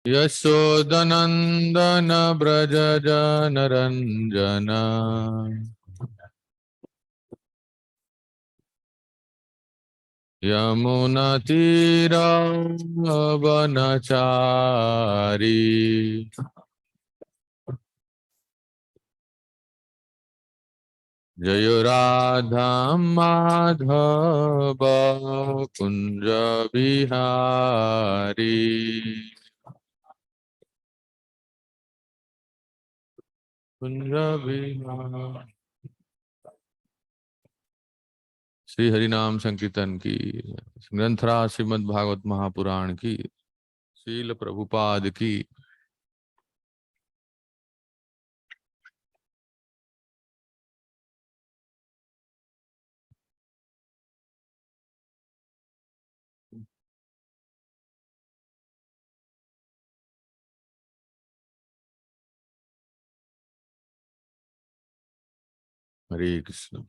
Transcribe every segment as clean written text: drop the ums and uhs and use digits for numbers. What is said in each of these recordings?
यशोदनंदन ब्रज जनरंजन यमुनातीरावनचारी जय राधा माधव कुंज बिहारी कुंज बिहारी। श्री हरिनाम संकीर्तन की, ग्रंथराज श्रीमद् भागवत महापुराण की, श्रील प्रभुपाद की। हरे कृष्ण।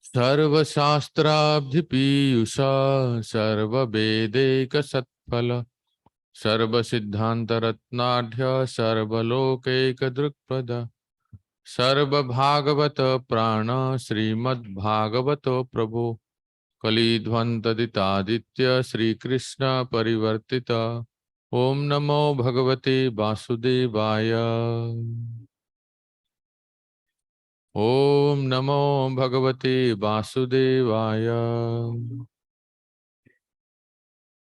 सर्वशास्त्राब्धिपीयूष सर्ववेदैक सत्फल सर्वसिद्धान्तरत्नाढ्य सर्वलोकैकदृक्पद सर्वभागवत प्राण श्रीमद्भागवत प्रभो कलिध्वंतदितादित्य श्रीकृष्ण परिवर्तित। ओम नमो भगवते वासुदेवाय। ओम नमो भगवते वासुदेवाय।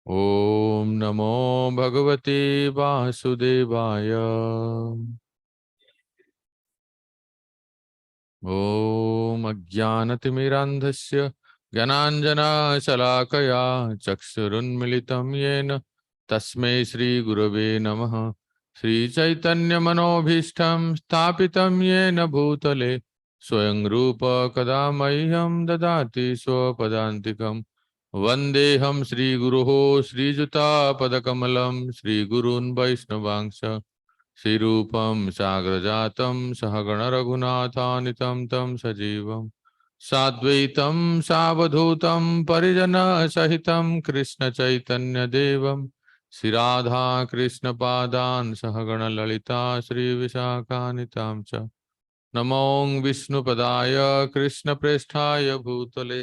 ओम नमो भगवते वासुदेवाय। ओम अज्ञानतिमिरान्धस्य ज्ञानाञ्जनशलाकया चक्षुरुन्मिलितं येन तस्मै श्रीगुरवे नमः। श्रीचैतन्यमनोभीष्टं स्थापितं येन भूतले स्वयं रूप कदा मह्यं ददाति स्वपदान्तिकं। वन्देऽहं श्रीगुरोः श्रीयुतापदकमलं श्रीगुरून् वैष्णवांश श्रीरूपं साग्रजातं सहगण रघुनाथान्वितं तं सजीवं साद्वैतं सावधूतं परिजनसहितं कृष्णचैतन्यदेवं श्रीराधा कृष्णपादान् सहगण ललिता श्रीविशाखान्वितां च। नमो विष्णुपदाय कृष्णप्रेष्ठाय भूतले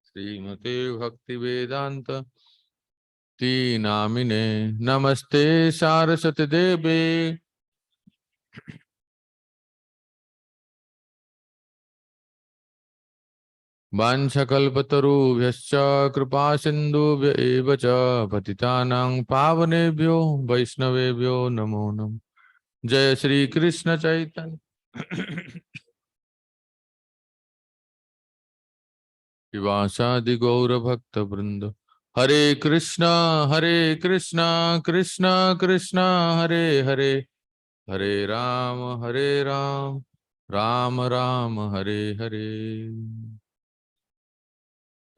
श्रीमते भक्तिवेदांत नामिने। नमस्ते सारस्वती देवे वाञ्छकल्पतरुभ्यश्च कृपा सिन्धुभ्य एव च पतितानां पावनेभ्यो वैष्णवेभ्यो नमो नमः। जय श्री कृष्ण चैतन्य शिवासादि गौर भक्त वृंद। हरे कृष्णा कृष्णा कृष्णा हरे हरे, हरे राम राम राम हरे हरे।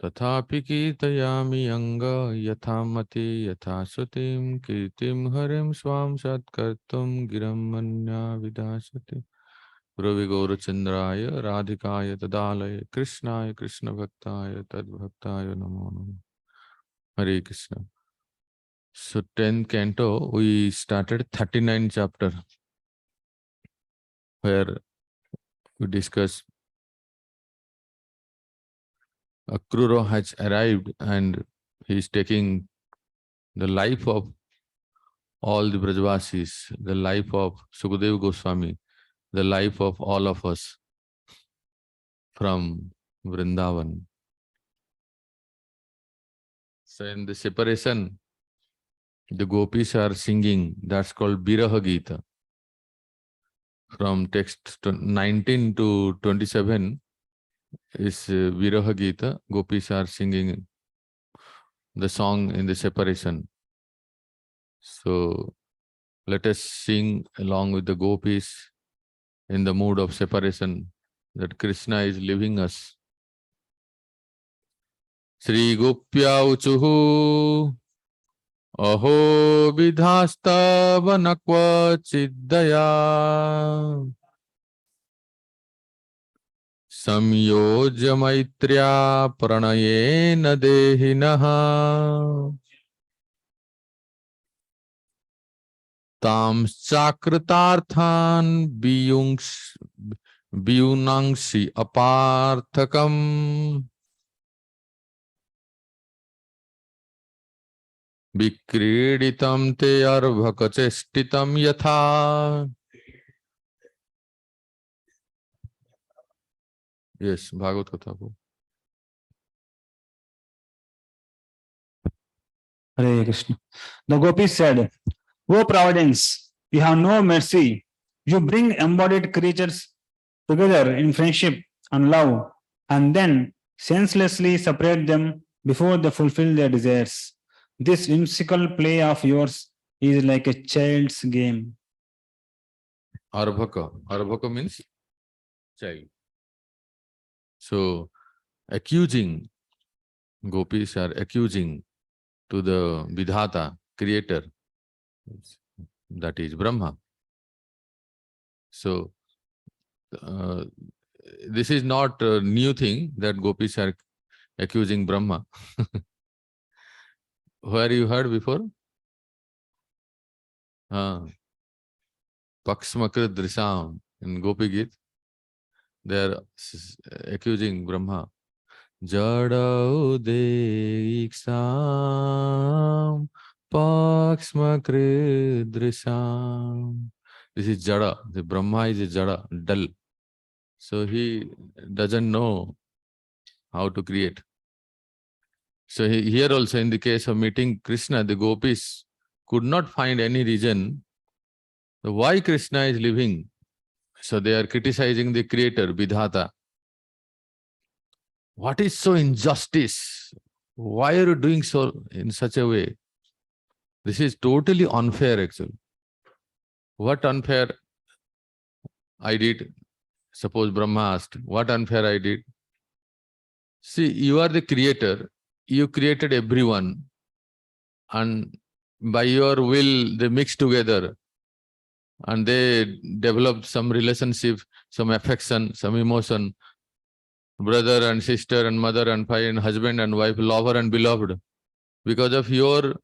तथापि कीर्तयामि अङ्ग यथा मति यथा श्रुतिं कीर्तिं हरिं स्वां सत्कर्तुं गिरं मन्या विदास्यति। गुरवे गौरचन्द्राय राधिकाय तदालय कृष्णाय कृष्णभक्ताय तद्भक्ताय नमो नमः। Hare Krishna. So 10th canto, we started 39th chapter, where we discussed Akrura has arrived and he is taking the life of all the Brajavasis, the life of Sukadeva Goswami, the life of all of us from Vrindavan. So in the separation, the gopis are singing, that's called Biraha Gita. From text 19 to 27 is Viraha Gita. Gopis are singing the song in the separation. So let us sing along with the gopis in the mood of separation that Krishna is leaving us. Sri Gopya Uchuhu Aho Vidhasta Vanakva Chiddaya samyojya maitrya pranayena dehinaha tam chakritarthan biyunangsi aparthakam vikreditam te arvakachestitam yatha. Yes, Bhagavad Gita. Hare Krishna. The gopis said, "O Providence, you have no mercy. You bring embodied creatures together in friendship and love, and then senselessly separate them before they fulfill their desires. This whimsical play of yours is like a child's game." Arvaka. Arvaka means child. So, accusing, gopis are accusing to the Vidhata, creator, that is Brahma. So, this is not a new thing that gopis are accusing Brahma. Where you heard before? Paksmakrit Drisam in Gopi Git, they are accusing Brahma. Jada Udeksam Paksmakrit Drisam. This is Jada. The Brahma is a Jada, dull. So he doesn't know how to create. So here also in the case of meeting Krishna, the gopis could not find any reason why Krishna is living. So they are criticizing the creator, Vidhata. What is so injustice? Why are you doing so in such a way? This is totally unfair actually. What unfair I did? Suppose Brahma asked, what unfair I did? See, you are the creator. You created everyone. And by your will, they mix together. And they developed some relationship, some affection, some emotion. Brother and sister and mother and father and husband and wife, lover and beloved. Because of your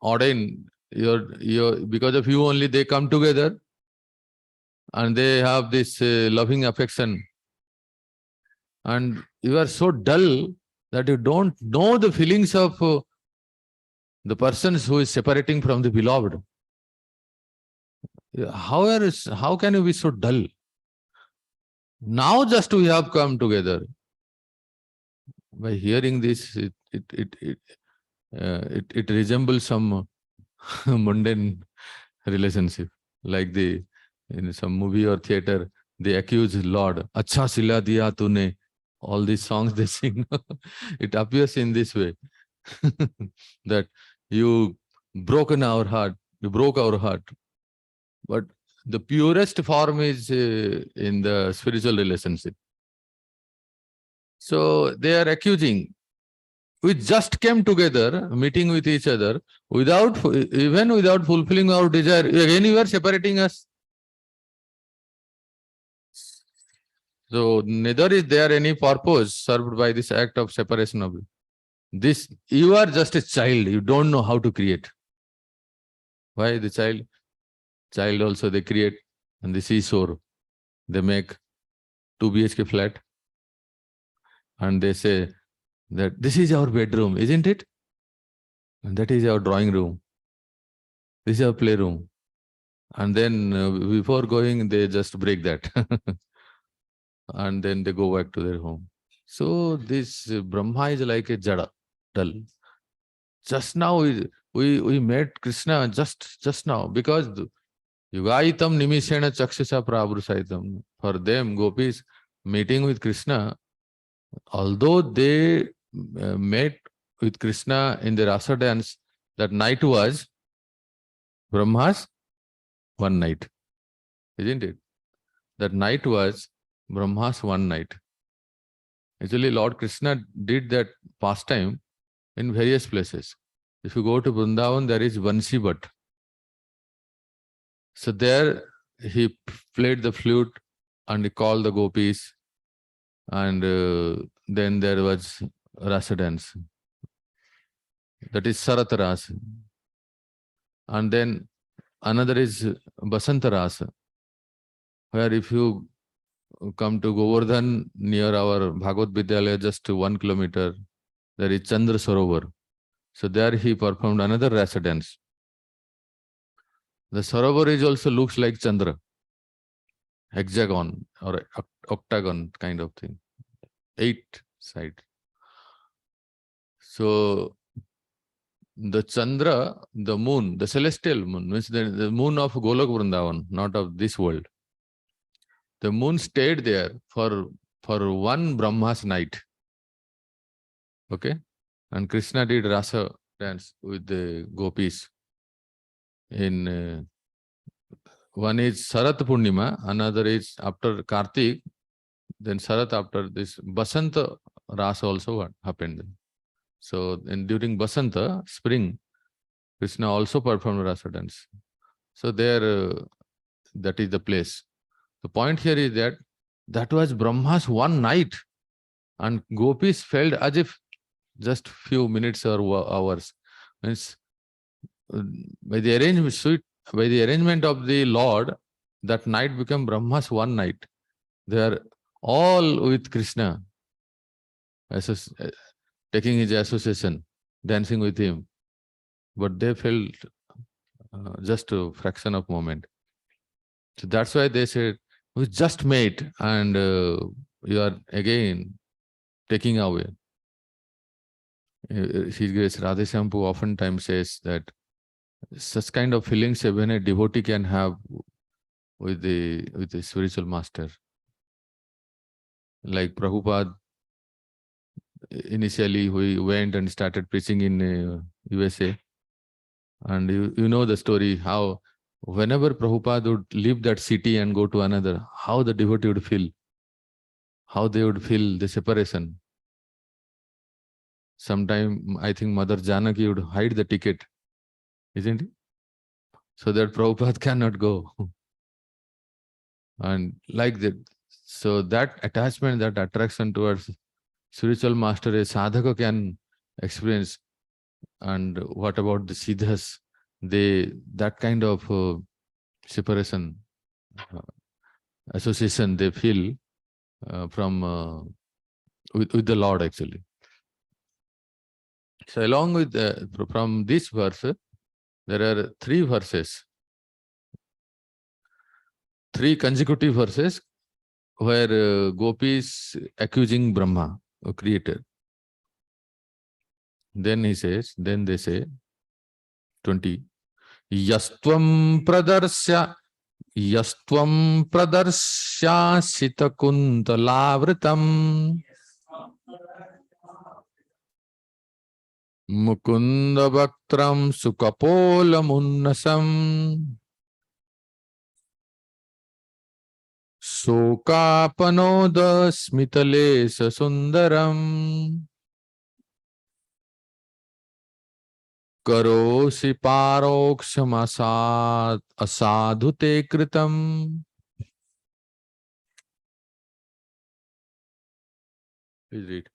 ordain, because of you only they come together and they have this loving affection. And you are so dull that you don't know the feelings of the persons who is separating from the beloved. How can you be so dull? Now just we have come together. By hearing this, it resembles some mundane relationship, like in some movie or theater, they accuse Lord, "Acha sila diya tune." All these songs they sing, it appears in this way that you broke our heart. But the purest form is in the spiritual relationship. So they are accusing. We just came together, meeting with each other, even without fulfilling our desire. Again, you are separating us. So neither is there any purpose served by this act of separation of this. You are just a child. You don't know how to create. Why the child also they create, and the seashore, they make 2 BHK flat, and they say that this is our bedroom, isn't it? And that is our drawing room. This is our playroom. And then before going, they just break that. And then they go back to their home. So this Brahma is like a jada, dull. Just now we met Krishna just now, because Yugaitam nimishena chakshasa pravrusaitam. For them, gopis meeting with Krishna, although they met with Krishna in the rasa dance, that night was Brahma's one night, isn't it? That night was Brahma's one night. Actually, Lord Krishna did that pastime in various places. If you go to Vrindavan, there is Vansi Bhat. So there he played the flute and he called the gopis, and then there was rasa dance. That is Sarata Rasa. And then another is Basanta Rasa, where if you come to Govardhan near our Bhagavad Vidyalaya, just 1 kilometer, there is Chandra Sarovar. So there he performed another rasa dance. The Sarovar is also looks like Chandra, hexagon or octagon kind of thing, 8 sides. So the Chandra, the moon, the celestial moon, means the moon of Golok Vrindavan, not of this world. The moon stayed there for one Brahma's night. Okay? And Krishna did rasa dance with the gopis. In one is Sarat Purnima, another is after Kartik, then Sarat after this Basanta rasa also happened. So during Basanta, spring, Krishna also performed rasa dance. So there, that is the place. The point here is that that was Brahma's one night, and gopis felt as if just few minutes or hours. Means by the arrangement of the Lord, that night became Brahma's one night. They are all with Krishna, taking his association, dancing with him. But they felt just a fraction of moment. So that's why they said, we just made, and you are again taking away. His Grace Radheshampu oftentimes says that such kind of feelings even a devotee can have with the spiritual master. Like Prabhupada, initially we went and started preaching in USA, and you know the story how whenever Prabhupada would leave that city and go to another, how the devotee would feel, how they would feel the separation. Sometime I think Mother Janaki would hide the ticket, isn't it? So that Prabhupada cannot go. And like that, so that attachment, that attraction towards spiritual master, a sadhaka can experience. And what about the siddhas? That kind of separation, association they feel from with the Lord actually. So along with from this verse, there are 3 verses, 3 consecutive verses where gopis accusing Brahma, a creator. Then they say, 20, Yastvam pradarsya sitakuntalavritam mukunda bhaktram sukapolamunnasam Sokapanoda smitalesa sundaram Karosi paroksham asadhute kritam. Please read.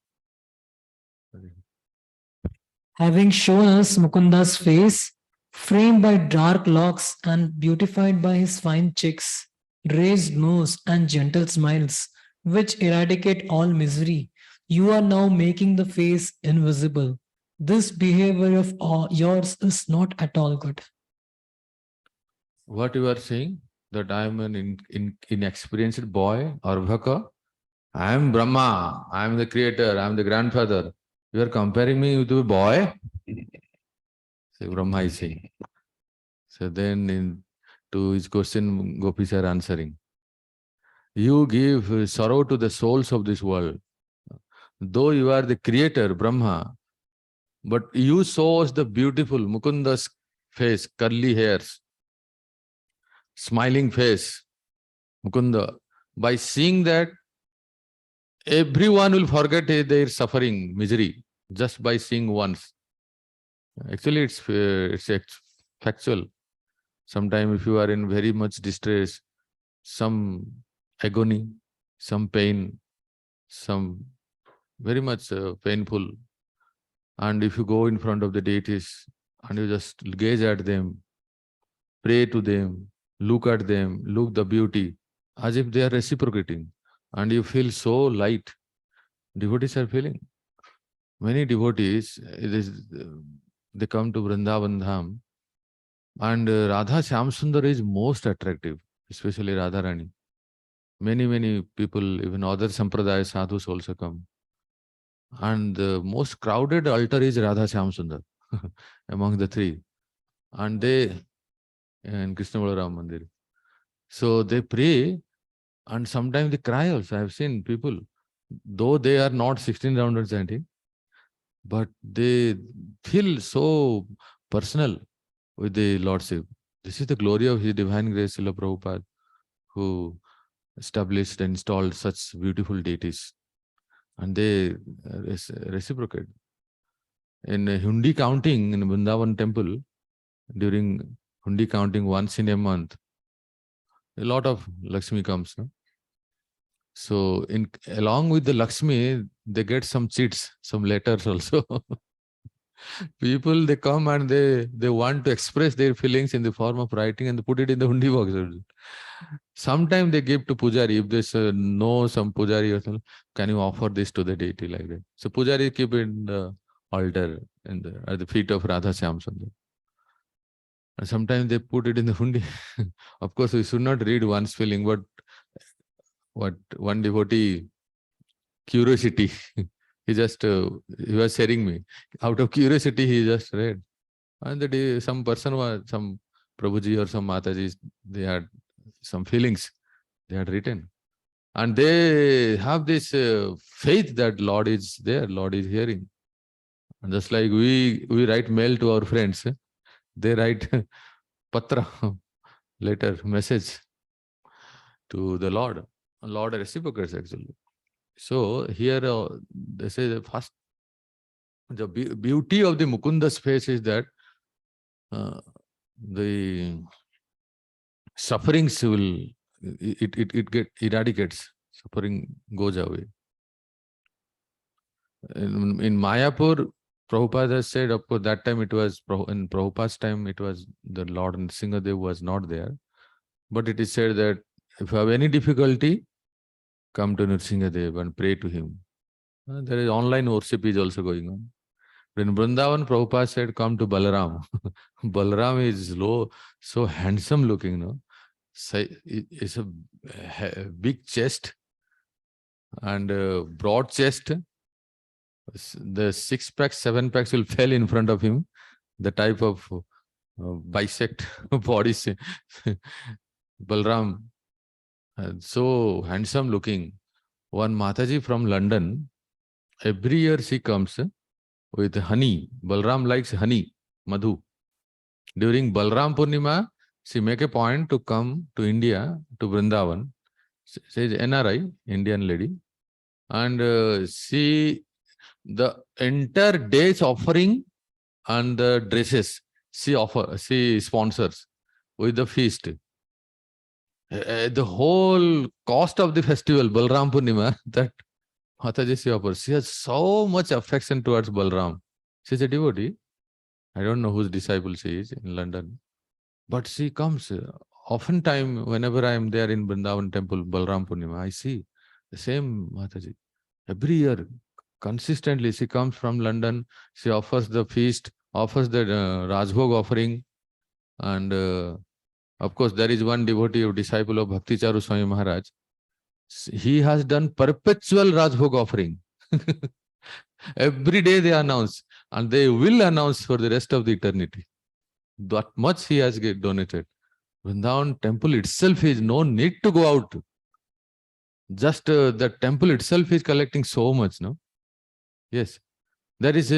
Having shown us Mukunda's face, framed by dark locks and beautified by his fine cheeks, raised nose and gentle smiles, which eradicate all misery, you are now making the face invisible. This behavior of yours is not at all good. What you are saying? That I am an inexperienced boy or bhaka? I am Brahma, I am the creator, I am the grandfather. You are comparing me with a boy? So Brahma is saying. So then to his question, gopis are answering. You give sorrow to the souls of this world. Though you are the creator, Brahma, but you show us the beautiful Mukunda's face, curly hairs, smiling face, Mukunda. By seeing that, everyone will forget their suffering, misery, just by seeing once. Actually, it's factual. Sometimes if you are in very much distress, some agony, some pain, some very much painful. And if you go in front of the deities and you just gaze at them, pray to them, look at them, look the beauty, as if they are reciprocating, and you feel so light. Devotees are feeling. Many devotees, they come to Vrindavan Dham, and Radha Shyamsundar is most attractive, especially Radharani. Many people, even other sampradaya sadhus also come. And the most crowded altar is Radha Shyamsundar among the three. And they, in Krishna Balaram Mandir. So they pray, and sometimes they cry also. I have seen people, though they are not 16 rounders chanting, but they feel so personal with the Lordship. This is the glory of His Divine Grace, Srila Prabhupada, who established and installed such beautiful deities. And they reciprocate. In Hundi counting in Vrindavan temple, during Hundi counting once in a month, a lot of Lakshmi comes. No? So along with the Lakshmi, they get some chits, some letters also. People, they come and they want to express their feelings in the form of writing and they put it in the Hundi box. Sometimes they give to Pujari. If they know some Pujari or something, can you offer this to the deity like that? So Pujari keep it in the altar at the feet of Radha Shyamsundar. And sometimes they put it in the Hundi. Of course, we should not read one's feeling, but what one devotee, curiosity, he was sharing me. Out of curiosity, he just read. And the day some person was, some Prabhuji or some Mataji, they had some feelings they had written. And they have this faith that Lord is there, Lord is hearing. And just like we write mail to our friends, they write patra, letter, message to the Lord. Lord reciprocates actually. So here they say the first, the beauty of the Mukunda's face is that the sufferings will, it get eradicates, suffering goes away. In Mayapur, Prabhupada has said, of course, that time it was, in Prabhupada's time, it was the Lord Nrsingadev was not there. But it is said that if you have any difficulty, come to Nrsingadev and pray to him. There is online worship is also going on. In Vrindavan, Prabhupada said, come to Balaram. Balaram is so handsome looking, no? It's a big chest and broad chest. The 6-pack, 7-packs will fall in front of him. The type of bisect body. Balaram, so handsome looking. One Mataji from London, every year she comes with honey. Balaram likes honey, madhu. During Balaram Purnima, she make a point to come to India, to Vrindavan. She is NRI, Indian lady. And she, the entire day's offering and the dresses, she sponsors with the feast. The whole cost of the festival, Balaram Purnima, that Mataji she offers. She has so much affection towards Balaram. She is a devotee. I don't know whose disciple she is in London. But she comes. Oftentimes, whenever I am there in Vrindavan temple, Balaram Purnima, I see the same Mataji. Every year, consistently, she comes from London. She offers the feast, offers the Rajbhog offering. And of course, there is one devotee or disciple of Bhakti Charu Swami Maharaj. He has done perpetual Rajbhog offering. Every day they announce, and they will announce for the rest of the eternity. That much he has donated. Vrindavan temple itself is no need to go out. Just the temple itself is collecting so much, no? Yes. There is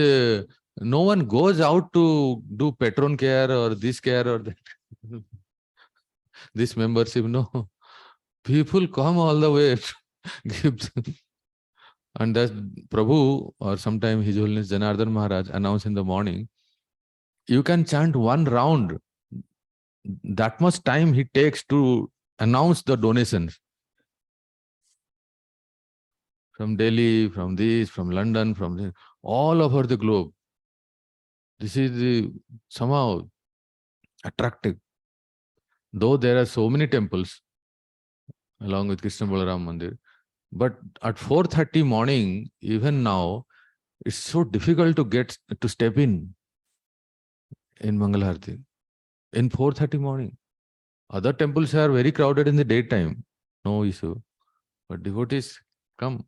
no one goes out to do patron care or this care or that. This membership, no. People come all the way to give. And that Prabhu, or sometime His Holiness Janardhan Maharaj announced in the morning, you can chant one round. That much time he takes to announce the donations. from Delhi, from this, from London, from this, all over the globe. This is somehow attractive. Though there are so many temples along with Krishna Balaram Mandir, but at 4:30 morning, even now, it's so difficult to get to step in Mangalarti in 4:30 morning. Other temples are very crowded in the daytime, no issue. But devotees come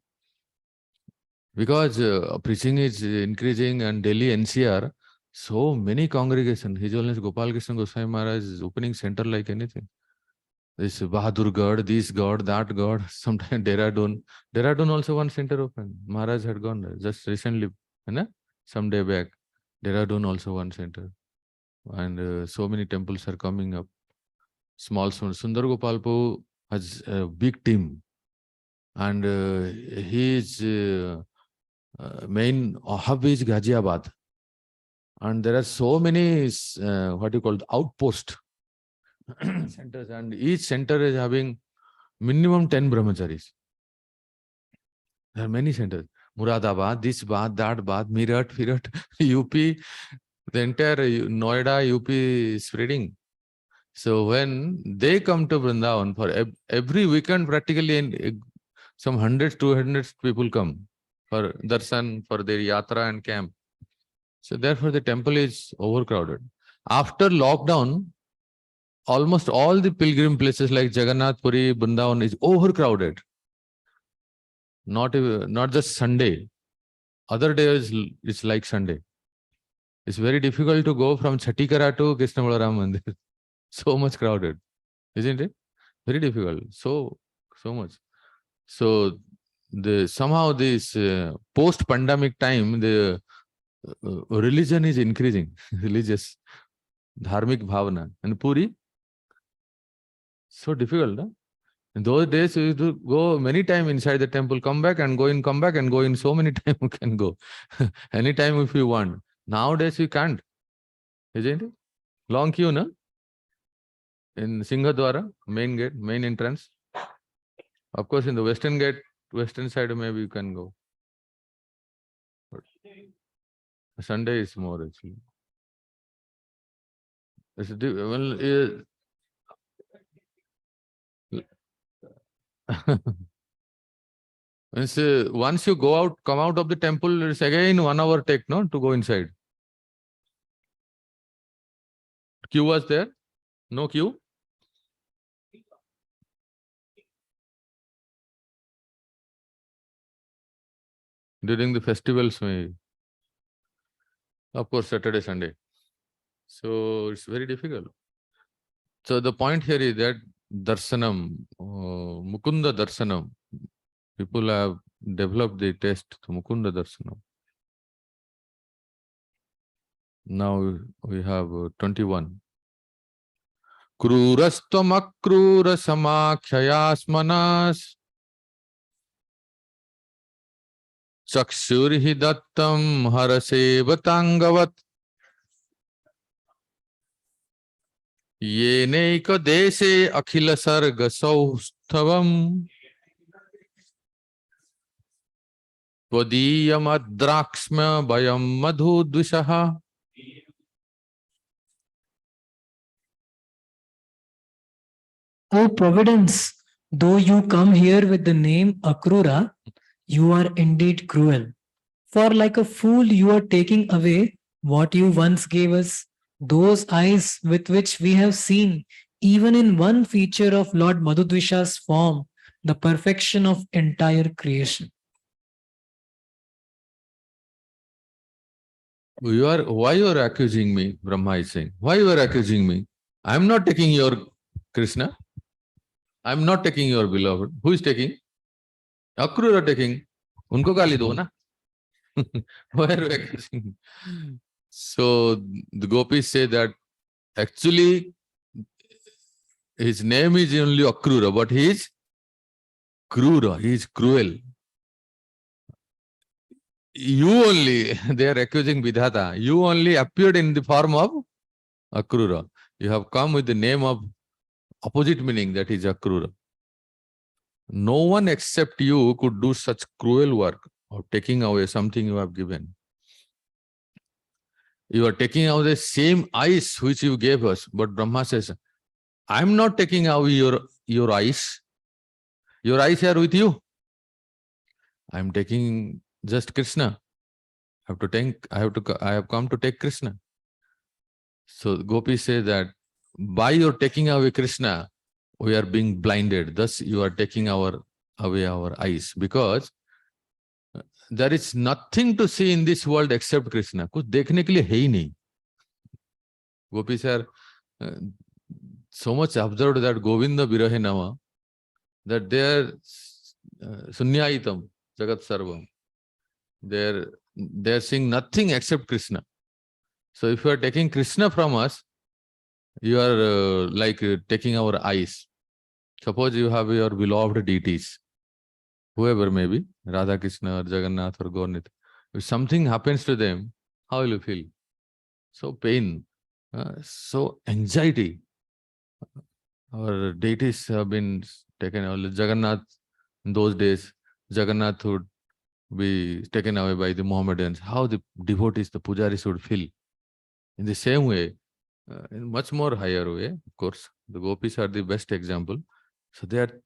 because preaching is increasing, and Delhi NCR, so many congregations. His Holiness Gopal Krishna Goswami Maharaj is opening center like anything. This Bahadur God, this God, that God. Sometimes Dehradun also one center open. Maharaj had gone there just recently, some day back. Dehradun also one center, and so many temples are coming up. Small. Sundar Gopalpu has a big team, and his main hub is Ghaziabad, and there are so many outpost centers, and each center is having minimum 10 brahmacharis. There are many centers. Muradabad, this Bad, that Bad, Meerut, UP, the entire Noida, UP is spreading. So when they come to Vrindavan for every weekend, practically some 100, 200 people come for darshan, for their yatra and camp. So therefore the temple is overcrowded. After lockdown, almost all the pilgrim places like Jagannath Puri, Vrindavan is overcrowded. Not just Sunday. Other days it's like Sunday. It's very difficult to go from Chatikara to Krishna Balaram Mandir. So much crowded, isn't it? Very difficult. So much. So somehow this post-pandemic time, the religion is increasing. Religious, dharmic bhavana. And Puri, so difficult. No? In those days, you used to go many times inside the temple, come back and go in. So many times you can go. Anytime if you want. Nowadays you can't. Isn't it? Long queue, no? In Singhadwara, main gate, main entrance. Of course, in the western side, maybe you can go. But Sunday is more actually. Once you come out of the temple, it's again 1 hour take, no, to go inside. Queue was there? No queue? During the festivals, maybe. Of course, Saturday, Sunday. So it's very difficult. So the point here is that Darsanam, Mukunda Darsanam, people have developed the taste to Mukunda Darsanam. Now we have 21. Krurastamakkrura samakshayasmanas Chakshurhi dattam harasevatangavat Yeneika deshe akhila sarga sausthavam Twadiyam adrakshma bayam madhudvishaha. O Providence, though you come here with the name Akrura, you are indeed cruel. For like a fool, you are taking away what you once gave us, those eyes with which we have seen, even in one feature of Lord Madhudvisha's form, the perfection of entire creation. Why you are accusing me? Brahma is saying. Why you are accusing me? I am not taking your Krishna. I am not taking your beloved. Who is taking? Akrura taking. Unko gali do na. Why are you accusing? So the gopis say that actually his name is only Akrura, but he is Krura. He is cruel. You only, they are accusing Vidhata. You only appeared in the form of Akrura. You have come with the name of opposite meaning, that is Akrura. No one except you could do such cruel work of taking away something you have given. You are taking away the same eyes which you gave us. But Brahma says, I'm not taking away your eyes. Your eyes are with you. I'm taking just Krishna. I have come to take Krishna. So Gopi says that by your taking away Krishna, we are being blinded. Thus you are taking away our eyes, because there is nothing to see in this world except Krishna. कुछ देखने के लिए है ही नहीं. Gopis are so much observed that Govinda Virahe Nama, that they are sunyaitam jagat sarvam. They are seeing nothing except Krishna. So if you are taking Krishna from us, you are taking our eyes. Suppose you have your beloved deities, whoever may be, Radha Krishna or Jagannath or Gaurnit. If something happens to them, how will you feel? So pain, so anxiety. Our deities have been taken. Jagannath, in those days, Jagannath would be taken away by the Mohammedans. How the devotees, the pujaris would feel. In the same way, in much more higher way, of course, the gopis are the best example. So they are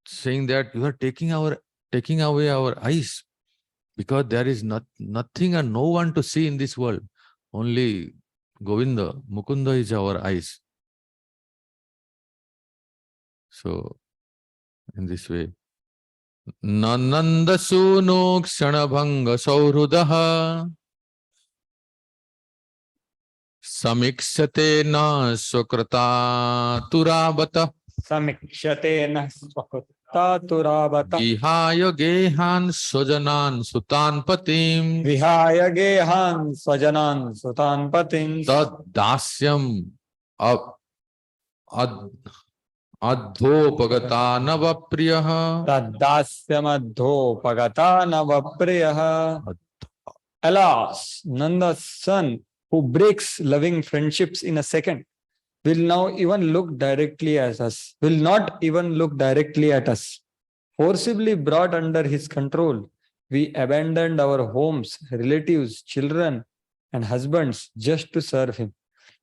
saying that you are taking away our eyes, because there is nothing and no one to see in this world. Only Govinda, Mukunda is our eyes. So, in this way, Nananda Suno Kshanabhanga Saurudaha Samikshate na Sokrata Turabata Samikshate na swakutta turabata. Vihaya Gehan Sojanan Sutan Patim Vihaya gehan swajanan sutan patim. Tad Dasyam Adhopagata Navapriyaha Tadasyamadho pagata navapriyaha. Alas, Nanda's son, who breaks loving friendships in a second, will not even look directly at us. Forcibly brought under his control, we abandoned our homes, relatives, children, and husbands just to serve him.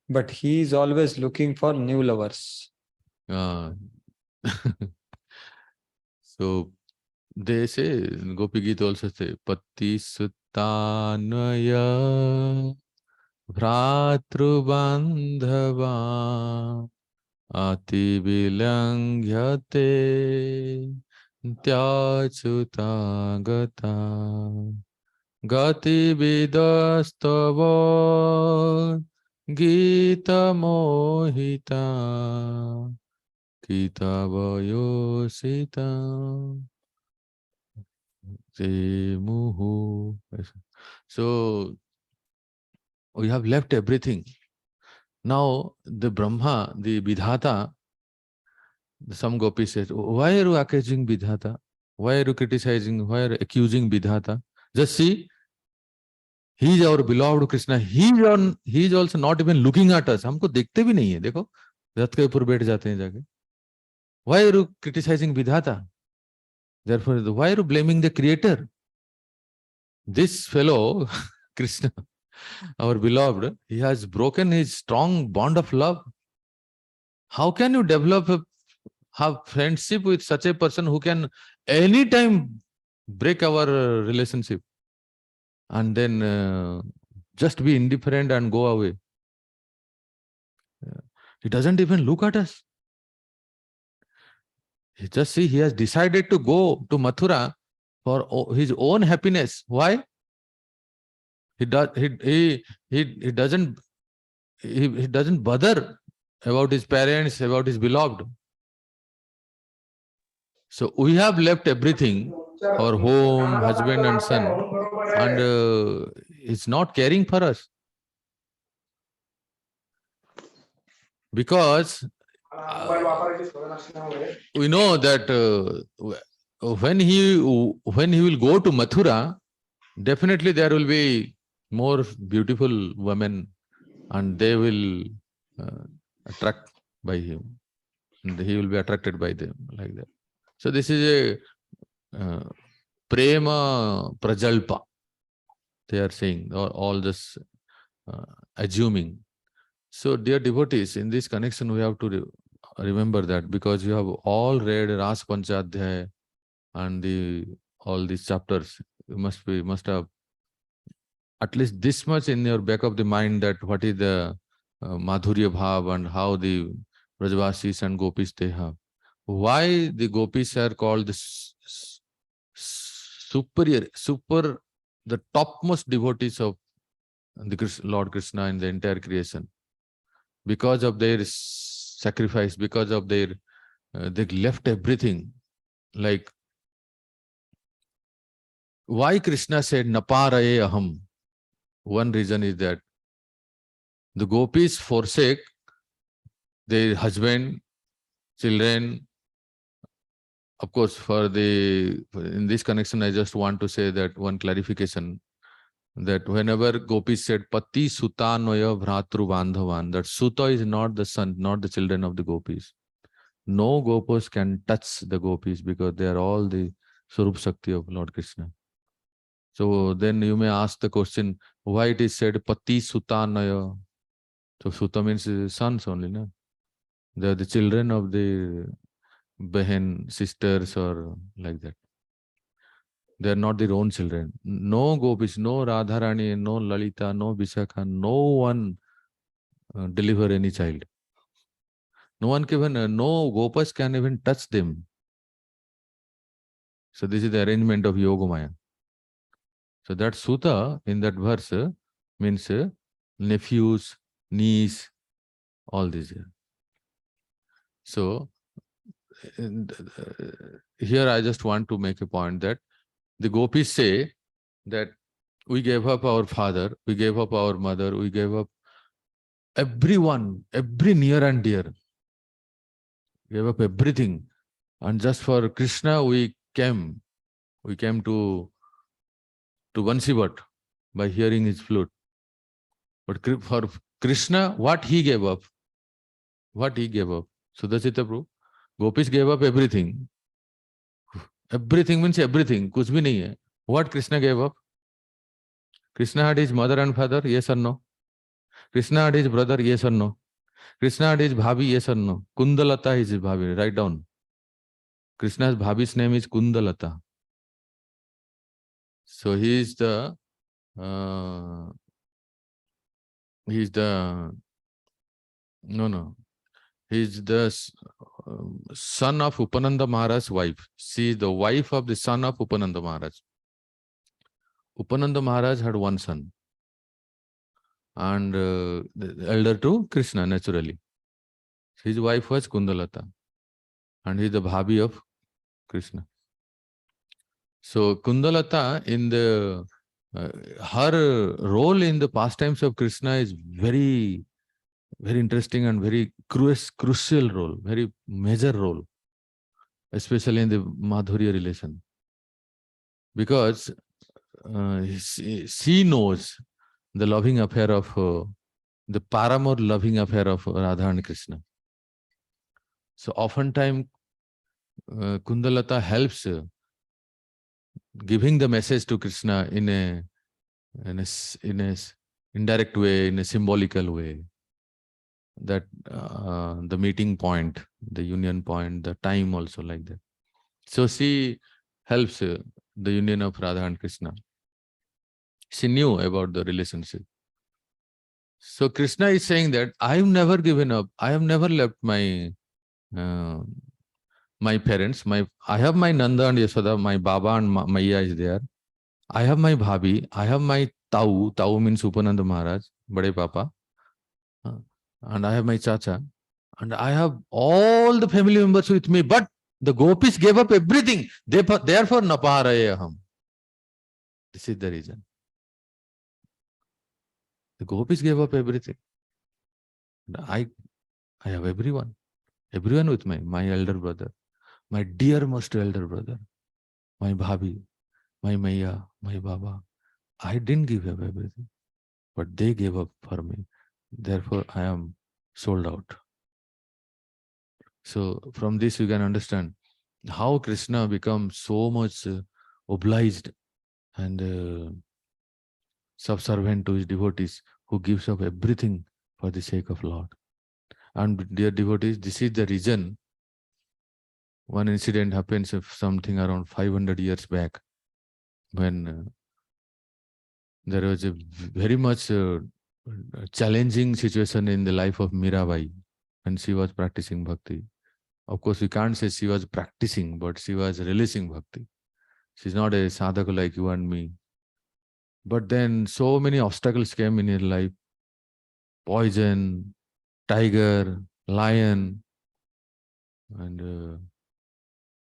But he is always looking for new lovers. So they say, Gopi Gita also say, Pati Sutanaya Bhratru Bandhava Ati Vilangyate Tyachuta Gata Gati Vidastava Gita Mohita Kita Vayosita Muhu. So we have left everything. Now the Brahma, the Vidhata, some gopis says, why are you accusing Vidhata? Why are you criticizing? Why are you accusing Vidhata? Just see, he is our beloved Krishna. He is also not even looking at us. हमको देखते भी नहीं है. देखो, रथ के ऊपर बैठ जाते हैं जाके. Why are you criticizing Vidhata? Therefore, why are you blaming the Creator? This fellow, Krishna, our beloved, he has broken his strong bond of love. How can you have friendship with such a person who can anytime break our relationship and then just be indifferent and go away? He doesn't even look at us. Just see, he has decided to go to Mathura for his own happiness. Why? He doesn't bother about his parents, about his beloved. So we have left everything, our home, husband and son, and he's not caring for us. Because we know that when he will go to Mathura, definitely there will be more beautiful women, and they will attract by him, and he will be attracted by them like that. So this is a prema prajalpa. They are saying, or all this assuming. So dear devotees, in this connection we have to remember that, because you have all read Ras Panchadhyaya and all these chapters, you must have at least this much in your back of the mind, that what is the Madhurya Bhav and how the Brajavasis and Gopis they have. Why the Gopis are called the the topmost devotees of the Lord Krishna in the entire creation? Because of their sacrifice, because of their, they left everything. Like, why Krishna said Naparaye Aham? One reason is that the Gopis forsake their husband, children. Of course, in this connection, I just want to say that one clarification, that whenever Gopis said Pati Sutanaya Bhratru Bandhavan, that Suta is not the son, not the children of the Gopis. No Gopis can touch the Gopis, because they are all the Swarup Shakti of Lord Krishna. So then you may ask the question, why it is said Pati Sutanaya? So Suta means sons only, no? They are the children of the Behen, sisters, or like that. They are not their own children. No Gopis, no Radharani, no Lalita, no Vishakha, no one deliver any child. No one can, no Gopas can even touch them. So this is the arrangement of Yogamaya. So that Suta in that verse means nephews, niece, all these. So here I just want to make a point that the Gopis say that we gave up our father, we gave up our mother, we gave up everyone, every near and dear. We gave up everything. And just for Krishna we came to Vansivat by hearing his flute. But for Krishna, what he gave up? What he gave up? Sudachita Prabhu, Gopis gave up everything. Everything means everything. Kuch bhi nahi hai. What Krishna gave up? Krishna had his mother and father, yes or no? Krishna had his brother, yes or no? Krishna had his bhabi, yes or no? Kundalata is his bhabi. Write down. Krishna's bhabi's name is Kundalata. So he is the no. He is the son of Upananda Maharaj's wife. She is the wife of the son of Upananda Maharaj. Upananda Maharaj had one son, and the elder to Krishna, naturally. His wife was Kundalata, and he is the bhabi of Krishna. So Kundalata, in the her role in the pastimes of Krishna is very, very interesting and very crucial role, very major role, especially in the Madhurya relation, because she knows the loving affair of the paramount loving affair of Radha and Krishna. So oftentimes Kundalata helps giving the message to Krishna in a indirect way, in a symbolical way, that the meeting point, the union point, the time also like that. So she helps the union of Radha and Krishna. She knew about the relationship. So Krishna is saying that I have never given up. I have never left my my parents. I have my Nanda and Yashoda, my Baba and Maya is there. I have my Bhabi. I have my Tau. Tau means Upananda Maharaj, Bade Papa. And I have my Chacha. And I have all the family members with me. But the Gopis gave up everything. Therefore, Naparaye Aham. This is the reason. The Gopis gave up everything. I have everyone with me. My elder brother, my dear most elder brother, my Bhabi, my Maya, my Baba. I didn't give up everything, but they gave up for me. Therefore, I am sold out. So from this you can understand how Krishna becomes so much obliged and subservient to his devotees, who gives up everything for the sake of Lord. And dear devotees, this is the reason one incident happens of something around 500 years back, when there was a very much challenging situation in the life of Mirabai, and she was practicing bhakti. Of course, we can't say she was practicing, but she was releasing bhakti. She's not a sadhaka like you and me. But then so many obstacles came in her life. Poison, tiger, lion, and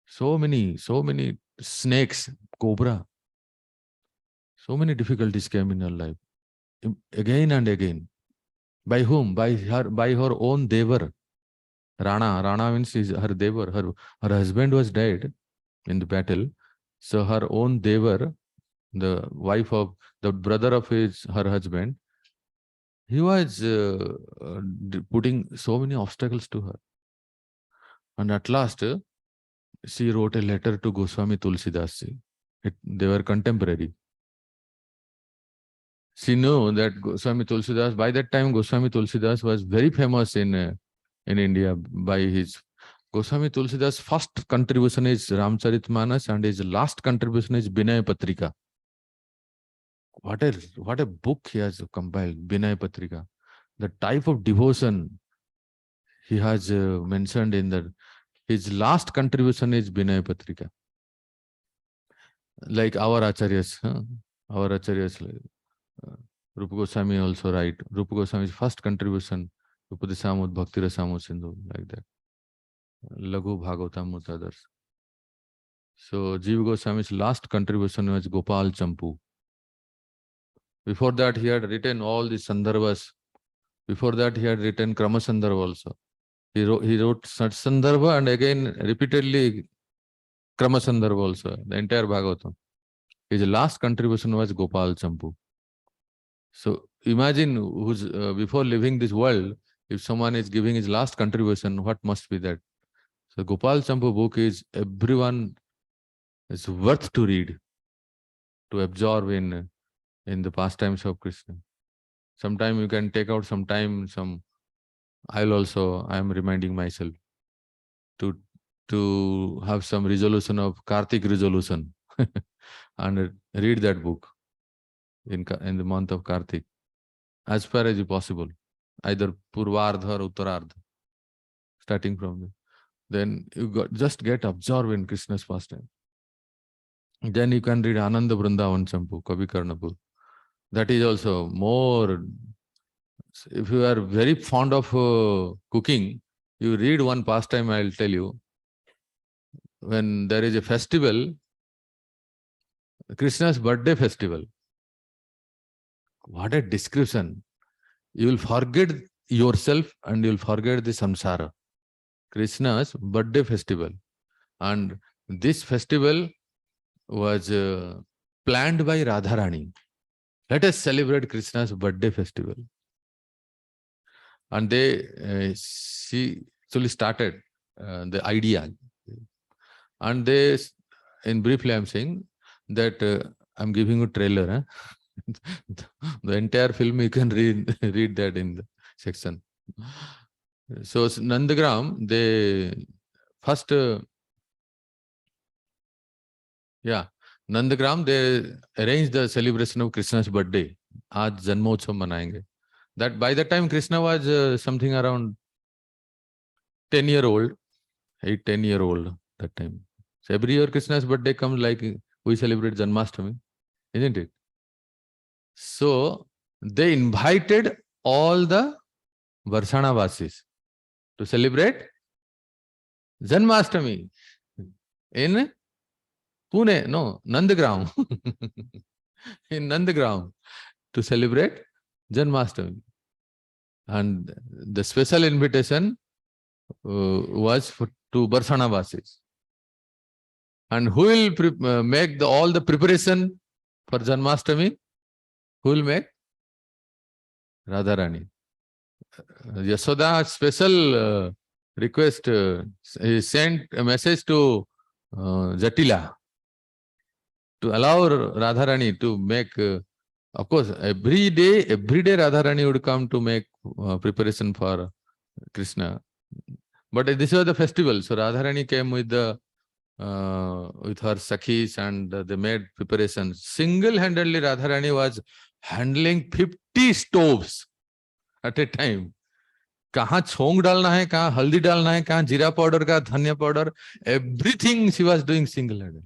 so many snakes, cobra. So many difficulties came in her life, again and again. By whom? By her own devar. Rana means is her devar. Her husband was dead in the battle. So her own devar, the wife of the brother of her husband, he was putting so many obstacles to her. And at last, she wrote a letter to Goswami Tulsidas ji. They were contemporary. She knew that Goswami Tulsidas, by that time Goswami Tulsidas was very famous in India by his. Goswami Tulsidas' first contribution is Ramcharitmanas and his last contribution is Vinaya Patrika. What a book he has compiled, Vinaya Patrika. The type of devotion he has mentioned in that. His last contribution is Vinaya Patrika. Like our Acharyas, our Acharyas, Rupa Goswami also write. Rupa Goswami's first contribution, Upadesamud Bhakti Rasamud Sindhu, like that. Laghu Bhagavatam others. So Jiva Goswami's last contribution was Gopal Champu. Before that, he had written all the Sandarbhas. Before that, he had written Krama Sandarbha also. He wrote Sat Sandarbha and again repeatedly Krama Sandarbha also, the entire Bhagavatam. His last contribution was Gopal Champu. So imagine who's before leaving this world, if someone is giving his last contribution, what must be that? So Gopal Champu book is everyone is worth to read, to absorb in the pastimes of Krishna. Sometime you can take out some time, I am reminding myself to have some resolution of Kartik resolution and read that book in the month of Kartik, as far as possible, either Purvardha or Uttarardha, starting from there. Then you just get absorbed in Krishna's pastime. Then you can read Ananda Vrindavan Champu, Kavi Karnapur. That is also more. If you are very fond of cooking, you read one pastime, I'll tell you. When there is a festival, Krishna's birthday festival, what a description. You will forget yourself and you will forget the samsara. Krishna's birthday festival. And this festival was planned by Radharani. Let us celebrate Krishna's birthday festival. And she actually started the idea. And in briefly, I'm saying that I'm giving you a trailer. The entire film, you can read that in the section. So Nandagram, they first, Nandagram, they arranged the celebration of Krishna's birthday. Aaj Janmotsav manayenge. That by the time Krishna was something around 10-year-old, 8-10-year-old that time. So every year Krishna's birthday comes like we celebrate Janmashtami, isn't it? So they invited all the Varshana Vasis to celebrate Janmashtami in Pune, no, Nandagram. In Nandagram to celebrate Janmashtami. And the special invitation was to Varshana Vasis. And who will make all the preparation for Janmashtami? Who will make? Radharani. Yashoda special request, he sent a message to Jatila, to allow Radharani to make, of course, every day Radharani would come to make preparation for Krishna. But this was the festival, so Radharani came with her Sakhis and they made preparations. Single-handedly, Radharani was handling 50 stoves at a time. कहाँ छोंग डालना है, कहाँ हल्दी डालना है, कहाँ जीरा powder का धनिया powder, everything she was doing single-handed.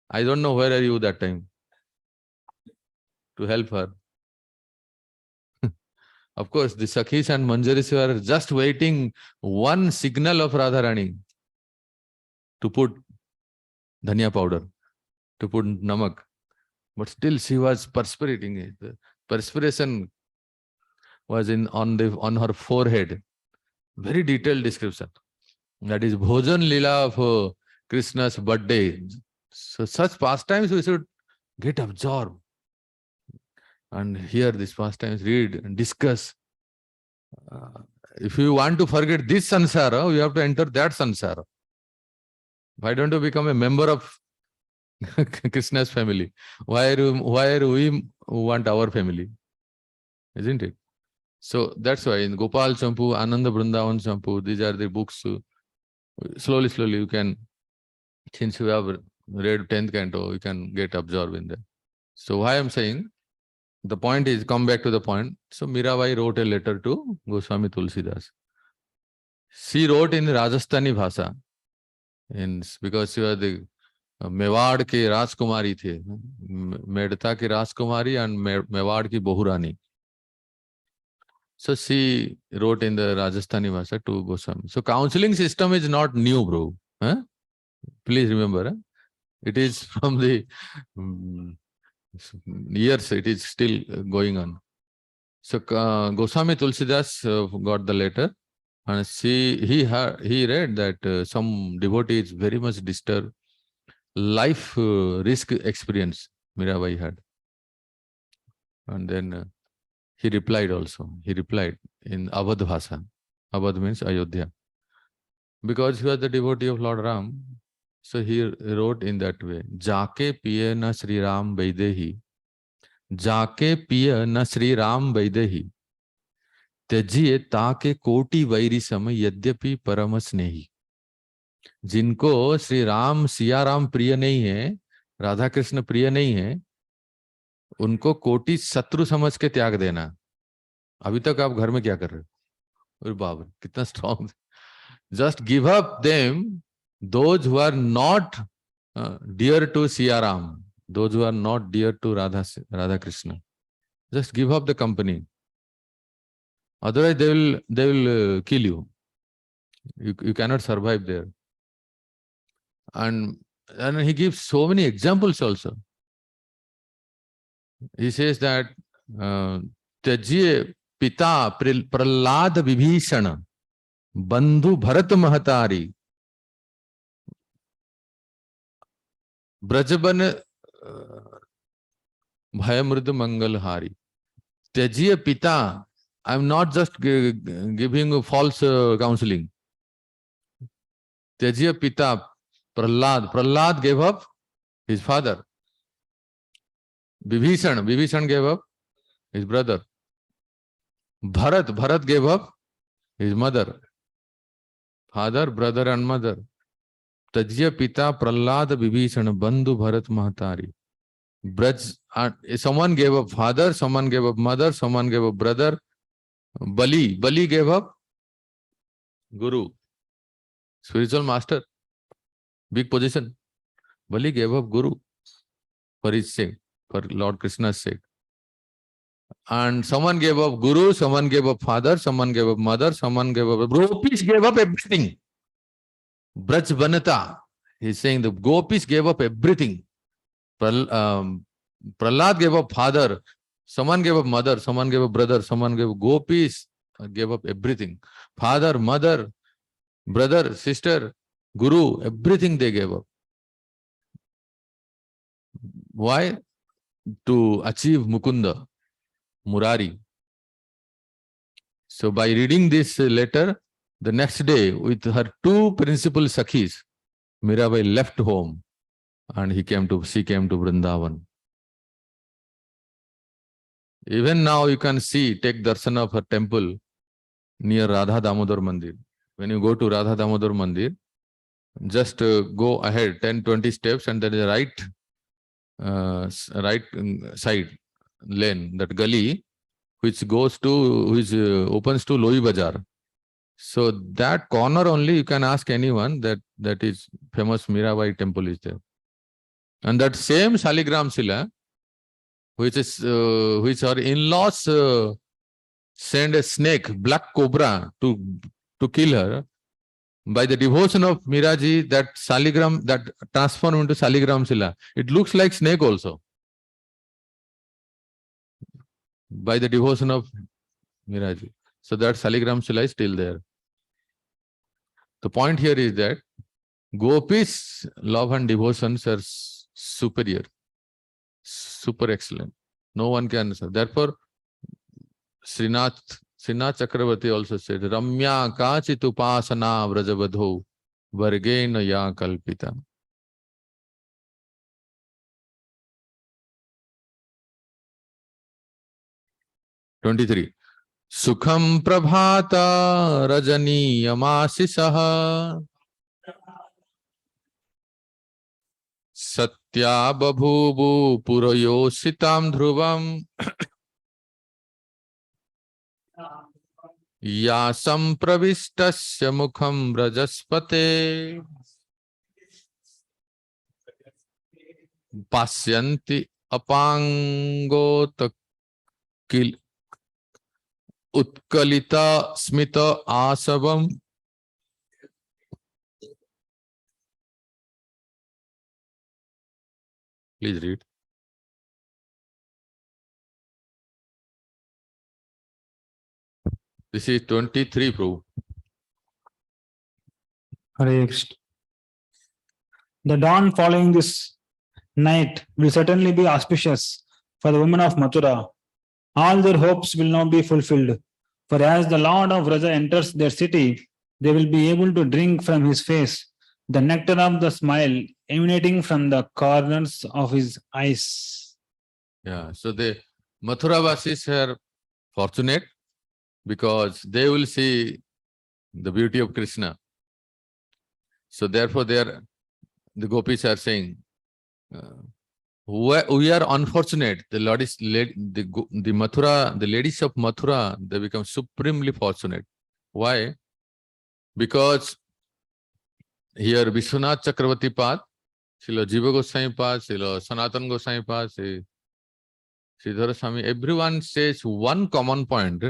I don't know where are you that time to help her. Of course, the Sakhis and Manjaris were just waiting one signal of Radharani to put dhania powder, to put namak. But still she was perspiring. The perspiration was on her forehead. Very detailed description. That is Bhojan Leela of Krishna's birthday. So such pastimes we should get absorbed and hear these pastimes, read and discuss. If you want to forget this samsara, you have to enter that samsara. Why don't you become a member of Krishna's family? Why we want our family? Isn't it? So that's why in Gopal Champu, Ananda Vrindavan Champu, these are the books. Slowly you can, since you have read 10th canto, you can get absorbed in that. So why I'm saying, the point is, come back to the point. So Mirabai wrote a letter to Goswami Tulsidas. She wrote in Rajasthani Bhasha, because she was the Mewad ke Rajkumari the, Medta ke Rajkumari and Mewad ki Bohurani. So she wrote in the Rajasthani Bhasha to Goswami. So counseling system is not new, bro. Huh? Please remember, it is from the years, it is still going on. So Goswami Tulsidas got the letter, and he read that some devotee is very much disturbed. Life risk experience Mirabai had. And then he replied also. He replied in Awadh Bhasha. Awadh means Ayodhya. Because he was the devotee of Lord Ram, so he wrote in that way, Jaake piye na Sri Ram Vaidehi, Jaake piye na Sri Ram Vaidehi, Tyajiye taake koti vairi sam yadyapi paramas nehi. जिनको श्री राम सिया राम प्रिय नहीं है, राधा कृष्ण प्रिय नहीं है, उनको कोटि शत्रु समझ के त्याग देना. अभी तक आप घर में क्या कर रहे हो? अरे बाप रे, कितना strong. Just give up them, those who are not dear to Siya Ram, those who are not dear to Radha Krishna. Just give up the company. Otherwise they will kill you. You cannot survive there. And he gives so many examples also. He says that Tyajiye Pita Prahlad Vibhishana Bandhu Bharat Mahatari Brajaban Bhayamrud Mangal Hari. Tyajiye Pita, I am not just giving false counseling. Tyajiye Pita Prahlad gave up his father. Vibhishan gave up his brother. Bharat gave up his mother. Father, brother and mother. Tyajiye Pita Prahlad Vibhishan Bandhu Bharat Mahatari. Someone gave up father, someone gave up mother, someone gave up brother. Bali gave up Guru, spiritual master, big position. Bali gave up Guru for his sake, for Lord Krishna's sake. And someone gave up Guru, someone gave up father, someone gave up mother, someone gave up... Gopis gave up everything. Braj Banata, he's saying the Gopis gave up everything. Prahlad gave up father, someone gave up mother, someone gave up brother, someone gave up... Gopis gave up everything. Father, mother, brother, sister, Guru, everything they gave up. Why? To achieve Mukunda, Murari. So by reading this letter, the next day with her two principal Sakhis, Mirabai left home and she came to Vrindavan. Even now you can see, take darshan of her temple near Radha Damodar Mandir. When you go to Radha Damodar Mandir, just go ahead 10-20 steps and there is a right side lane, that gully, which opens to Loi Bazaar. So that corner only you can ask anyone, that is famous Mirabai temple is there. And that same Shaligram Sila, which our in-laws send a snake, black cobra, to kill her. By the devotion of Miraji, that Saligram, that transformed into Saligram Sila. It looks like snake also. By the devotion of Miraji. So that Saligram Sila is still there. The point here is that Gopis' love and devotions are superior, super excellent. No one can answer. Therefore, Srinath Chakravarti also said, Ramya kachit upasana vrajavadho vargena ya kalpita. (23) Sukham prabhata rajani yamasisah satya babhubu purayositam dhruvam yasam pravistasya mukham brajaspate pasyanti apangot utkalita smita asavam. Please read. This is 23, Prabhu. Hare Krishna. The dawn following this night will certainly be auspicious for the women of Mathura. All their hopes will now be fulfilled. For as the Lord of Raja enters their city, they will be able to drink from his face the nectar of the smile emanating from the corners of his eyes. Yeah, so the Mathura Vasis are fortunate because they will see the beauty of Krishna. So therefore the gopis are saying, we are unfortunate. The Mathura, the ladies of Mathura, they become supremely fortunate. Why? Because here Vishwanath Chakravarti Pad, Srila Jiva Goswami Pad, Srila Sanatan Goswami Pad, Sridhara Swami, everyone says one common point,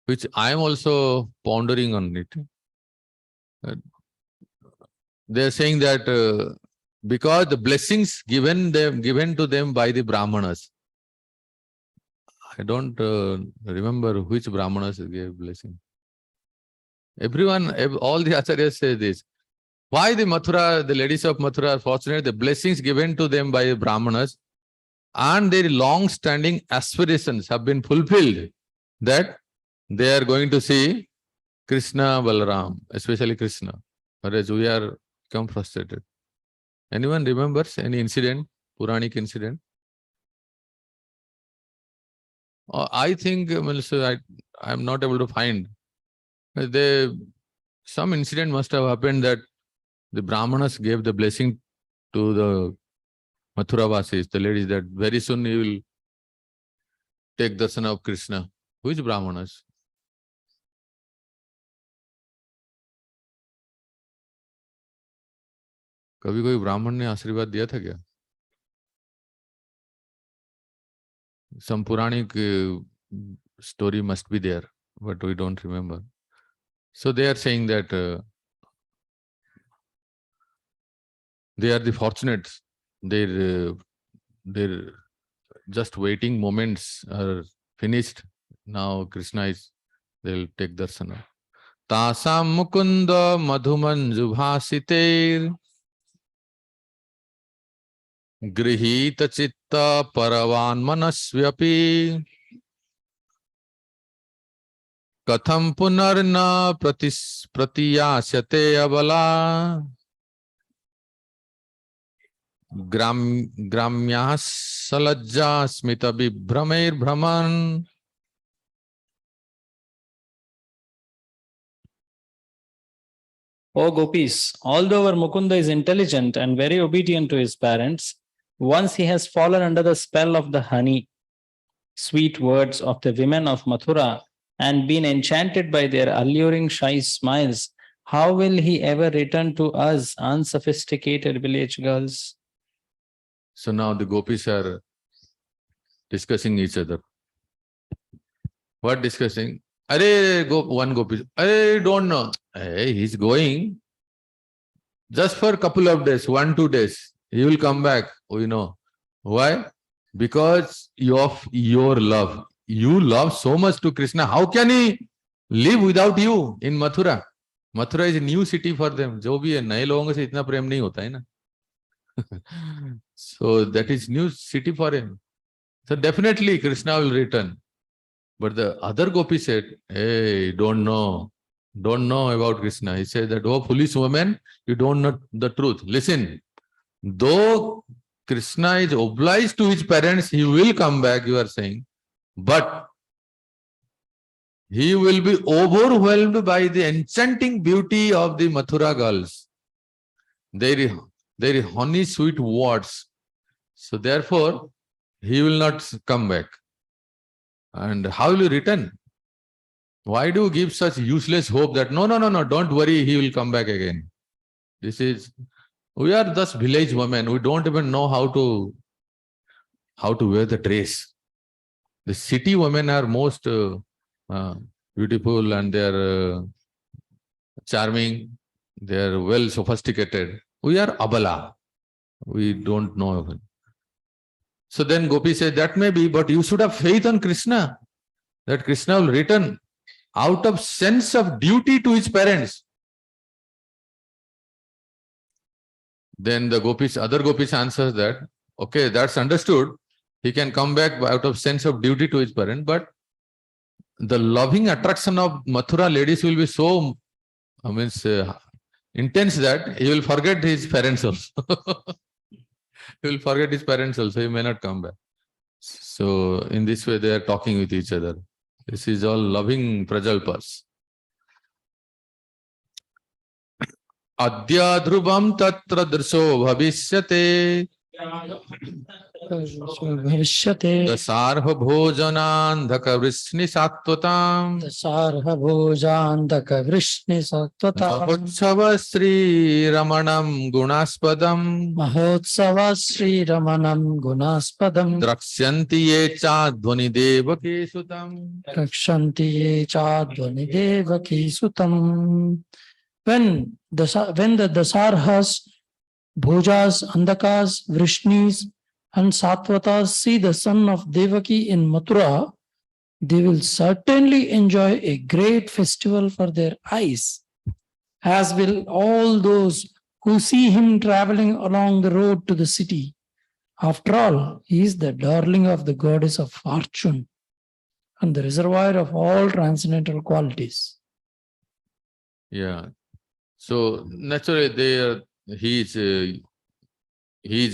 which I am also pondering on it. They are saying that because the blessings given to them by the Brahmanas, I don't remember which Brahmanas gave blessing. Everyone, all the acharyas say this. Why the Mathura, the ladies of Mathura are fortunate? The blessings given to them by the Brahmanas and their long-standing aspirations have been fulfilled, that they are going to see Krishna, Balaram, especially Krishna. Whereas we are become frustrated. Anyone remembers any incident, Puranic incident? I think I am not able to find. Some incident must have happened that the Brahmanas gave the blessing to the Mathura Vasis, the ladies, that very soon you will take darshan of Krishna. Which Brahmanas? कभी कोई ब्राह्मण ने आशीर्वाद दिया था क्या? Some Puranic story must be there, but we don't remember. So they are saying that they are the fortunates. Their just waiting moments are finished. Now Krishna they'll take darsana. Tasam mukunda madhumanjubhasiter grihita chitta paravan manasvyapi katham punarna pratiyasyate abala ग्राम्याः सलज्जा Smit विभ्रमैर्भ्रमन्. O gopis, although our Mukunda is intelligent and very obedient to his parents, once he has fallen under the spell of the honey, sweet words of the women of Mathura, and been enchanted by their alluring shy smiles, how will he ever return to us unsophisticated village girls? So now the gopis are discussing each other. What discussing? One gopi. Don't know. Hey, he's going just for a couple of days, 1-2 days. He will come back. We know. Why? Because of your love. You love so much to Krishna. How can he live without you in Mathura? Mathura is a new city for them. जो भी है नए लोगों से इतना प्रेम नहीं होता है ना. So that is new city for him. So definitely Krishna will return. But the other gopi said, hey, don't know about Krishna. He said that, oh foolish woman, you don't know the truth. Listen, though Krishna is obliged to his parents, he will come back, you are saying, but he will be overwhelmed by the enchanting beauty of the Mathura girls. Their honey sweet words. So therefore, he will not come back. And how will you return? Why do you give such useless hope that no, don't worry, he will come back again? We are just village women. We don't even know how to wear the dress. The city women are most beautiful and they are charming. They are well sophisticated. We are abala. We don't know even. So then Gopi said, that may be, but you should have faith on Krishna, that Krishna will return out of sense of duty to his parents. Then the other gopis answers that, okay, that's understood. He can come back out of sense of duty to his parents, but the loving attraction of Mathura ladies will be so intense that he will forget his parents also. He will forget his parents also. He may not come back. So in this way, they are talking with each other. This is all loving prajalpas. Adya dhrubam tatra drsho bhavishyate dasarha bhojanandhaka vrishni sattvatam Sarha bhojandaka vrishni sattvatam Mahotsava Sri Ramanam Gunaspadam Mahotsava Sri Ramanam Gunaspadam Draksyanti Ye Cha Dhvani Devaki Sutam. Rakshanti ye cha dhvani devaki sutam. When the Dasarhas, Bhojas, Andakas, Vrishnis, and Satvatas see the son of Devaki in Mathura, they will certainly enjoy a great festival for their eyes, as will all those who see him traveling along the road to the city. After all, he is the darling of the goddess of fortune and the reservoir of all transcendental qualities. Yeah. So naturally he is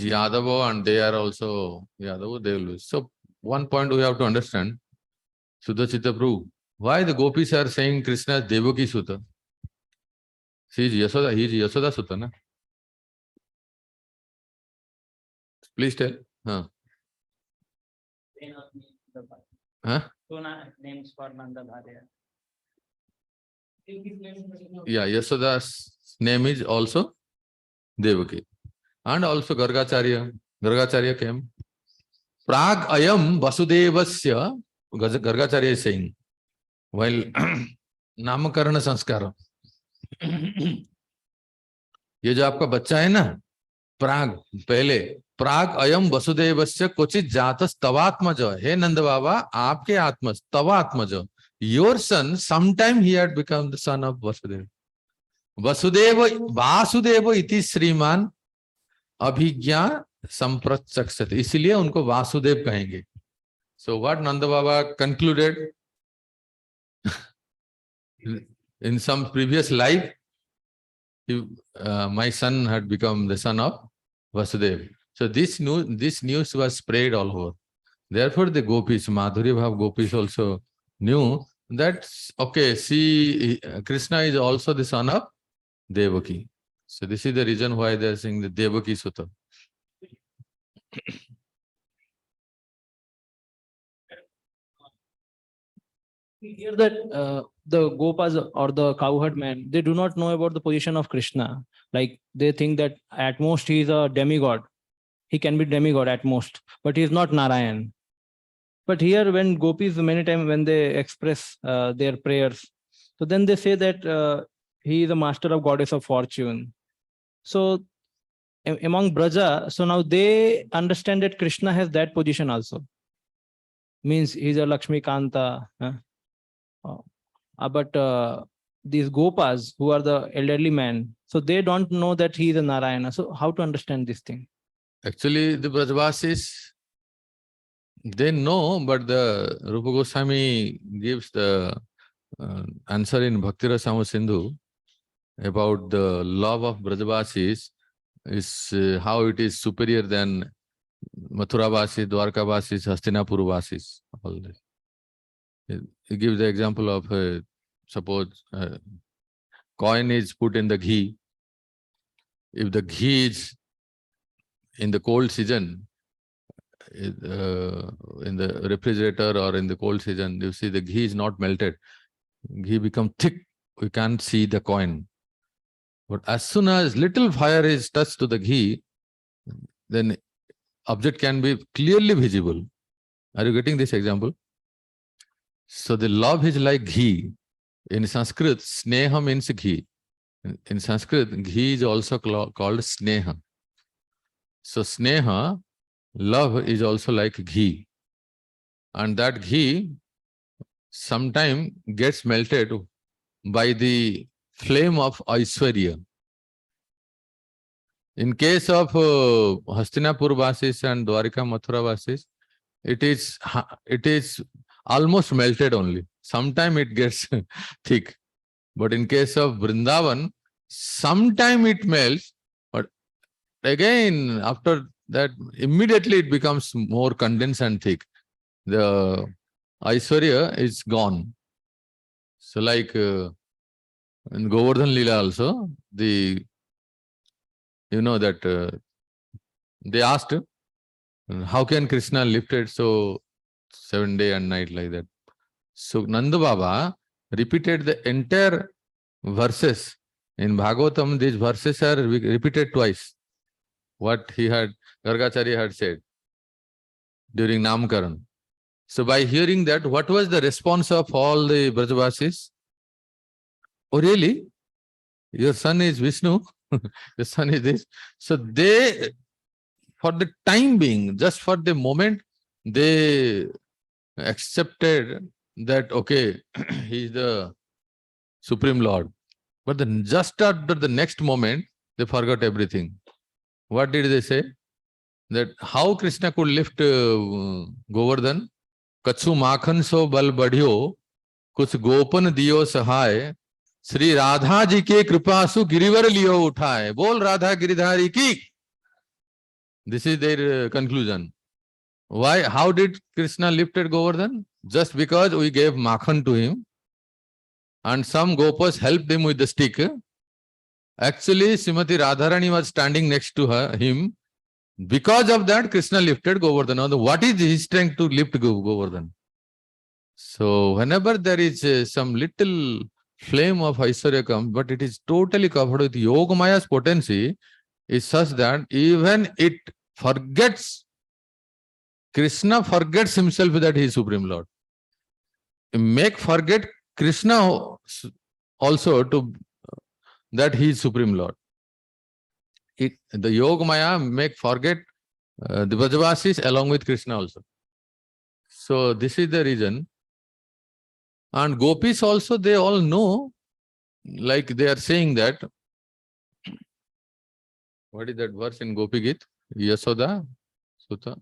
Yadava and they are also Yadava. They will. So one point we have to understand, Sudachita Prabhu, why the gopis are saying Krishna is Devaki Sutta? He is Yasoda Sutta, na? Please tell. Huh? Names for Nanda Bharya. Yeah, Yasoda's name is also Devaki. And also Gargacharya came. Prag ayam Vasudevasya, Gargacharya is saying, while Namakarana Sanskara. ये जो आपका बच्चा है ना, प्राग अयम वसुदेवस्य क्वचित जातस तवात्मज. हे नंद बाबा, आपके आत्मा तवात्मज. Your son, sometime he had become the son of Vasudeva. Vasudeva iti श्रीमान अभिज्ञा संप्रचक्षते, इसलिए उनको वासुदेव कहेंगे. So what Nanda Baba concluded in some previous life, my son had become the son of Vasudeva. So this news was spread all over. Therefore, the gopis, Madhurya Bhav gopis also knew that, okay, see, Krishna is also the son of Devaki. So this is the reason why they are saying the Devaki Sutta. We hear that the Gopas or the cowherd men, they do not know about the position of Krishna. Like they think that at most he is a demigod. He can be demigod at most, but he is not Narayan. But here, when gopis many times when they express their prayers, so then they say that he is a master of goddess of fortune. So among Braja, so now they understand that Krishna has that position also. Means he's a Lakshmi Kanta. But these Gopas, who are the elderly men, so they don't know that he is a Narayana. So how to understand this thing? Actually, the Brajvasis, they know, but the Rupa Goswami gives the answer in Bhakti Rasamrita Sindhu about the love of Brajvasis is how it is superior than Mathura Vasis, Dwarka Vasis, Hastinapur Vasis. All this. He gives the example of suppose coin is put in the ghee. If the ghee is in the cold season, in the refrigerator or in the cold season, you see the ghee is not melted. Ghee become thick. We can't see the coin. But as soon as little fire is touched to the ghee, then object can be clearly visible. Are you getting this example? So the love is like ghee. In Sanskrit, sneha means ghee. In Sanskrit, ghee is also called sneha. So sneha, love is also like ghee. And that ghee sometime gets melted by the flame of Aishwarya. In case of Hastinapur Vasis and Dwarika Mathura Vasis, it is almost melted only. Sometime it gets thick. But in case of Vrindavan, sometime it melts, but again after that immediately it becomes more condensed and thick. The Aishwarya is gone. So like in Govardhan Leela also, you know that they asked, how can Krishna lift it so 7 day and night like that? So Nanda Baba repeated the entire verses. In Bhagavatam, these verses are repeated twice. What Gargacharya had said during Namkaran. So by hearing that, what was the response of all the Brajavasis? Oh really? Your son is Vishnu? Your son is this? So they, for the time being, just for the moment, they accepted that, okay, he is the Supreme Lord. But then just after the next moment, they forgot everything. What did they say? That how Krishna could lift Govardhan? Kachu makhan so bal badhyo, kuch gopan diyo sahay, Sri Radha ji ke kripa su girivar liyo uthaye. Bol Radha Giridhari ki. This is their conclusion. Why? How did Krishna lifted Govardhan? Just because we gave makhan to him and some gopas helped him with the stick. Actually, Srimati Radharani was standing next to him. Because of that, Krishna lifted Govardhan. Now, what is his strength to lift Govardhan? So, whenever there is some little flame of Aishwarya comes, but it is totally covered with Yogamaya's potency, is such that even it forgets, Krishna forgets himself that he is Supreme Lord. Make forget Krishna also to that he is Supreme Lord. The Yogamaya make forget the Brajavasis along with Krishna also. So this is the reason. And gopis also, they all know, like they are saying that, what is that verse in Gopi Git? Yasoda? Sutta?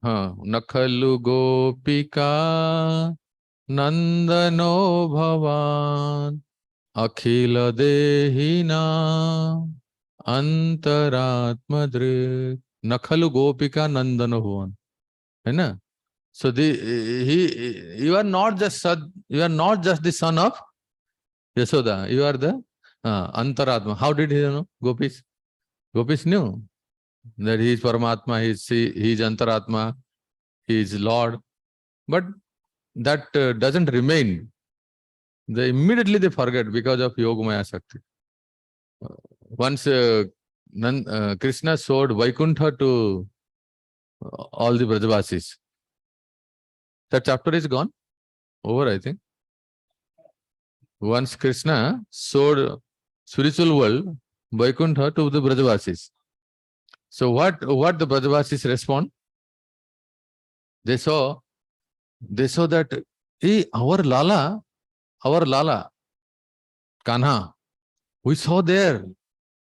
Nakhalu Gopika Nandano Bhavan Akhila Dehina Antaratma drik Nakhalu Gopika Nandana Bhuvan. है ना? So you are not just the son of Yashoda. You are the Antaratma. How did he know? Gopis knew that he is Paramatma, he is Antaratma, he is Lord. But that doesn't remain. Immediately they forget because of Yogamaya Shakti. Once Krishna showed Vaikuntha to all the Brajavasis. That chapter is gone. Over, I think. Once Krishna showed spiritual world, Vaikuntha, to the Brajavasis. So what the Brajavasis respond? They saw that our Lala, Kanha, we saw there,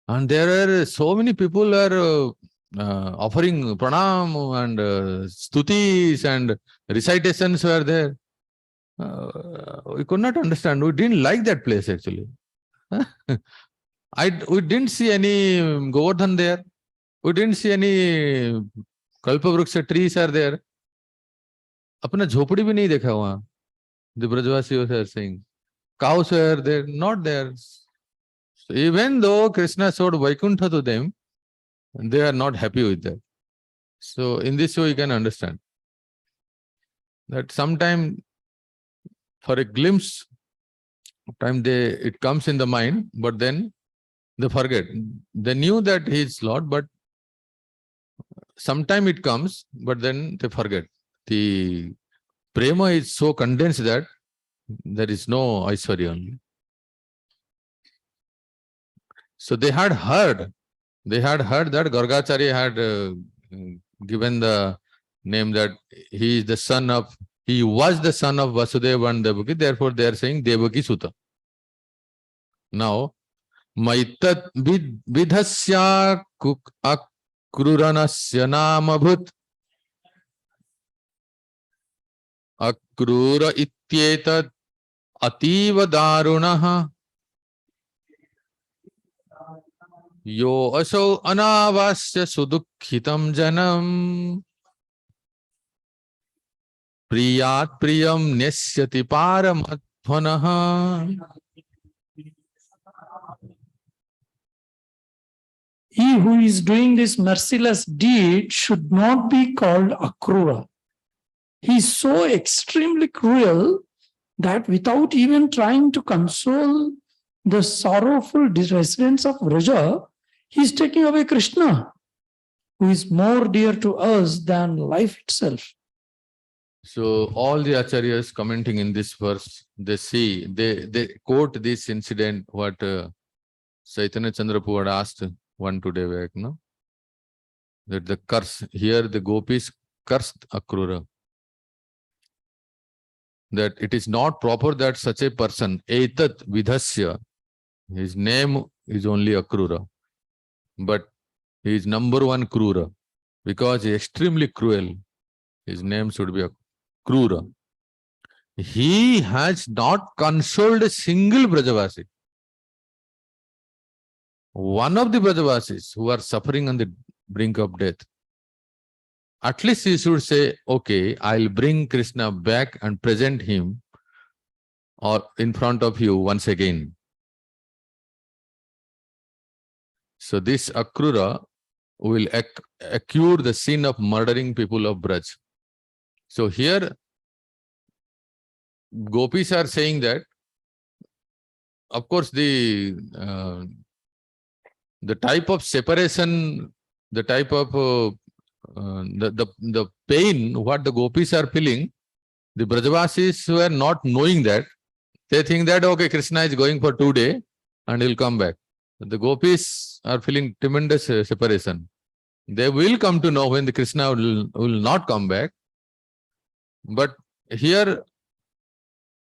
and there are so many people are offering pranam and stutis and recitations were there. We could not understand. We didn't like that place actually. We didn't see any Govardhan there. We didn't see any Kalpavruksha trees are there. अपना झोपड़ी भी नहीं देखा वहां. The Brajavasis are saying, cows were there, not there. So even though Krishna showed Vaikuntha to them, they are not happy with that. So in this way you can understand that sometime for a glimpse time it comes in the mind, but then they forget. They knew that he is Lord, but sometime it comes, but then they forget. The prema is so condensed that there is no Aishwarya only. So they had heard that Gargacharya had given the name that he was the son of Vasudeva and Devaki, therefore they are saying Devaki Sutta. Now, Maitat vidhasya akruranasya namabhut akrura ityetat ativa darunaha yo aso anavasya sudukhitam janam priyat priyam nesyati paramatmanaha. He who is doing this merciless deed should not be called Akrura. He is so extremely cruel that without even trying to console the sorrowful residents of Vraja, he is taking away Krishna, who is more dear to us than life itself. So all the acharyas commenting in this verse, they quote this incident what Chaitanya Chandrapur had asked one today back, no? That the curse, here the gopis cursed Akrura. That it is not proper that such a person, Etat Vidhasya, his name is only Akrura, but he is number one Krura, because he is extremely cruel. His name should be Krura. He has not consoled a single Brajavasi. One of the Brajavasis who are suffering on the brink of death, at least he should say, okay, I'll bring Krishna back and present him or in front of you once again. So this Akrura will accrue the sin of murdering people of Braj. So here gopis are saying that, of course, the type of separation, the type of the pain what the gopis are feeling, the Brajavasis were not knowing that. They think that, okay, Krishna is going for 2 days and he'll come back. The gopis are feeling tremendous separation. They will come to know when the Krishna will not come back. But here,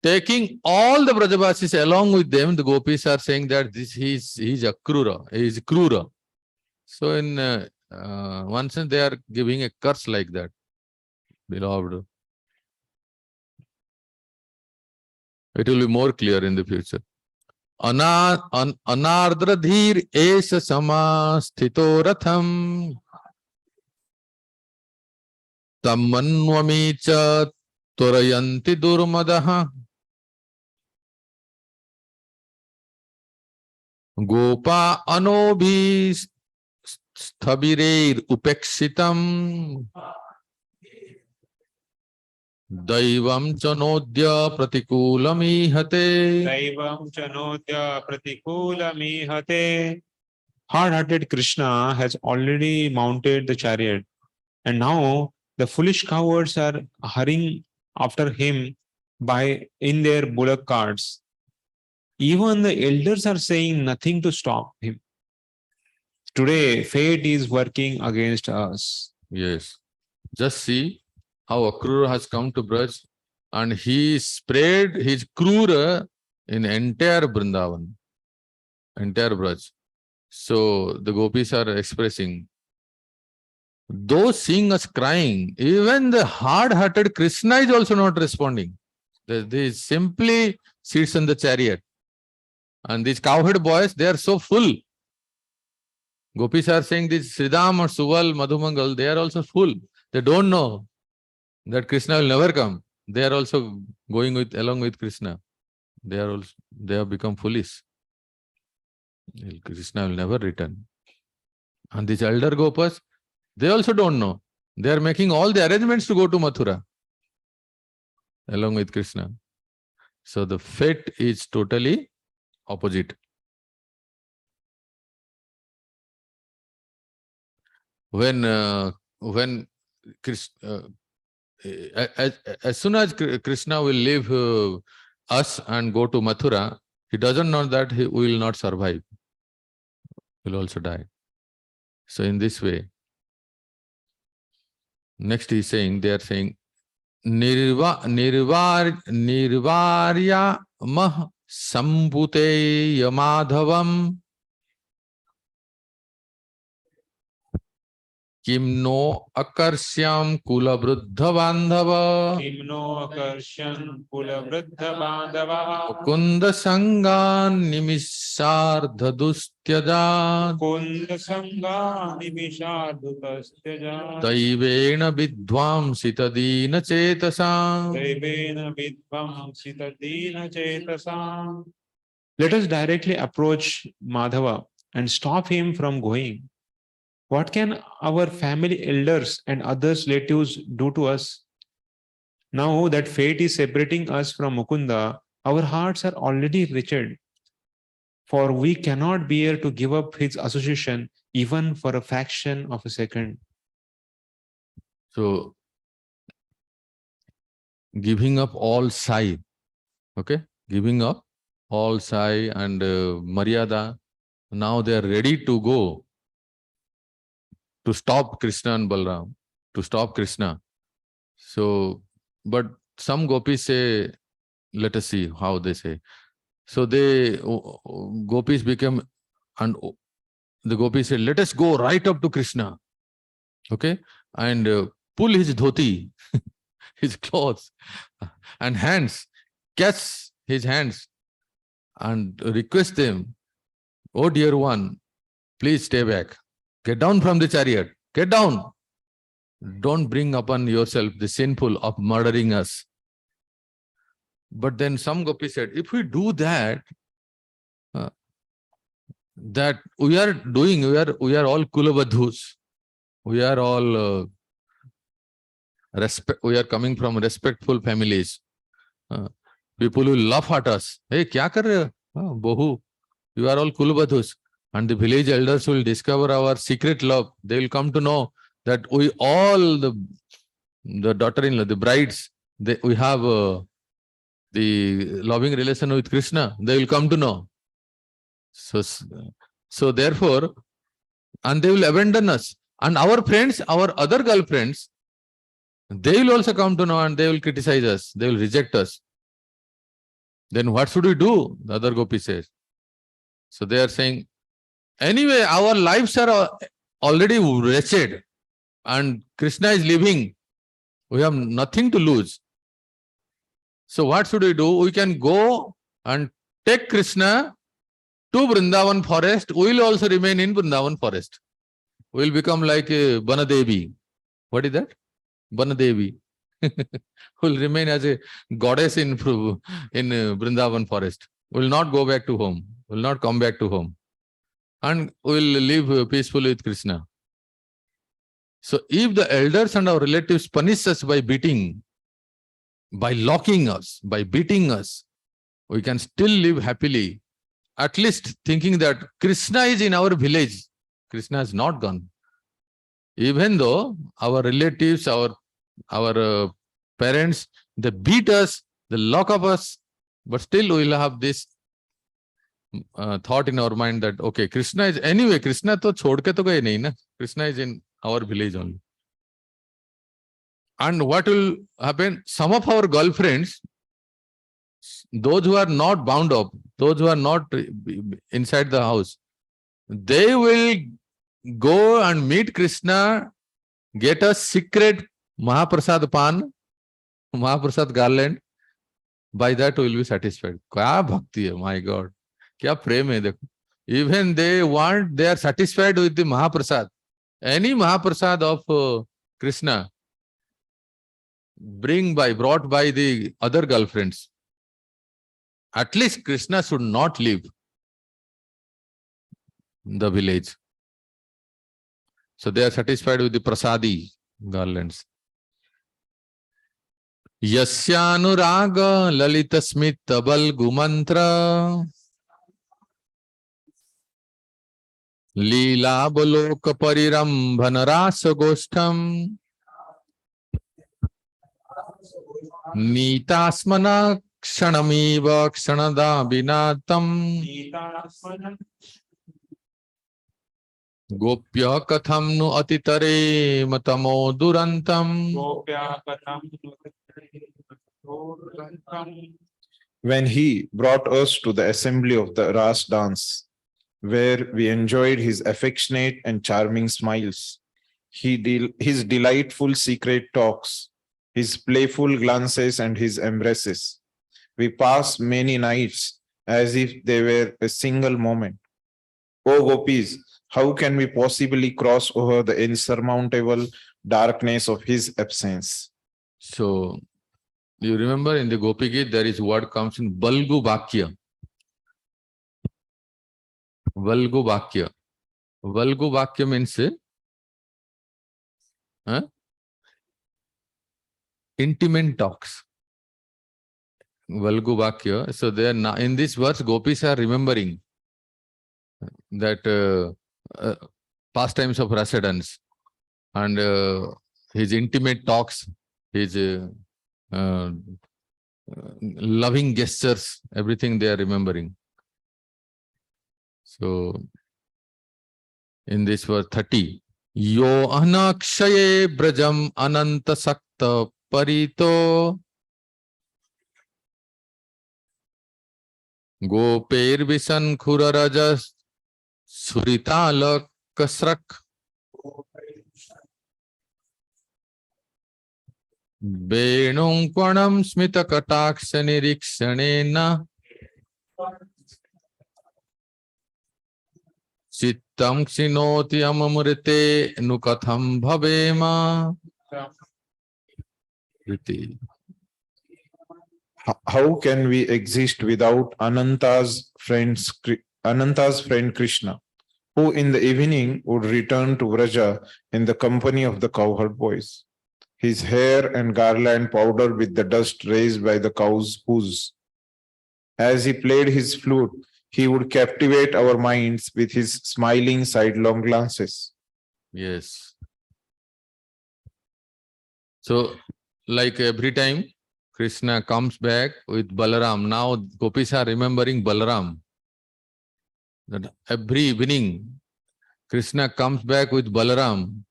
taking all the Brajavasis along with them, the gopis are saying that he's Akrura, he is Krura. So in one sense, they are giving a curse like that, beloved. It will be more clear in the future. अनार्द्रधीर एष समास्थितो रथम तमन्वमी च त्वरयन्ति दुर्मदः गोपा अनोभि स्थविरेर उपेक्षितम दैवं च नोद्य प्रतिकूलमीहते. Daivam chanodya pratikulamihate. Hard-hearted Krishna has already mounted the chariot, and now the foolish cowards are hurrying after him by in their bullock carts. Even the elders are saying nothing to stop him. Today, fate is working against us. Yes, just see how Akrura has come to Braj, and he spread his Krura in entire Vrindavan, entire Braj. So the gopis are expressing, those seeing us crying, even the hard-hearted Krishna is also not responding. They simply sits in the chariot. And these cowherd boys, they are so full. Gopis are saying this Sridham or Suval, Madhumangal, they are also full. They don't know that Krishna will never come. They are also going along with Krishna. They have become foolish. Krishna will never return. And these elder Gopas, they also don't know. They are making all the arrangements to go to Mathura along with Krishna. So the fate is totally opposite. When as soon as Krishna will leave us and go to Mathura, he doesn't know that we will not survive. He will also die. So in this way, next he is saying, they are saying, Nirvarya mah sambhute yamadhavam Kimno akarsyam kula vruddha bandhava Himno akarshan kula vruddha bandhava. Mukunda sangan nimishardha dustyaja Kunda sangha nimishadhutasthyaja. Daivena vidvamsita dina chetasam. Devena vidvam sitadina chetasam. Let us directly approach Madhava and stop him from going. What can our family elders and other relatives do to us? Now that fate is separating us from Mukunda, our hearts are already wretched, for we cannot bear to give up his association even for a fraction of a second. So, giving up all sai, okay? Giving up all sai and Maryada, now they are ready to go to stop Krishna and Balram, to stop Krishna. So, but some gopis say, let us see how they say. So gopis became, and the gopis said, let us go right up to Krishna, okay? And pull his dhoti, his clothes, and hands, catch his hands, and request them, oh dear one, please stay back. Get down from the chariot. Get down. Don't bring upon yourself the sinful of murdering us. But then some gopis said, if we do that, that we are doing, we are all kulavadhus. We are all we are coming from respectful families. People will laugh at us. Hey, kya kar rahe ho? Bohu, you are all kulavadhus. And the village elders will discover our secret love. They will come to know that we all, the daughter-in-law, the brides, we have the loving relation with Krishna. They will come to know. So therefore, and they will abandon us. And our friends, our other girlfriends, they will also come to know and they will criticize us. They will reject us. Then what should we do? The other gopi says. So they are saying, anyway, our lives are already wretched and Krishna is living. We have nothing to lose. So what should we do? We can go and take Krishna to Vrindavan forest, we will also remain in Vrindavan forest. We will become like Banadevi. What is that? Banadevi. Will remain as a goddess in Vrindavan forest. Will not go back to home. Will not come back to home. And will live peacefully with Krishna. So if the elders and our relatives punish us by beating, by locking us, by beating us, we can still live happily. At least thinking that Krishna is in our village. Krishna has not gone. Even though our relatives, our parents, they beat us, they lock up us, but still we will have this thought in our mind that, okay, Krishna is, anyway, Krishna to chhod ke to gaye nahi na. Krishna is in our village only. And what will happen? Some of our girlfriends, those who are not bound up, those who are not inside the house, they will go and meet Krishna, get a secret Mahaprasad pan, Mahaprasad garland. By that we will be satisfied. Kya bhakti hai, my God. Kya prem hai, dekho. Even they are satisfied with the Mahaprasad. Any Mahaprasad of Krishna brought by the other girlfriends. At least Krishna should not leave the village. So they are satisfied with the prasadi garlands. Yasyanuraga lalita smita balgu mantra Leela baloka parirambhana rasa gostham Nitasmana kshanamiva kshanada vinatam Gopya katham nu atitare matamo durantam. When he brought us to the assembly of the Ras dance, where we enjoyed his affectionate and charming smiles, his delightful secret talks, his playful glances and his embraces, we passed many nights as if they were a single moment. O Gopis, how can we possibly cross over the insurmountable darkness of his absence? So, you remember in the Gopi Gita, there is word comes in Balgu Vakya. Valgu Vakya. Valgu Vakya means intimate talks. Valgu Vakya. So they are in this verse, Gopis are remembering that pastimes of Rasa dance and his intimate talks, his loving gestures, everything they are remembering. So, in this verse 30, Yo anakshaye brajam ananta sakta parito Goper visan khurarajas suritala kasrak Venum kvanam smita kataksha nirikshanena Chittam ksinoti amamrite nukatham bhavema. How can we exist without Ananta's friend Krishna, who in the evening would return to Vraja in the company of the cowherd boys, his hair and garland powdered with the dust raised by the cows' hooves? As he played his flute, he would captivate our minds with his smiling sidelong glances. Yes. So, like every time Krishna comes back with Balaram, now Gopis are remembering Balaram. That every evening Krishna comes back with Balaram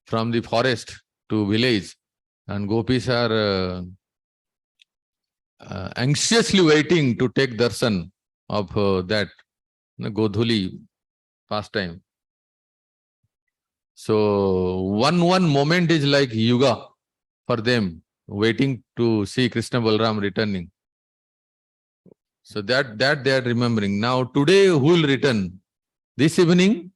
from the forest to village, and Gopis are anxiously waiting to take darshan of that Godhuli pastime. So one moment is like yuga for them, waiting to see Krishna Balaram returning. So that they are remembering. Now today who will return? This evening?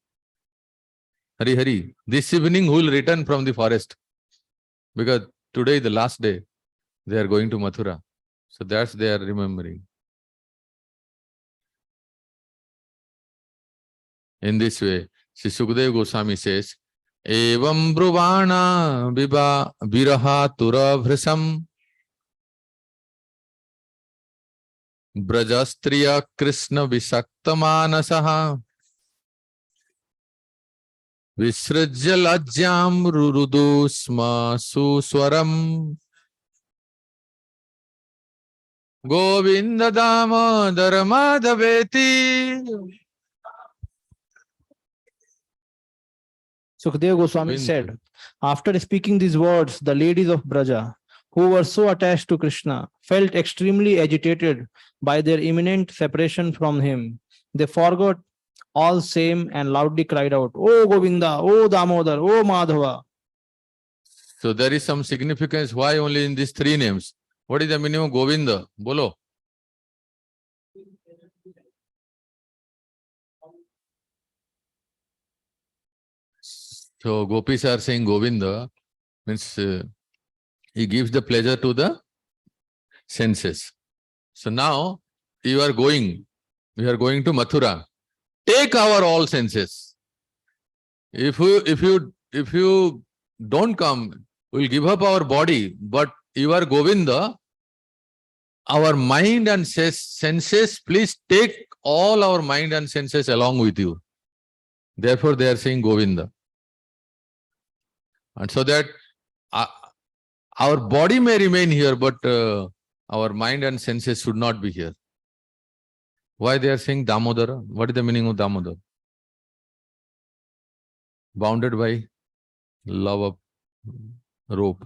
Hari, this evening who will return from the forest? Because today is the last day. They are going to Mathura. So that's they are remembering. In this way, Sri Sukadeva Goswami says, Evam bruvana viraha tura vrisam brajastriya krishna visaktamanasaha visrajya lajjam rurudu sma suswaram govinda damodara madhaveti. Sukadeva Goswami Govinda. said, after speaking these words, the ladies of Braja, who were so attached to Krishna, felt extremely agitated by their imminent separation from him. They forgot all shame and loudly cried out, "O Govinda, O Damodar, O Madhava." So there is some significance. Why only in these three names? What is the meaning of Govinda? Bolo. So gopis are saying Govinda means he gives the pleasure to the senses. So now we are going to Mathura. Take our all senses. If you don't come, we'll give up our body. But you are Govinda, our mind and senses, please take all our mind and senses along with you. Therefore, they are saying Govinda. And so that our body may remain here, but our mind and senses should not be here. Why they are saying Damodara? What is the meaning of Damodara? Bounded by love of rope.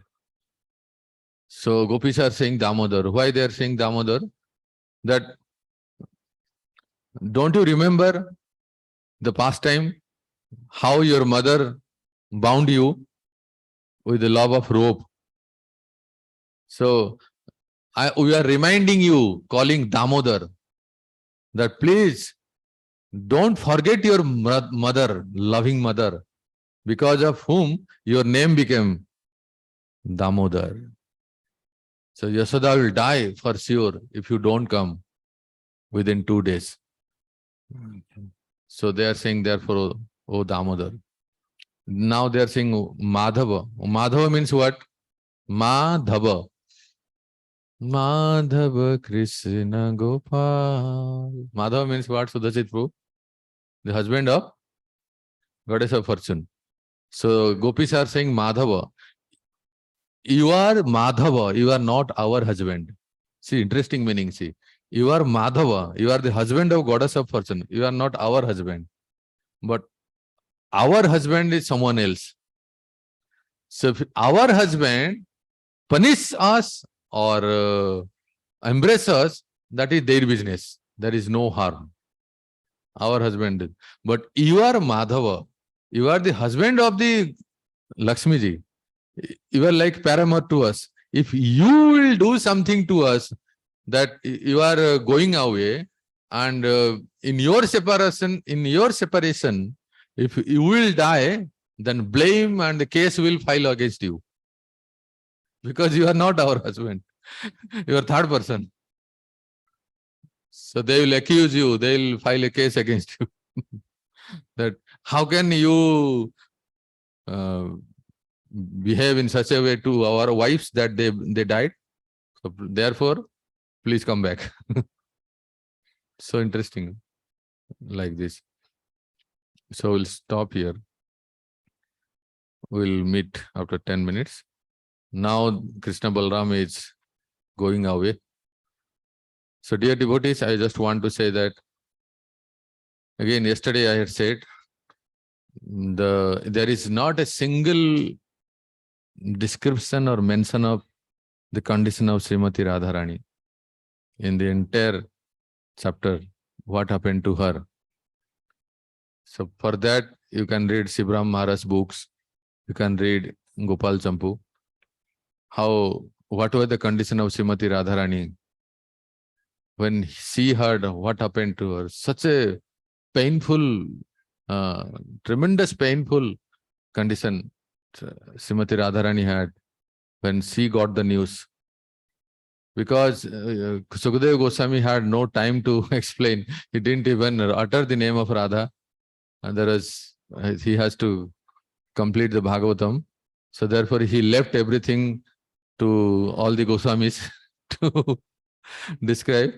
So gopis are saying Damodar. Why they are saying Damodar? That don't you remember the past time how your mother bound you with the love of rope? So we are reminding you, calling Damodar, that please don't forget your mother, loving mother, because of whom your name became Damodar. So Yashoda will die for sure if you don't come within 2 days. So they are saying therefore, O Damodar. Now they are saying Madhava. Madhava means what? Madhava. Madhava Krishna Gopal. Madhava means what, Sudhajit Prabhu? The husband of Goddess of Fortune. So gopis are saying Madhava. You are Madhava, you are not our husband. See, interesting meaning, see. You are Madhava, you are the husband of Goddess of Fortune. You are not our husband. But our husband is someone else. So if our husband punish us or embrace us, that is their business. There is no harm. Our husband is. But you are Madhava. You are the husband of the Lakshmi ji. You are like paramour to us. If you will do something to us that you are going away, and in your separation, if you will die, then blame and the case will file against you. Because you are not our husband. You are third person. So they will accuse you, they will file a case against you. That how can you behave in such a way to our wives that they died? So therefore, please come back. So interesting, like this. So we'll stop here. We'll meet after 10 minutes. Now Krishna Balram is going away. So dear devotees, I just want to say that, again, yesterday I had said, there is not a single description or mention of the condition of Srimati Radharani in the entire chapter, what happened to her. So for that, you can read Sibram Maharaj's books, you can read Gopal Champu, what were the condition of Srimati Radharani when she heard what happened to her, such a painful, tremendous painful condition Srimati Radharani had when she got the news. Because Sukadeva Goswami had no time to explain. He didn't even utter the name of Radha. And he has to complete the Bhagavatam. So therefore he left everything to all the Goswamis to describe,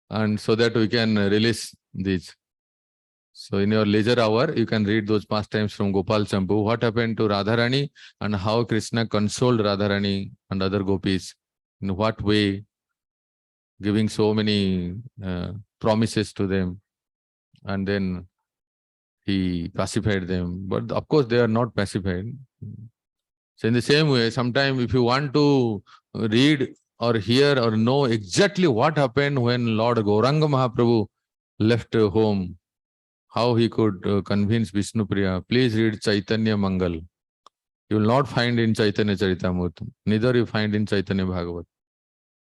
and so that we can release these. So in your leisure hour, you can read those pastimes from Gopal Champu. What happened to Radharani and how Krishna consoled Radharani and other gopis. In what way, giving so many promises to them. And then he pacified them. But of course, they are not pacified. So in the same way, sometimes if you want to read or hear or know exactly what happened when Lord Gauranga Mahaprabhu left home, how he could convince Vishnupriya, please read Chaitanya Mangal. You will not find in Chaitanya Charitamrita, neither you find in Chaitanya Bhagavat.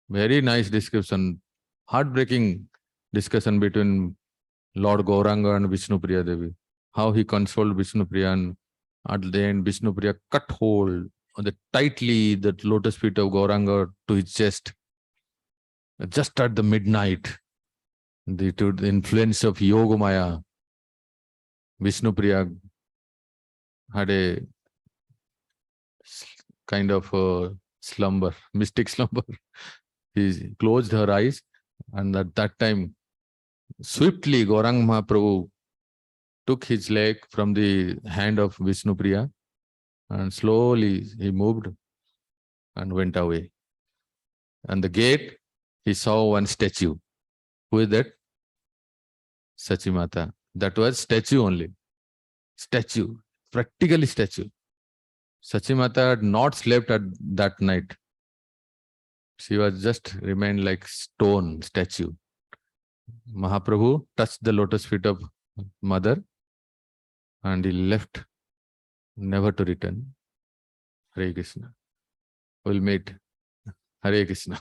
Very nice description, heartbreaking discussion between Lord Gauranga and Vishnupriya Devi. How he consoled Vishnupriya, and at the end Vishnupriya cut hold on tightly the lotus feet of Gauranga to his chest. Just at the midnight, to the influence of Yogamaya, Vishnupriya had a kind of slumber, mystic slumber. He closed her eyes, and at that time, swiftly Gauranga Mahaprabhu took his leg from the hand of Vishnupriya, and slowly he moved and went away. And the gate, he saw one statue. Who is that? Sachimata. That was statue only. Statue, practically statue. Sachimata had not slept at that night. She was just remained like stone statue. Mahaprabhu touched the lotus feet of mother and he left, never to return. Hare Krishna. We'll meet. Hare Krishna.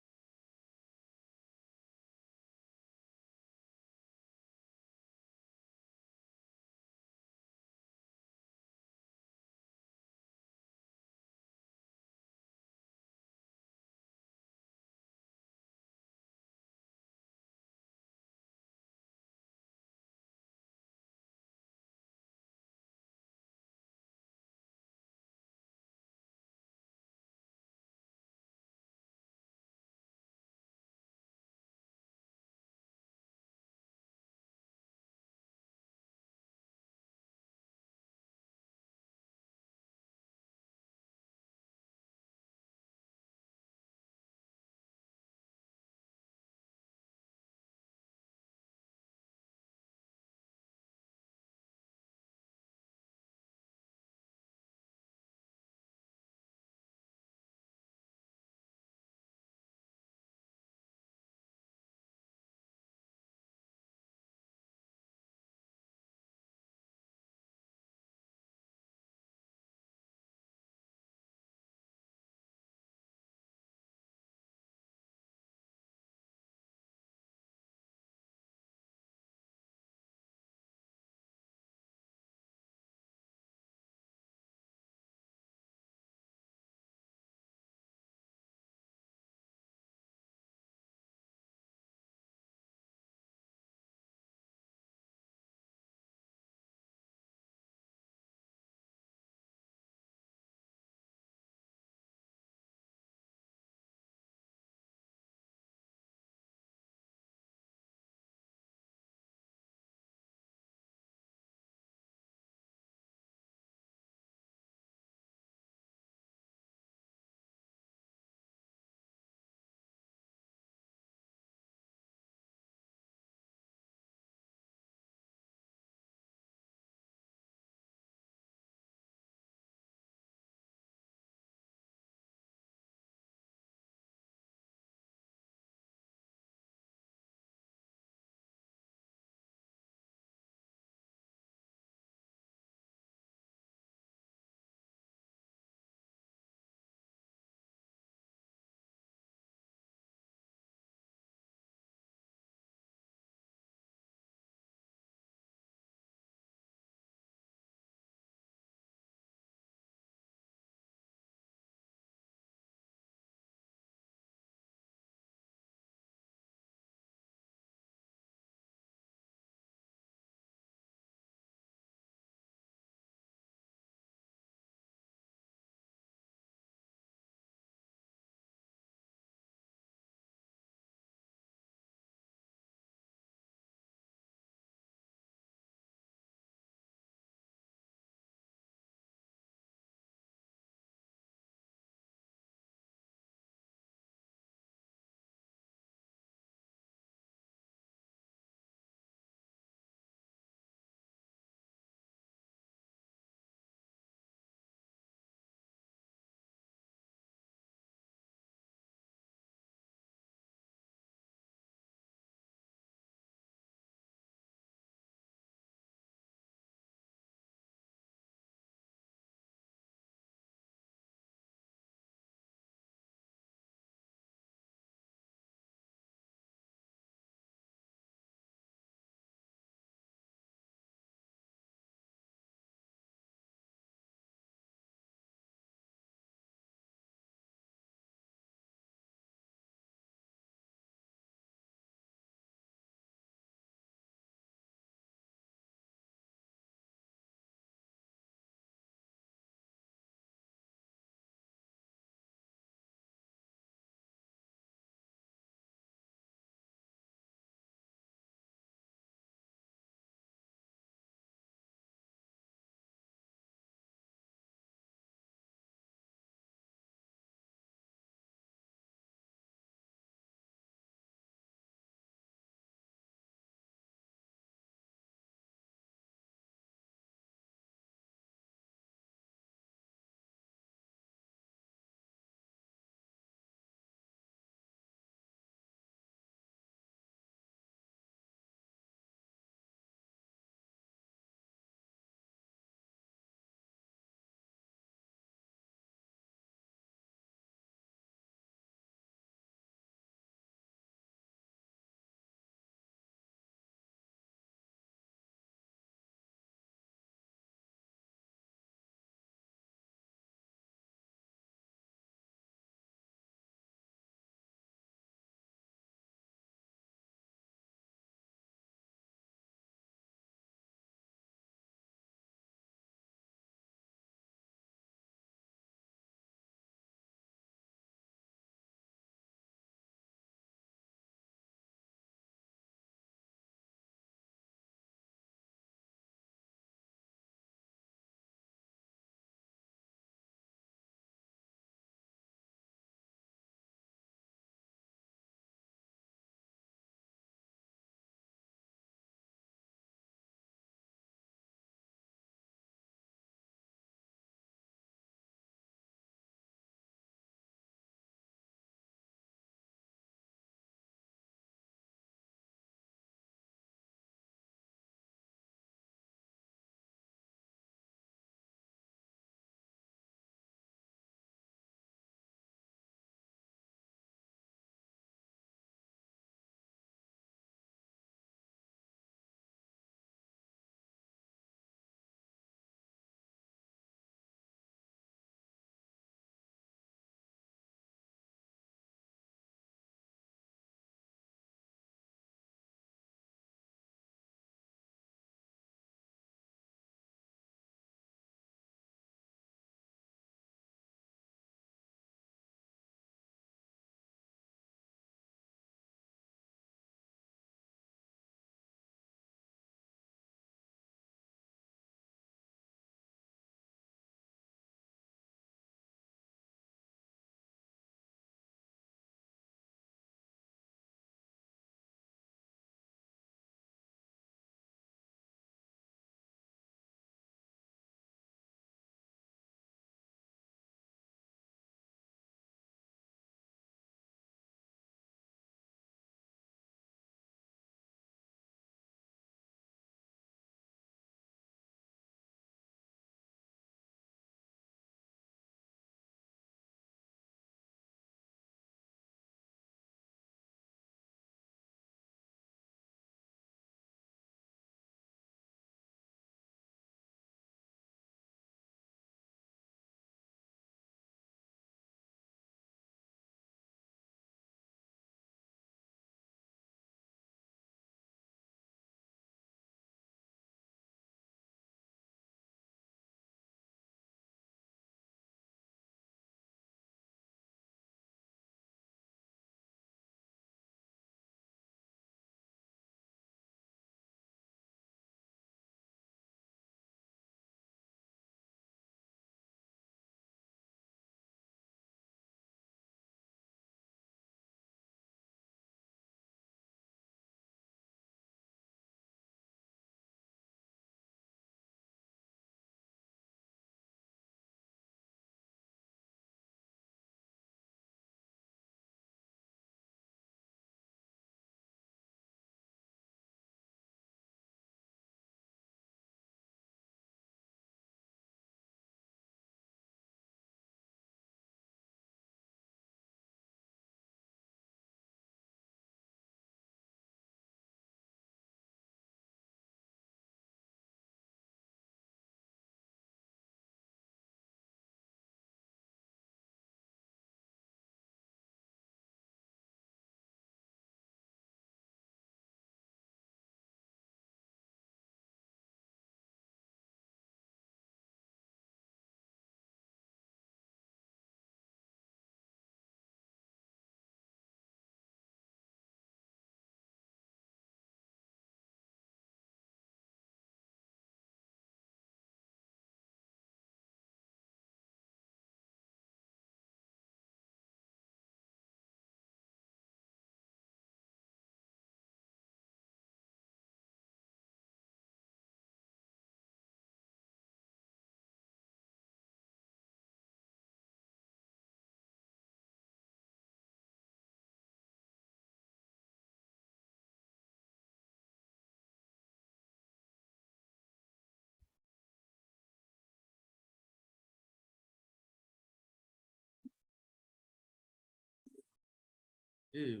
Hey,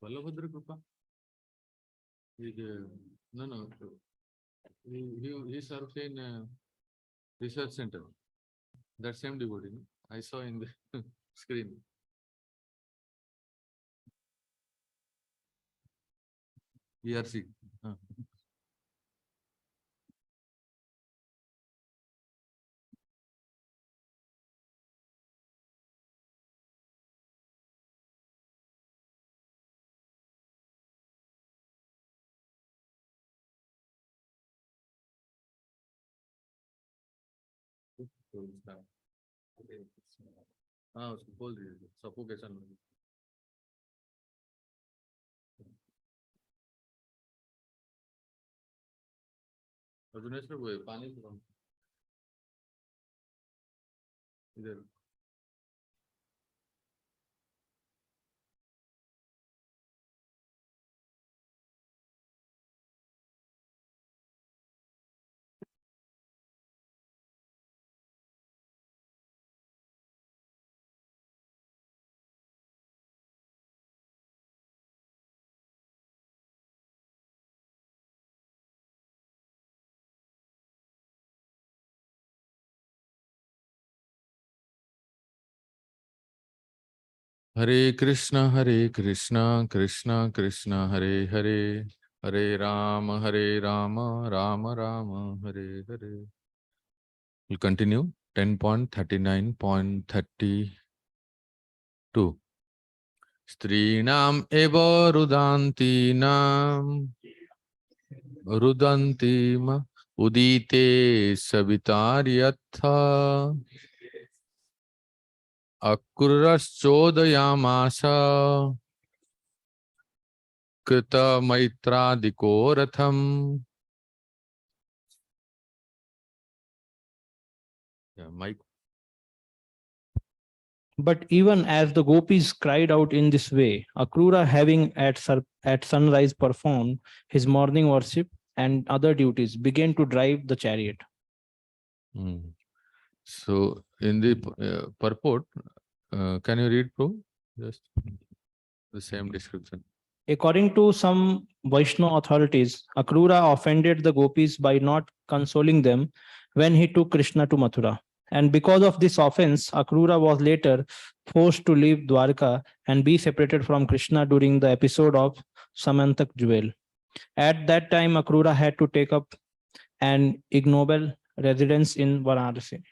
Balabhadra Kripa. No. He serves in research center. That same devotee, no? I saw in the screen. ERC. हाँ उसको बोल दीजिए suffocation अर्जुनेश में वो है पानी तो इधर Hare Krishna Krishna Krishna Hare Hare Hare Rama Rama Rama Hare Hare. We'll continue 10.39.32. Strinam eva rudantinam rudantim udite savitaryatha akuraschodayamasa krita maitradiko ratham. Yeah, Mike. But even as the gopis cried out in this way, Akrura, having at sunrise performed his morning worship and other duties, began to drive the chariot. So in the purport, can you read, Prabhu? Just the same description. According to some Vaishnava authorities, Akrura offended the gopis by not consoling them when he took Krishna to Mathura. And because of this offense, Akrura was later forced to leave Dwarka and be separated from Krishna during the episode of Samantak Jewel. At that time, Akrura had to take up an ignoble residence in Varanasi.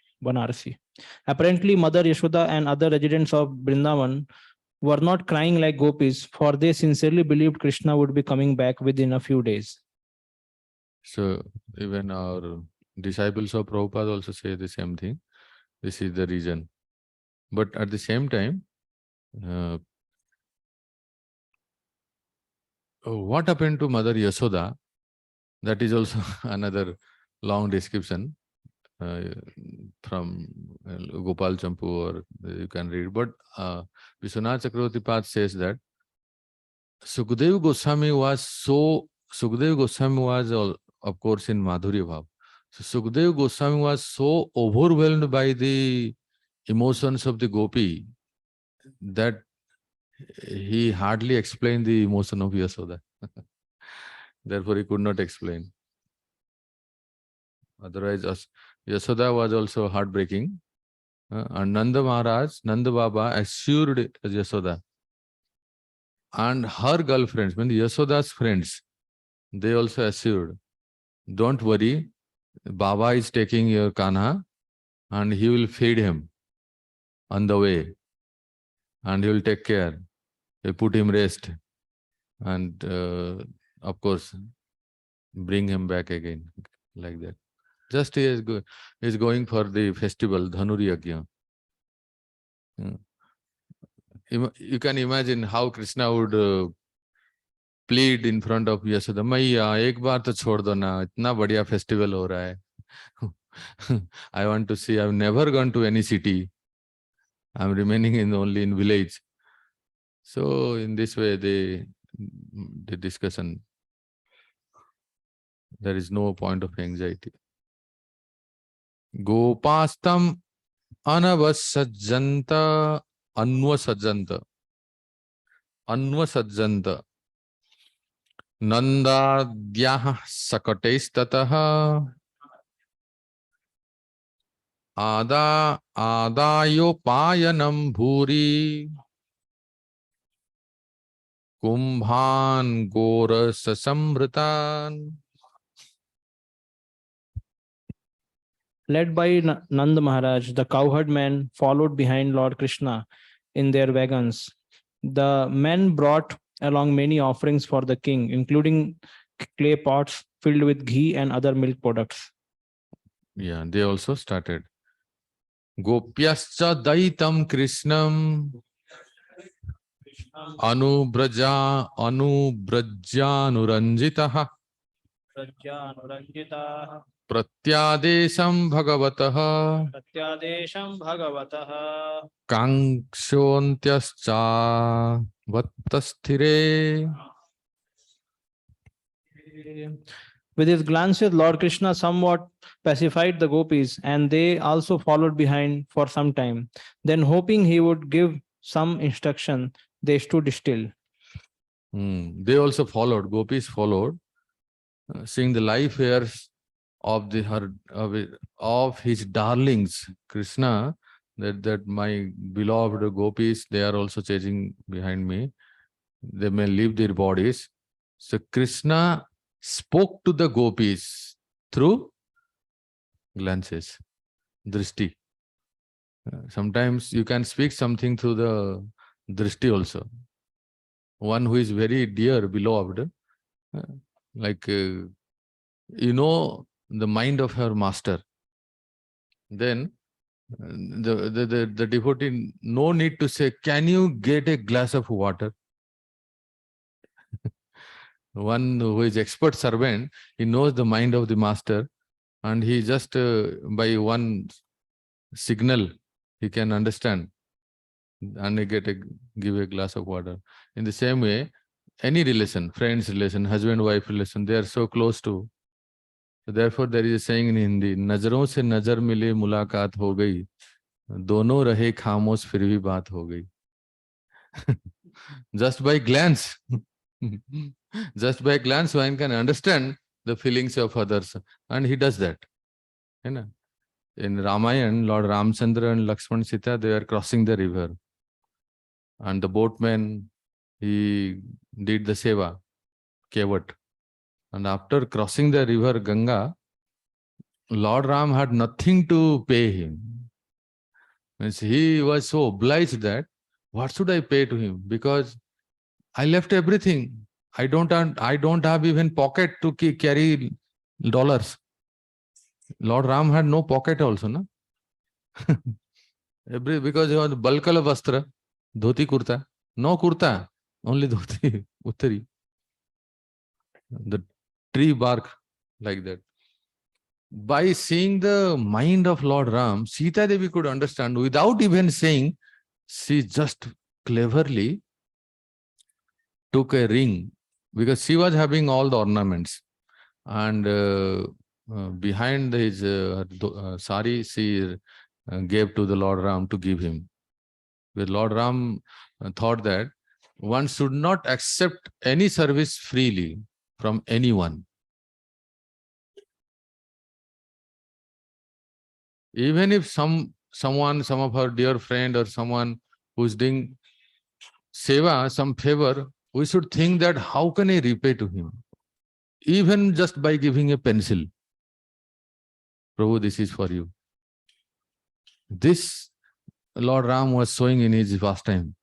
Apparently, Mother Yashoda and other residents of Vrindavan were not crying like gopis, for they sincerely believed Krishna would be coming back within a few days. So even our disciples of Prabhupada also say the same thing. This is the reason. But at the same time, what happened to Mother Yashoda? That is also another long description from Gopal Champu, or you can read. But Vishwanath Chakravarti Path says that Sukadeva Goswami was of course in Madhurya Bhav. So Sukadeva Goswami was so overwhelmed by the emotions of the gopi that he hardly explained the emotion of Yashoda. Therefore, he could not explain. Otherwise, Yashoda was also heartbreaking. And Nanda Baba assured Yashoda. And her girlfriends, when Yashoda's friends, they also assured, don't worry, Baba is taking your Kanha and he will feed him on the way. And he will take care. He'll put him rest. And of course, bring him back again, like that. Just he is going for the festival, Dhanuri Yajna. You can imagine how Krishna would plead in front of Yashoda, Maiya, ek baar to chhod do na, itna badhiya festival ho raha hai. I want to see, I've never gone to any city. I'm remaining only in village. So in this way, the discussion, there is no point of anxiety. Gopastam anavasajjanta anvasajjanta. अन्वसज्जन्त नन्दाद्याः सकटैस्ततः आदायोपायनं भूरि कुम्भान् गोरससंभृतान्. Led by Nand Maharaj, the cowherd men followed behind Lord Krishna in their wagons. The men brought along many offerings for the king, including clay pots filled with ghee and other milk products. Yeah, they also started. Gopyascha daitam Krishnam anubrajanuranjitaha pratyadesham bhagavataha Pratyadesham Bhagavataha kankshontyascha vattasthire. With his glances, Lord Krishna somewhat pacified the gopis, and they also followed behind for some time. Then, hoping he would give some instruction, they stood still. They also followed, gopis followed, seeing the life hairs of of his darlings, Krishna, that my beloved gopis, they are also chasing behind me. They may leave their bodies. So Krishna spoke to the gopis through glances, drishti. Sometimes you can speak something through the drishti also. One who is very dear, beloved, like you know the mind of her master, then the devotee no need to say, can you get a glass of water? One who is expert servant, he knows the mind of the master, and he just by one signal he can understand and he give a glass of water. In the same way, any relation, friends relation, husband wife relation, they are so close to. So therefore there is a saying in Hindi, नजरों से नजर मिले मुलाकात हो गई, दोनों रहे खामोश फिर भी बात हो गई. Just by glance, just by glance one can understand the feelings of others, and he does that. You know? In Ramayana, Lord Ramchandra and Lakshman Sita, they are crossing the river, and the boatman, he did the seva, kevat. And after crossing the river Ganga, Lord Ram had nothing to pay him. Means he was so obliged that, what should I pay to him? Because I left everything. I don't have even pocket to carry dollars. Lord Ram had no pocket also, no? Because he was balkala vastra, dhoti kurta. No kurta, only dhoti, uttari. The tree bark, like that. By seeing the mind of Lord Ram, Sita Devi could understand without even saying, she just cleverly took a ring, because she was having all the ornaments, and behind his sari, she gave to the Lord Ram to give him. The Lord Ram thought that one should not accept any service freely from anyone. Even if some of our dear friend or someone who is doing seva, some favor, we should think that how can I repay to him? Even just by giving a pencil. Prabhu, this is for you. This Lord Ram was showing in his pastime.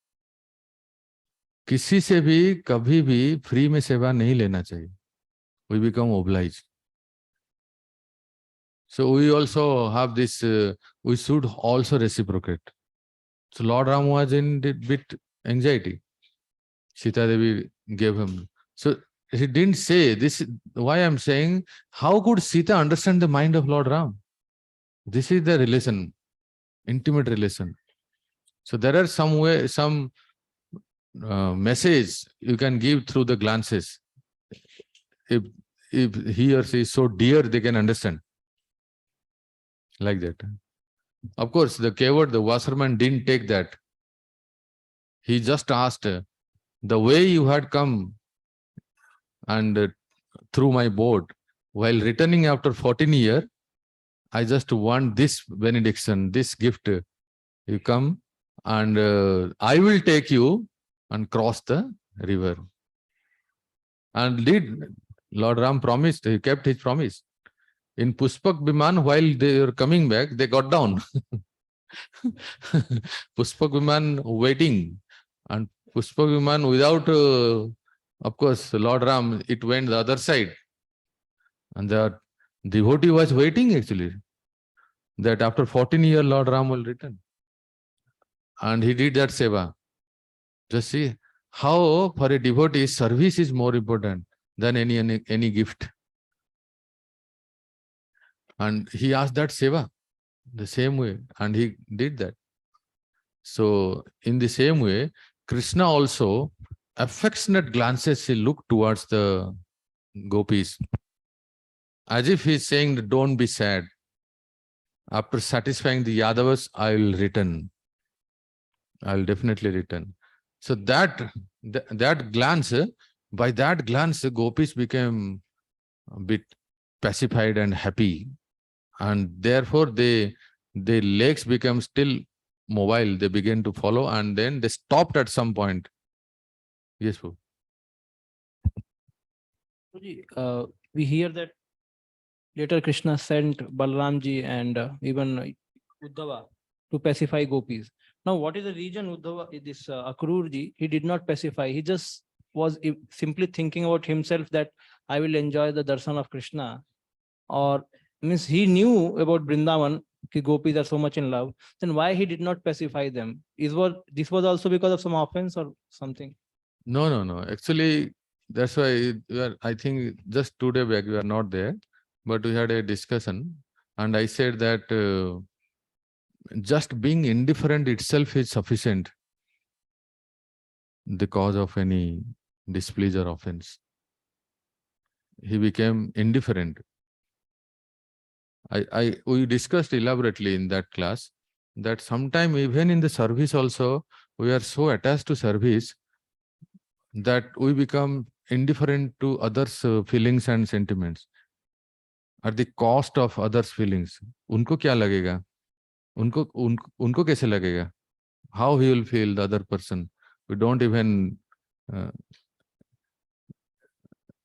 किसी से भी कभी भी free में सेवा नहीं लेना चाहिए. We become obliged. So we also have this, we should also reciprocate. So Lord Ram was in a bit anxiety. Sita Devi gave him. So he didn't say this. Why I'm saying, how could Sita understand the mind of Lord Ram? This is the relation, intimate relation. So there are some message you can give through the glances. If he or she is so dear, they can understand. Like that. Of course, the keyword, the washerman didn't take that. He just asked, the way you had come and through my boat, while returning after 14 years, I just want this benediction, this gift. You come and I will take you and cross the river. And did Lord Ram promised, he kept his promise. In Puspak Viman, while they were coming back, they got down. Puspak Viman waiting, and Puspak Viman without, of course, Lord Ram, it went the other side. And the devotee was waiting actually, that after 14 years, Lord Ram will return. And he did that seva. Just see how for a devotee, service is more important than any gift. And he asked that seva the same way, and he did that. So in the same way, Krishna also affectionate glances he looked towards the gopis, as if he's saying, don't be sad. After satisfying the Yadavas, I will return. I will definitely return. So that glance, by that glance, gopis became a bit pacified and happy. And therefore, their legs became still mobile. They began to follow, and then they stopped at some point. Yes, Prabhu. We hear that later Krishna sent Balramji and even Uddhava to pacify gopis. Now, what is the reason Uddhava, this Akrurji, he did not pacify? He just was simply thinking about himself that I will enjoy the darshan of Krishna. Or means he knew about Vrindavan, ki gopis are so much in love. Then why he did not pacify them? This was also because of some offense or something? No. Actually, that's why I think just 2 days back we are not there, but we had a discussion, and I said that just being indifferent itself is sufficient, the cause of any displeasure, offense. He became indifferent. We discussed elaborately in that class that sometime even in the service also, we are so attached to service that we become indifferent to others' feelings and sentiments at the cost of others' feelings. Unko kya lagega? Unko kaise lagega? How he will feel, the other person? We don't even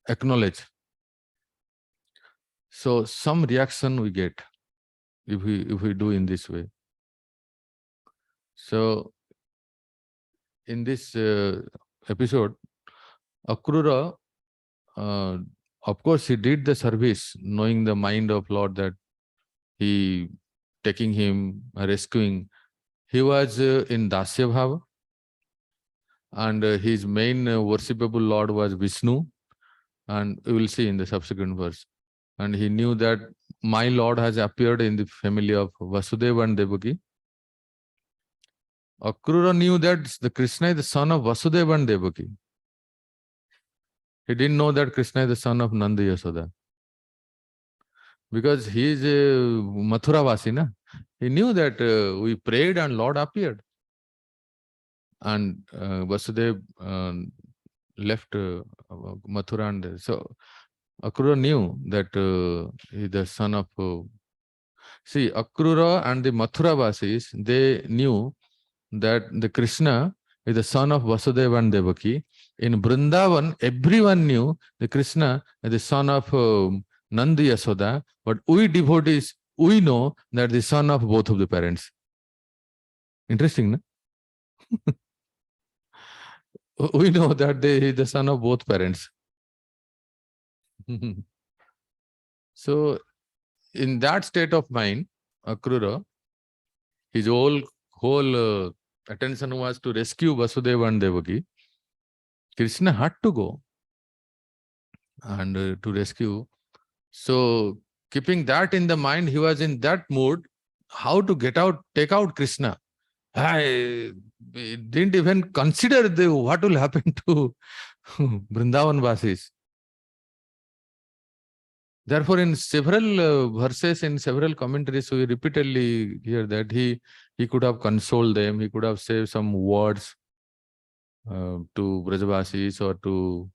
acknowledge. So some reaction we get if we do in this way. So in this episode, Akrura, of course, he did the service, knowing the mind of Lord, that he taking him, rescuing. He was in Dasya Bhava, and his main worshipable Lord was Vishnu, and we will see in the subsequent verse. And he knew that my Lord has appeared in the family of Vasudeva and Devaki. Akrura knew that the Krishna is the son of Vasudeva and Devaki. He didn't know that Krishna is the son of Nanda Yasoda, because he is a Mathura Vasi, na? He knew that we prayed and Lord appeared. And Vasudeva left Mathura, and so Akrura knew that he is the son of... See, Akrura and the Mathura Vasis, they knew that the Krishna is the son of Vasudeva and Devaki. In Vrindavan, everyone knew the Krishna is the son of Nanda Yasoda, but we devotees, we know that the son of both of the parents. Interesting, no? We know that he is the son of both parents. So, in that state of mind, Akrura, his whole attention was to rescue Vasudeva and Devaki. Krishna had to go and to rescue. So, keeping that in the mind, he was in that mood, how to take out Krishna. I didn't even consider what will happen to Vrindavan Vasis. Therefore, in several verses, in several commentaries, we repeatedly hear that he could have consoled them, he could have said some words. to Brajavasis or to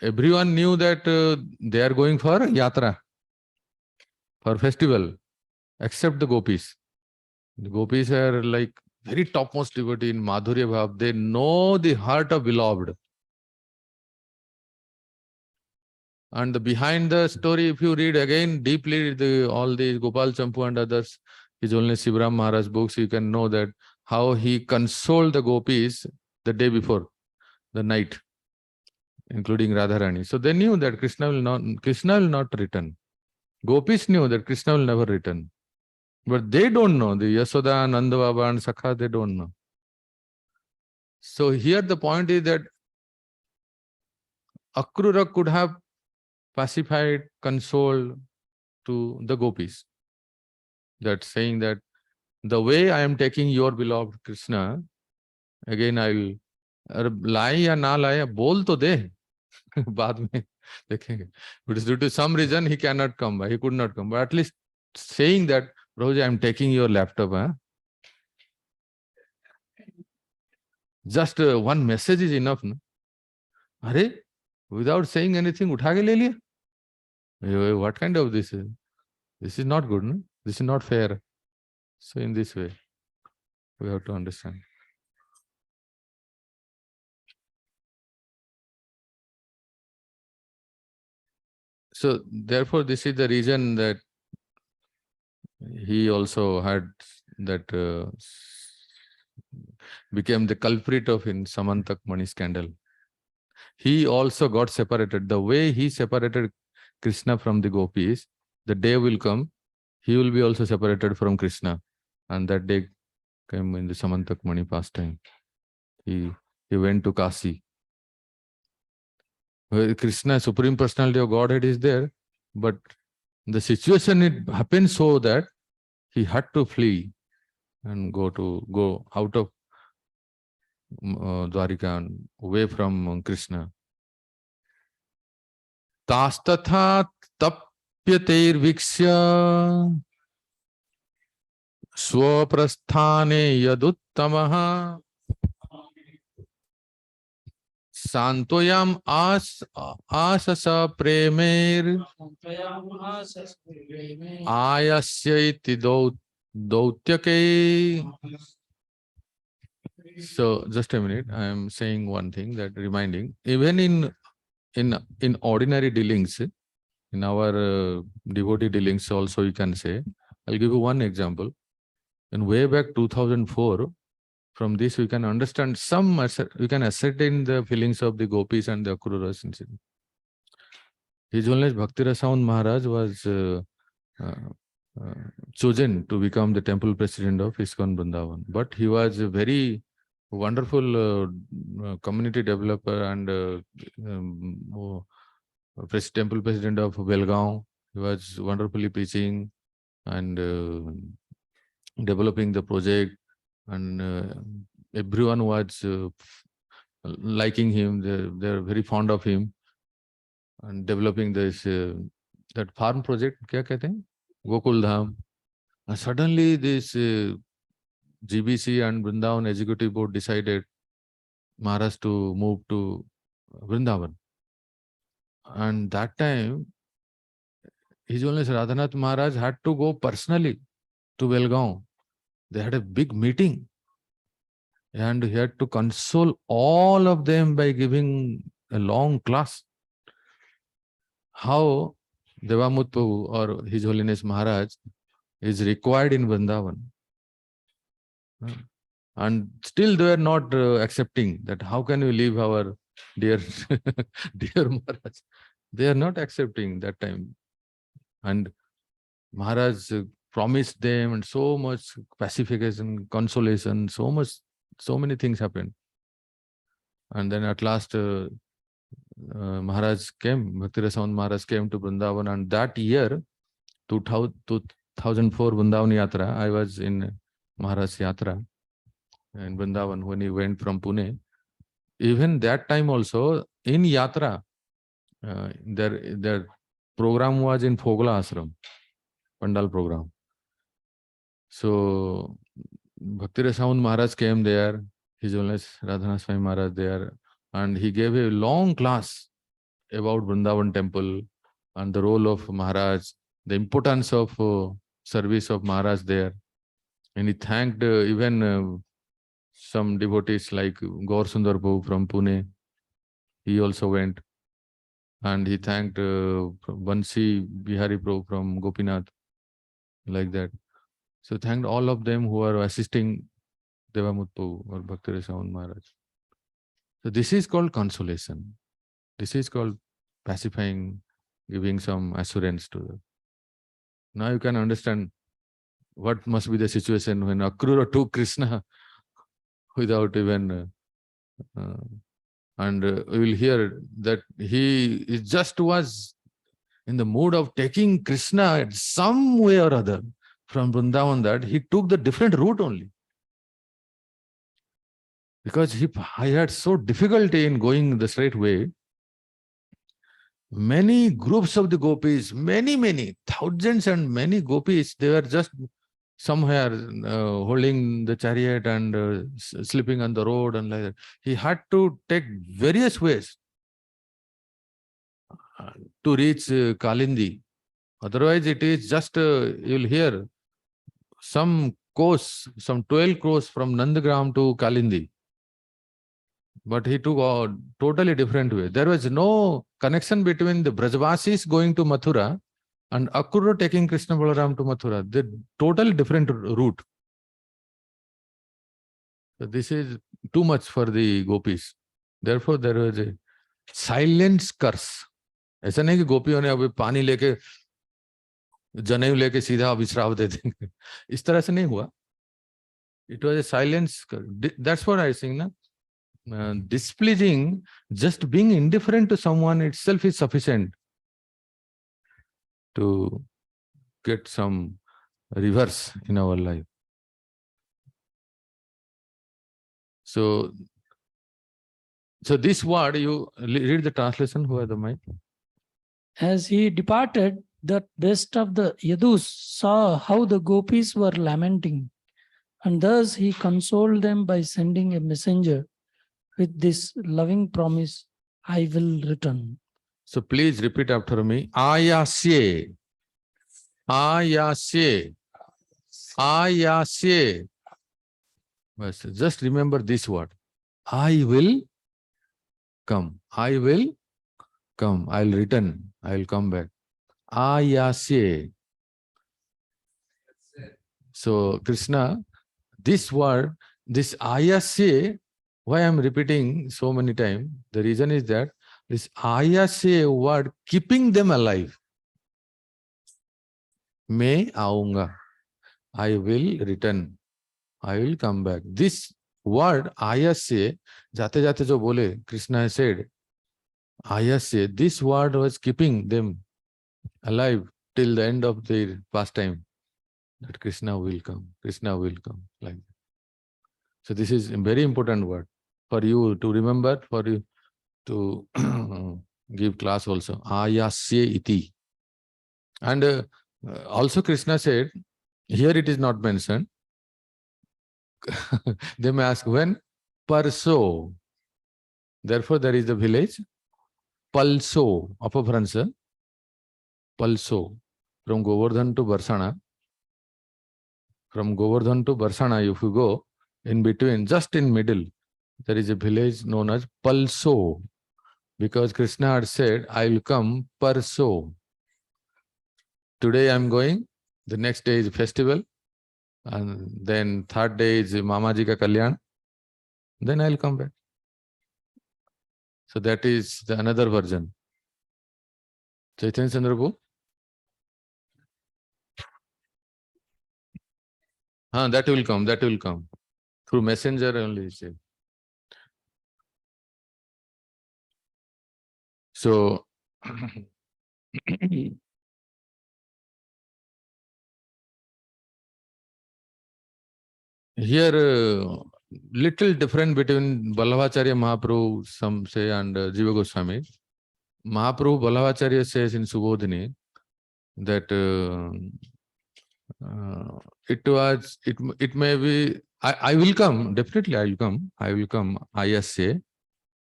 everyone knew that they are going for yatra, for festival, except the gopis. The gopis are like very topmost devotee in Madhurya Bhav. They know the heart of beloved. And behind the story, if you read again deeply all the Gopal Champu and others, His Holiness Shivram Maharaj books, you can know that how he consoled the gopis the day before, the night, including Radharani. So they knew that Krishna will not return. Gopis knew that Krishna will never return. But they don't know. The Yasoda, Nanda Baba and Sakha, they don't know. So here the point is that Akrura could have pacified, consoled to the gopis. That saying that the way I am taking your beloved Krishna, again I will lie या ना lie, बोल तो दे बाद में देखेंगे. But due to some reason he cannot come by, he could not come. But at least saying that, Prabhuji, I am taking your laptop. Huh? Just one message is enough. No? अरे, without saying anything, उठा के ले लिया. What kind of this is? This is not good. No? This is not fair. So in this way, we have to understand. So therefore, this is the reason that he also had that became the culprit of in Samantak Mani scandal. He also got separated. The way he separated Krishna from the gopis, the day will come, he will be also separated from Krishna. And that day came in the Samantak Mani pastime. He went to Kasi. Where Krishna, Supreme Personality of Godhead, is there, but the situation it happened so that he had to flee and go out of Dwarika and away from Krishna. Tastatha tapyater vikshya swaprasthane yaduttamaha santoyam asasa premer ayasya iti dautyake. So just a minute, I am saying one thing, that reminding, even in ordinary dealings, in our devotee dealings also you can say, I'll give you one example. In way back 2004, from this we can understand we can ascertain the feelings of the gopis and the Akruras incident. His Holiness Bhakti Rasaund Maharaj was chosen to become the temple president of ISKCON Vrindavan, but he was a very wonderful community developer and temple president of Belgaum. He was wonderfully preaching and developing the project, and everyone was liking him. They're very fond of him, and developing this that farm project. क्या कहते हैं? Gokul Dham. And suddenly this GBC and Vrindavan Executive Board decided Maharaj to move to Vrindavan. And that time, His Holiness Radhanath Maharaj had to go personally to Belgaum. They had a big meeting. And he had to console all of them by giving a long class. How Devamut Prabhu or His Holiness Maharaj is required in Vrindavan. And still they were not accepting that how can we leave our dear dear Maharaj. They are not accepting that time. And Maharaj promised them, and so much pacification, consolation, so many things happened. And then at last Maharaj came, Bhakti Rasaund Maharaj came to Vrindavan, and that year, 2004 Vrindavan Yatra, I was in Maharaj Yatra in Vrindavan when he went from Pune. Even that time also, in Yatra, their program was in Fogla Ashram, Pandal program. So Bhakti Rasaund Maharaj came there, His Holiness Radhanath Swami Maharaj there, and he gave a long class about Vrindavan temple and the role of Maharaj, the importance of service of Maharaj there. And he thanked even some devotees like Gaur Sundar Prabhu from Pune. He also went. And he thanked Bansi Bihari Prabhu from Gopinath, like that. So thanked all of them who are assisting Devamut Prabhu or Bhakti Rasavan Maharaj. So this is called consolation. This is called pacifying, giving some assurance to them. Now you can understand what must be the situation when Akrura took Krishna without even and we will hear that he just was in the mood of taking Krishna some way or other from Vrindavan, that he took the different route only. Because he had so difficulty in going the straight way. Many groups of the gopis, many, thousands and many gopis, they were just somewhere holding the chariot and sleeping on the road and like that. He had to take various ways to reach Kalindi. Otherwise, it is just, you'll hear some course, some 12 crores from Nandagram to Kalindi. But he took a totally different way. There was no connection between the Brajavasis going to Mathura and Akrura taking Krishna Balaram to Mathura. They're totally different route. So this is too much for the gopis. Therefore, there was a silent curse. ऐसा नहीं कि गोपियों ने अभी पानी लेके जनेऊ लेके सीधा विश्राव दे देंगे, इस तरह से नहीं हुआ. It was a silence. That's what I think, na? Displeasing, just being indifferent to someone itself is sufficient to get some reverse in our life. So this word, you read the translation, who are the mic? As he departed, the rest of the Yadus saw how the gopis were lamenting, and thus he consoled them by sending a messenger with this loving promise, I will return. So please repeat after me. Ayasye. Ayasye. Ayasye. Just remember this word. I will come. I will come. I'll return. I'll come back. Ayasye. So Krishna, this word, this ayasye, why I'm repeating so many times, the reason is that this ayasye word, keeping them alive. May aunga. I will return. I will come back. This word ayasye, jate jate jo bole, Krishna said, ayasye, this word was keeping them alive till the end of their pastime. That Krishna will come. Krishna will come. Like that. So this is a very important word for you to remember, for you to give class also. Ayasye iti. And also Krishna said, here it is not mentioned. They may ask when? Parso. Therefore there is the village Palso, Apabhransa. Palso. From Govardhan to Barsana. From Govardhan to Barsana, if you go, in between, just in middle, there is a village known as Palso. Because Krishna had said, I will come Parso. Today I am going, the next day is festival, and then third day is Mamaji ka Kalyan, then I will come back. So that is the another version. Chaitanya Chandra Prabhu? That will come, that will come. Through messenger only, he said. So, here, little different between Ballavacharya Mahaprabhu, some say, and Jiva Goswami. Mahaprabhu Ballavacharya says in Subodhini that it may be I will come, definitely I will come. I will come, ayasya,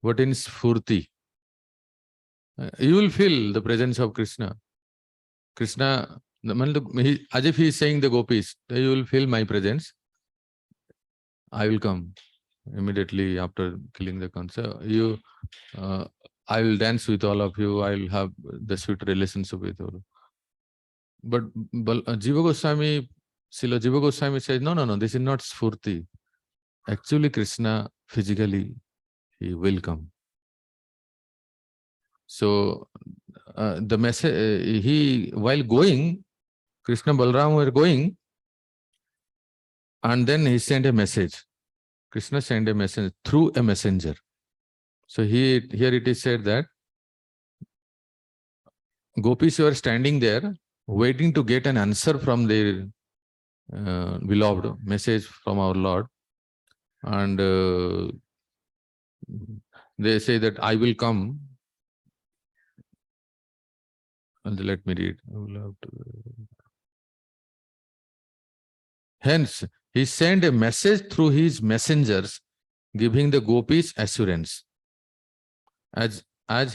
but in sphurti. You will feel the presence of Krishna. Krishna, as if he is saying the gopis, you will feel my presence. I will come immediately after killing the cancer. I will dance with all of you. I will have the sweet relationship with you. But Jiva Goswami, Srila Jiva Goswami says, no, this is not sphurti. Actually, Krishna physically, he will come. So the message, while going, Krishna Balram were going, and then he sent a message. Krishna sent a message through a messenger. So here it is said that gopis were standing there waiting to get an answer from their beloved, message from our Lord. And they say that I will come. And let me read. I will have to... Hence, he sent a message through his messengers, giving the gopis assurance, as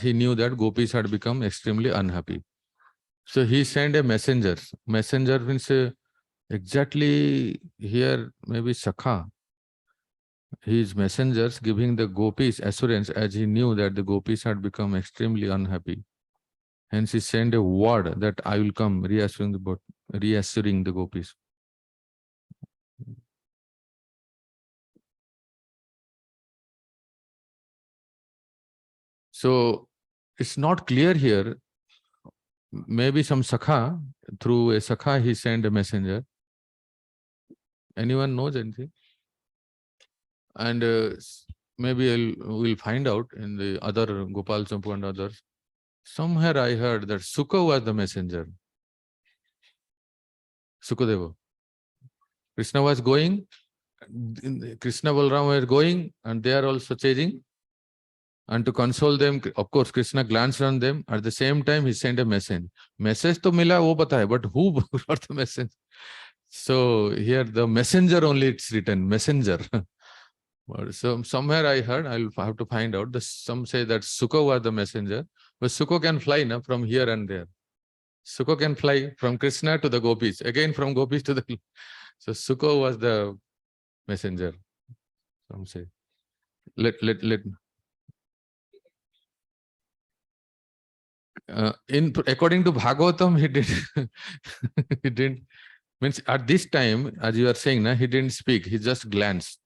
he knew that gopis had become extremely unhappy. So he sent a messenger. Messenger means exactly here maybe Sakha. His messengers giving the gopis assurance, as he knew that the gopis had become extremely unhappy. Hence he sent a word that I will come, reassuring the gopis. So it's not clear here. Maybe some Sakha, through a Sakha he sent a messenger. Anyone knows anything? And maybe we'll find out in the other Gopal Champu and others. Somewhere I heard that Sukha was the messenger. Sukadeva. Krishna was going, Krishna Balram were going, and they are also chasing. And to console them, of course, Krishna glanced on them. At the same time, he sent a message. Message to mila, wo pata hai, but who brought the message? So here the messenger only it's written, messenger. So somewhere I heard, I'll have to find out. Some say that Sukha was the messenger, but Sukha can fly from here and there. Sukha can fly from Krishna to the gopis, again from gopis to the... So Sukha was the messenger. Some say. According to Bhagavatam, he didn't, means at this time, as you are saying, he didn't speak, he just glanced.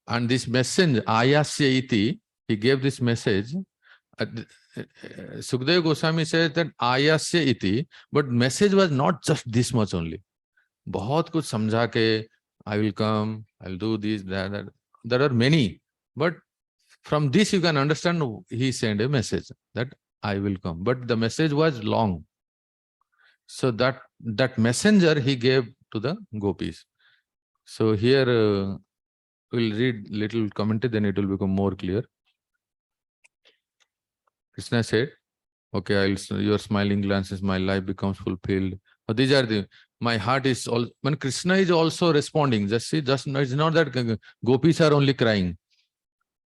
And this message, ayasya iti, he gave this message. Sukadeva Goswami says that ayasya iti, but message was not just this much only. बहुत कुछ समझा के, I will come, I'll do this, that. There are many, but from this you can understand he sent a message that I will come. But the message was long. So that messenger he gave to the gopis. So here we'll read little commentary, then it will become more clear. Krishna said, okay, your smiling glances, my life becomes fulfilled. But these are my heart is all, when Krishna is also responding, it's not that gopis are only crying.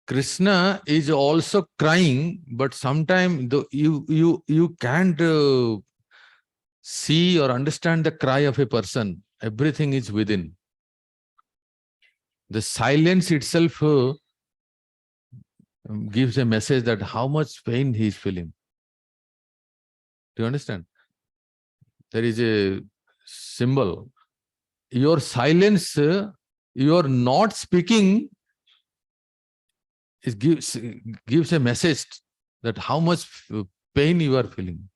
Krishna is also crying, but sometimes you can't see or understand the cry of a person. Everything is within. The silence itself gives a message that how much pain he is feeling. Do you understand? There is a symbol. Your silence, your not speaking, it gives a message that how much pain you are feeling.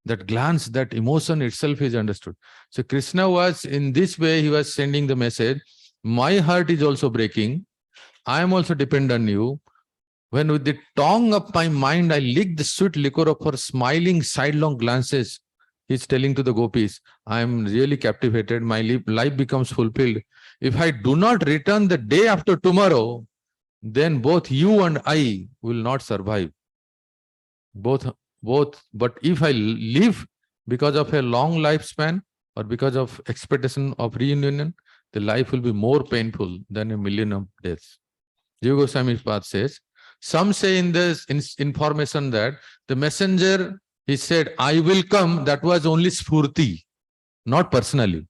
That glance, that emotion itself is understood. So Krishna was, in this way, he was sending the message, my heart is also breaking. I am also dependent on you. When with the tongue of my mind, I lick the sweet liquor of her smiling sidelong glances, he's telling to the gopis, I am really captivated. My life becomes fulfilled. If I do not return the day after tomorrow, then both you and I will not survive. Both. But if I live because of a long lifespan or because of expectation of reunion, the life will be more painful than a million of deaths. Jiva Goswami's path says, some say in this information that the messenger, he said, I will come, that was only Spurti, not personally.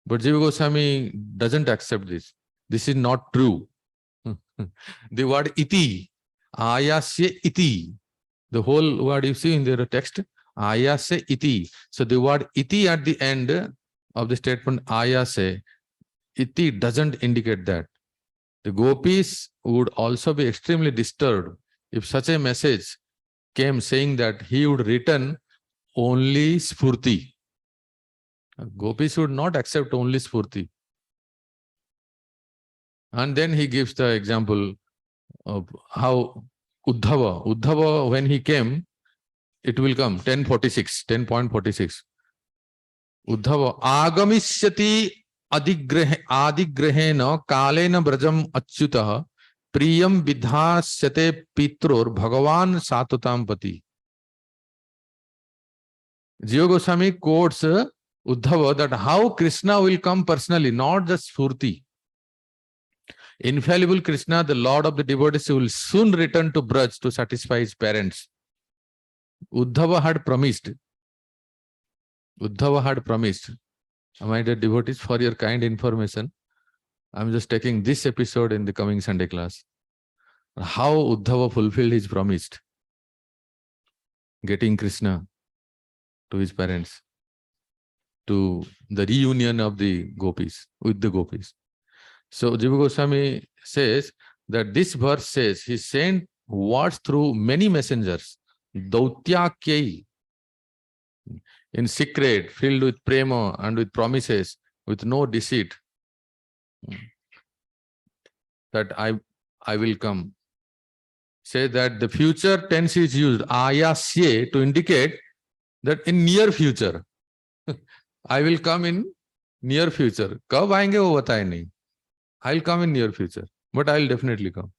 But Jiva Goswami doesn't accept this. This is not true. The word iti, ayasya iti, the whole word you see in the text, ayasya iti. So the word iti at the end of the statement ayasya, iti doesn't indicate that. The gopis would also be extremely disturbed if such a message came saying that he would return only Spurti. Gopis would not accept only Spurti. And then he gives the example of how Uddhava, when he came, it will come, 10.46. Uddhava, agamishyati adigrahena kalena brajam achyutah priyam vidhasyate pitror bhagavan satutam pati. Jiva Goswami quotes Uddhava that how Krishna will come personally, not just Spurti. Infallible Krishna, the Lord of the devotees, will soon return to Braj to satisfy his parents. Uddhava had promised. My dear devotees, for your kind information, I'm just taking this episode in the coming Sunday class. How Uddhava fulfilled his promise, getting Krishna to his parents, to the reunion of the gopis, with the gopis. So Jiva Goswami says that this verse says he sent words through many messengers, Dautyakyai, in secret, filled with prema and with promises, with no deceit, that I will come. Say that the future tense is used, ayasye, to indicate that in near future, I will come in near future. Kab aayenge wo bataye nahi. I'll come in near future, but I'll definitely come.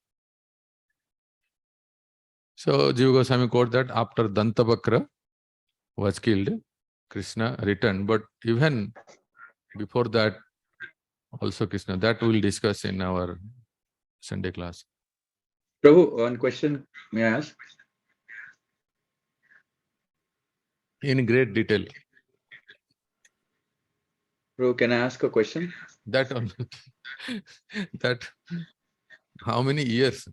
So Jiva Goswami quote that after Dantabakra was killed, Krishna returned. But even before that, also Krishna, that we'll discuss in our Sunday class. Prabhu, one question may I ask? In great detail. Prabhu, can I ask a question? That how many years?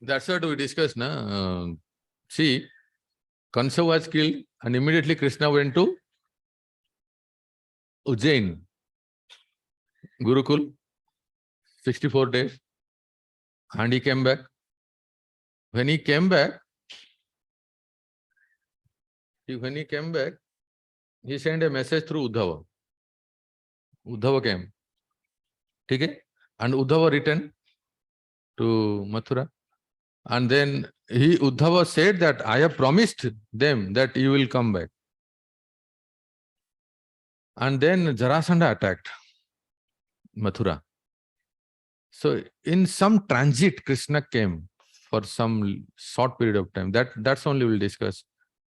That's what we discussed, na? See, Kansa was killed and immediately Krishna went to Ujjain, Gurukul, 64 days, and he came back. When he came back, he sent a message through Uddhava. Uddhava came. Okay? And Uddhava returned to Mathura. And then Uddhava said that I have promised them that you will come back. And then Jarasandha attacked Mathura. So in some transit, Krishna came for some short period of time. That's only we'll discuss.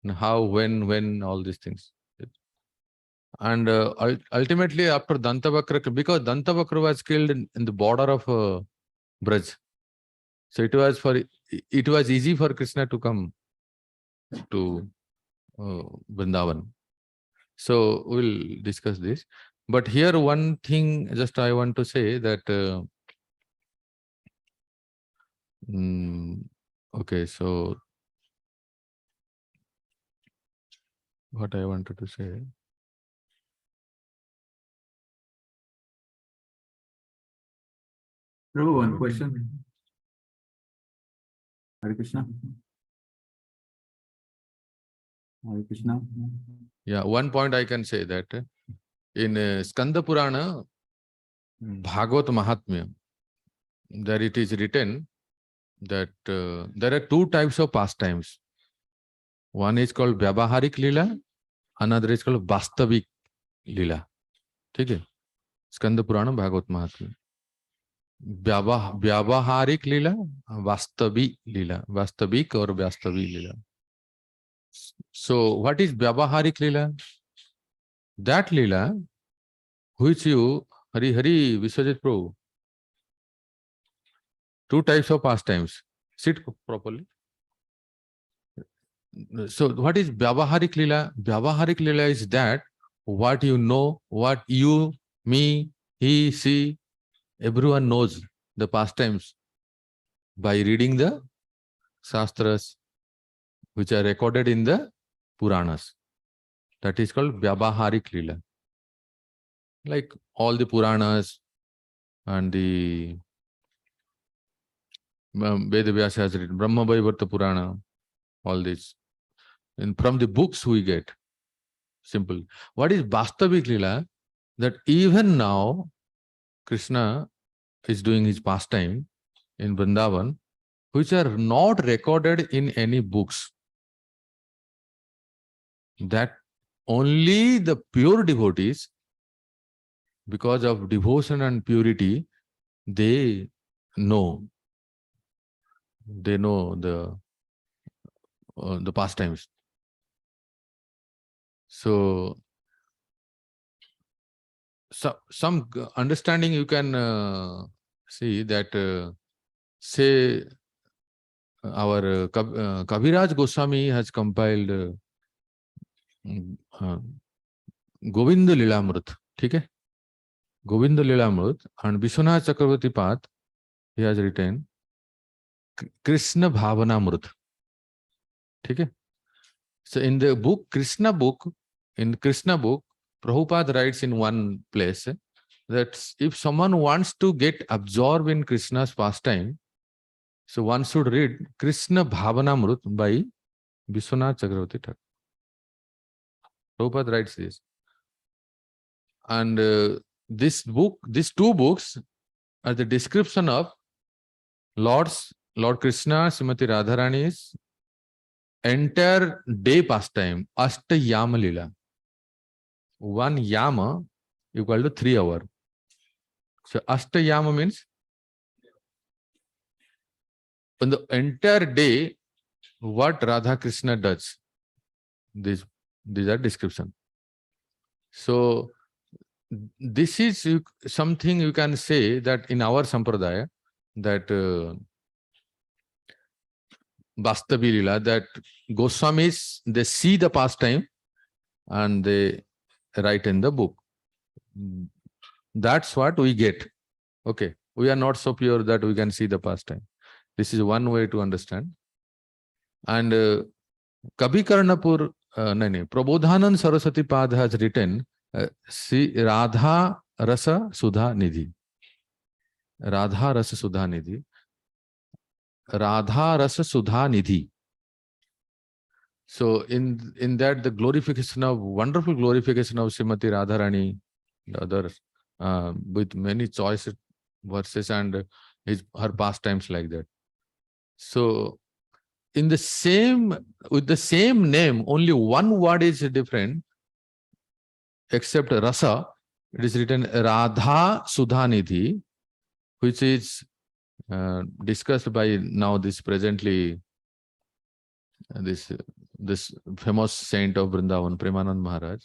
How, when, all these things. And ultimately after Dantabakra, because Dantabakra was killed in the border of Braj. So it was easy for Krishna to come to Vrindavan. So we'll discuss this. But here one thing just I want to say that okay, so what I wanted to say. Prabhu, one question. Hare Krishna. Hare Krishna. Yeah, one point I can say that in Skanda Purana, Bhagavad Mahatmya, there it is written that there are two types of pastimes. One is called Vyavaharik Lila, another is called Vastavik Lila. Okay? Skanda Purana, Bhagavad Mahatmya. Vyavaharik Lila, Vastavik Lila. Vastavik or Vastavi Lila. So what is Vyavaharik Lila? that Leela, which you, Hari Hari Vishwajit Prabhu, two types of pastimes. Sit properly. So what is Vyavaharik Leela? Vyavaharik Leela is that what you know, what you, me, he, she, everyone knows the pastimes by reading the Shastras, which are recorded in the Puranas. That is called Vyavaharik Leela. Like all the Puranas and the Veda Vyasa has written, Brahma Vaivarta Purana, all this. And from the books we get. Simple. What is Vastavik Leela? That even now Krishna is doing his pastime in Vrindavan, which are not recorded in any books. That only the pure devotees, because of devotion and purity, they know. They know the pastimes. So some understanding you can see that say our Kaviraj Goswami has compiled Govind Lilamrut, ठीक है? Govind Lilamrut, and Vishwanath Chakravarti Path, he has written Krishna Bhavanamrut, ठीक है? So in the book, in Krishna book, Prabhupada writes in one place that if someone wants to get absorbed in Krishna's pastime, so one should read Krishna Bhavanamrut by Vishwanath Chakravarti Thakur. Prabhupada writes this. And these two books are the description of Lord Krishna, Srimati Radharani's entire day pastime, Ashta Yama Lila. One Yama equal to 3 hours. So Ashta Yama means on the entire day, what Radha Krishna does. These are description. So this is something you can say that in our sampradaya, that Vastavi Lila, that Goswamis, they see the pastime and they write in the book. That's what we get. Okay, we are not so pure that we can see the pastime. This is one way to understand. And Kabhi Karnapur, Prabodhanand Saraswati Pad has written Radha Rasa Sudha Nidhi. Radha Rasa Sudha Nidhi. Radha Rasa Sudha Nidhi. So in that the wonderful glorification of Srimati Radharani, the others, with many choice verses and her pastimes like that. So with the same name, only one word is different, except Rasa. It is written Radha Sudha Nidhi, which is discussed by now this presently this famous saint of Vrindavan, Premanand Maharaj,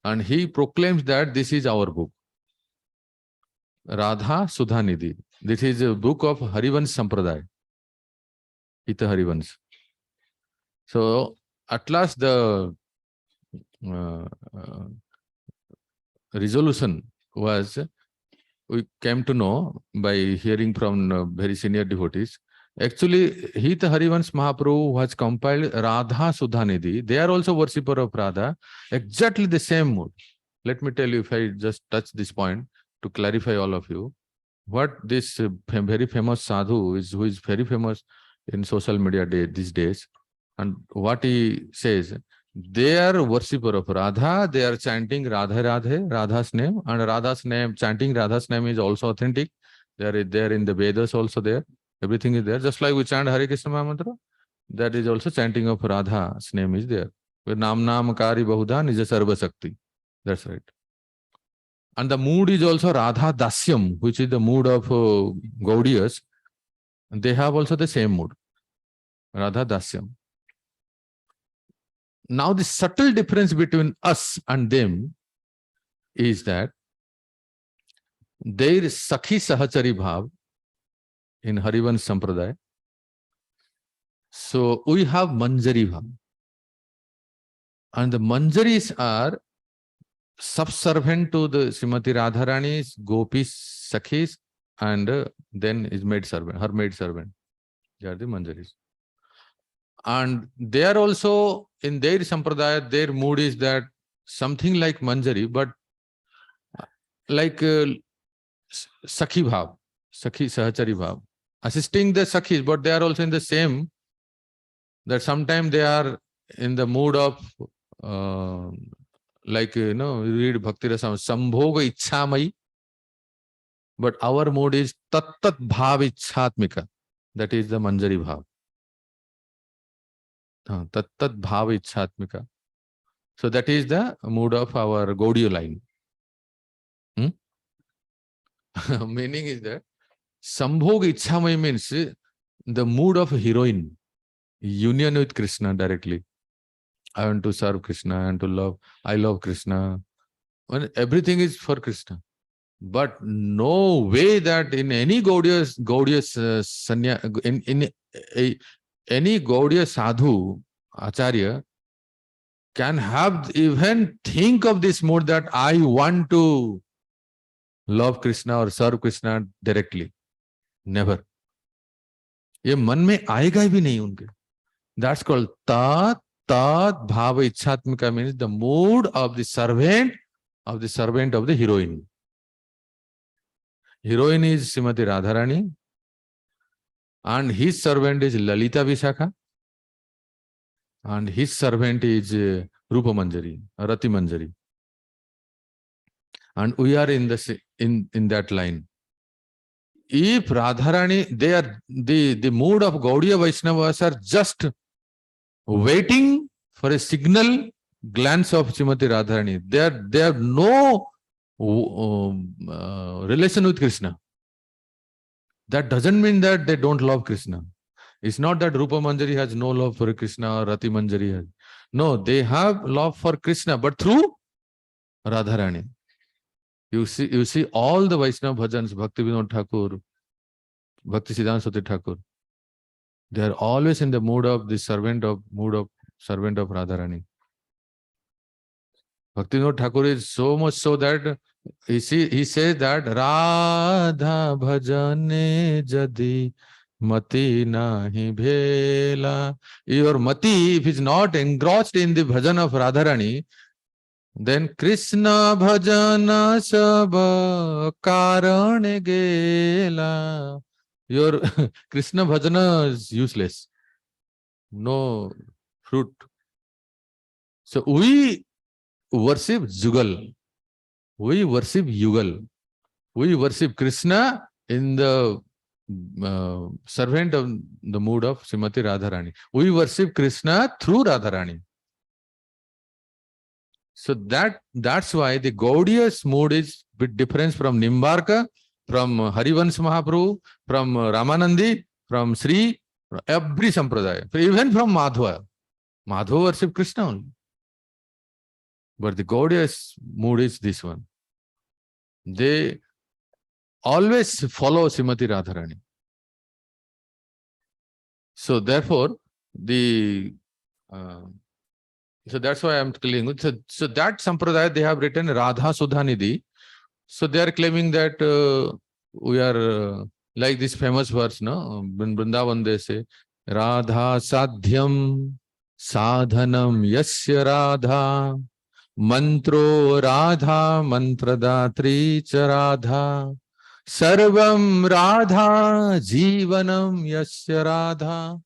and he proclaims that this is our book, Radha Sudha Nidhi. This is a book of Harivans Sampradaya, Hita Harivans. So at last the resolution was, we came to know by hearing from very senior devotees. Actually, Hita Harivans Mahaprabhu has compiled Radha Sudha Nidhi. They are also worshipper of Radha, exactly the same mood. Let me tell you, if I just touch this point to clarify all of you, what this very famous sadhu is, who is very famous in social media these days, and what he says, they are worshipper of Radha, they are chanting Radha Radhe, Radha's name, and Radha's name, chanting Radha's name is also authentic. They are there in the Vedas also there. Everything is there. Just like we chant Hare Krishna Mahamantra, that is also chanting of Radha's name is there. Nam Nam Kari Bahudha Nija Sarva Shakti. That's right. And the mood is also Radha Dasyam, which is the mood of Gaudiyas. They have also the same mood, Radha Dasyam. Now the subtle difference between us and them is that there is Sakhi Sahachari Bhav in Harivansh Sampradaya. So we have Manjari Bhav. And the Manjaris are subservient to the Srimati Radharani's, Gopis, Sakhis, and then his maid servant, her maid servant. They are the Manjaris. And they are also, in their Sampradaya, their mood is that something like Manjari, but like Sakhi Bhav, Sakhi Sahachari Bhav, assisting the Sakhis, but they are also in the same, that sometimes they are in the mood of, like, you know, you read Bhakti Rasam, Sambhoga Ichhamai, but our mood is Tattat Bhav Ichhatmika. That is the Manjari Bhav. Tattat Bhav Ichhatmika. So that is the mood of our Gaudiya line. Meaning is that Sambhoga Ichhamai means the mood of a heroine, union with Krishna directly. I want to serve Krishna, I want to love, I love Krishna. When everything is for Krishna. But no way that in any Gaudiya any Gaudiya sadhu, acharya, can have even think of this mood that I want to love Krishna or serve Krishna directly. Never. ये मन में आएगा भी नहीं उनके. That's called tat bhava ichhatmika, means the mood of the servant of the heroine. Heroine is Srimati Radharani and his servant is Lalita Vishakha and his servant is Rupa Manjari, Rati Manjari. And we are in that line. If Radharani, they are the mood of Gaudiya Vaishnavas are just waiting for a signal glance of Srimati Radharani. They have no relation with Krishna. That doesn't mean that they don't love Krishna. It's not that Rupa Manjari has no love for Krishna or Rati Manjari has. No, they have love for Krishna, but through Radharani. You see all the Vaishnava bhajans, Bhakti Vinod Thakur, Bhakti Siddhanta Saraswati Thakur, they are always in the mood of the servant of Radharani. Bhakti Vinod Thakur is so much so that he says that Radha bhajane jadi mati nahi bhela. Your mati, if is not engrossed in the bhajan of Radharani, then Krishna bhajana sab karane gela. Your Krishna bhajana is useless. No fruit. So we worship Jugal. We worship Yugal. We worship Krishna in the servant of the mood of Srimati Radharani. We worship Krishna through Radharani. So that's why the Gaudiya's mood is a bit different from Nimbarka, from Harivansh Mahaprabhu, from Ramanandi, from Sri, every sampradaya, even from Madhva. Madhva worship Krishna only. But the Gaudiya's mood is this one. They always follow Srimati Radharani. So therefore, so that's why I'm telling you. So that sampradaya, they have written Radha Sudhanidhi. So they are claiming that we are like this famous verse, no? In Vrindavan they say, Radha Sadhyam Sadhanam Yasya Radha Mantro Radha Mantradatri Cha Radha Sarvam Radha Jivanam Yasya Radha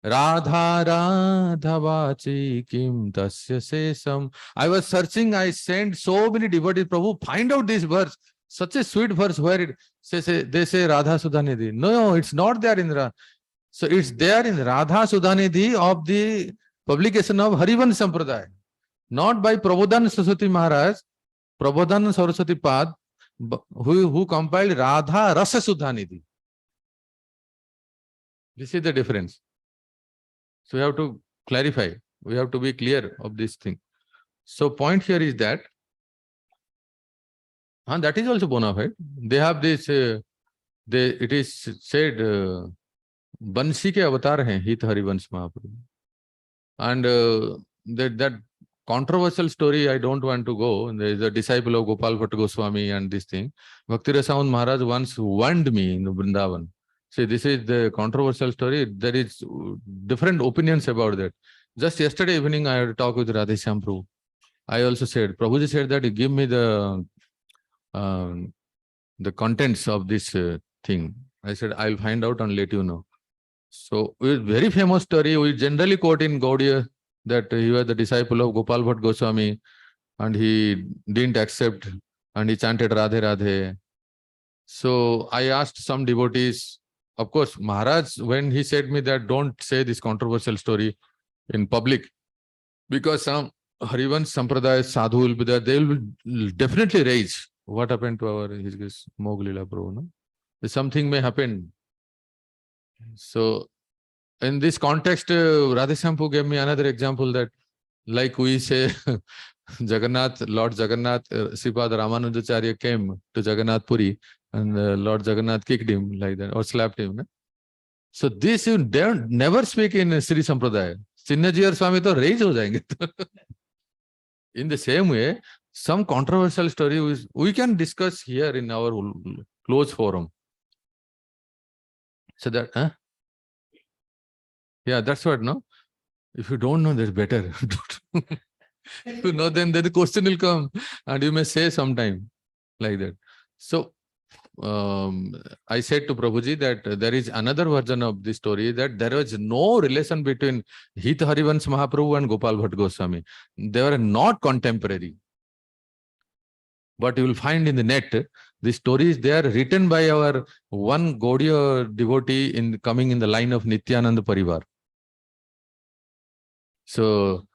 Radha Radha Vachi Kim Tasya Sesam. I was searching, I sent so many devotees, Prabhu, find out this verse, such a sweet verse where it says, they say Radha Sudhanidhi. No, it's not there in Radha. So it's there in Radha Sudhanidhi of the publication of Harivansh Sampradaya. Not by Prabodhana Saraswati Maharaj, Prabodhana Saraswati Pad, who compiled Radha Rasa Sudhanidhi. This is the difference. So we have to clarify. We have to be clear of this thing. So point here is that And that is also bona fide. They have this, it is said, Bansi ke avatar hain, Hit Harivansh Mahaprabhu. And that controversial story, I don't want to go. There is a disciple of Gopal Bhatta Goswami and this thing. Bhakti Rasamund Maharaj once warned me in Vrindavan. See, this is the controversial story. There is different opinions about that. Just yesterday evening, I had a talk with Radheshyam Prabhu. I also said, Prabhuji said that give me the contents of this thing. I said, I'll find out and let you know. So, it's very famous story. We generally quote in Gaudiya that he was the disciple of Gopal Bhatta Goswami and he didn't accept and he chanted Radhe Radhe. So, I asked some devotees, of course, Maharaj, when he said me that don't say this controversial story in public, because some Harivansh Sampradaya sadhu will be there, they will definitely raise what happened to our his Moglila Prabhu. No? Something may happen. So, in this context, Radheshyam gave me another example that, like we say, Jagannath, Lord Jagannath, Sripad Ramanujacharya came to Jagannath Puri and Lord Jagannath kicked him like that or slapped him. No? So, this you don't never speak in Sri Sampradaya. Chinnajiyar Swami to raise ho jayenge. In the same way, some controversial story we can discuss here in our close forum. So that, yeah, that's what, no? If you don't know, that's better. If you know, then the question will come and you may say sometime like that. So, I said to Prabhuji that there is another version of the story that there was no relation between Hit Harivansh Mahaprabhu and Gopal Bhatta Goswami. They were not contemporary. But you will find in the net, the stories they are written by our one Gaudiya devotee coming in the line of Nityananda Parivar. So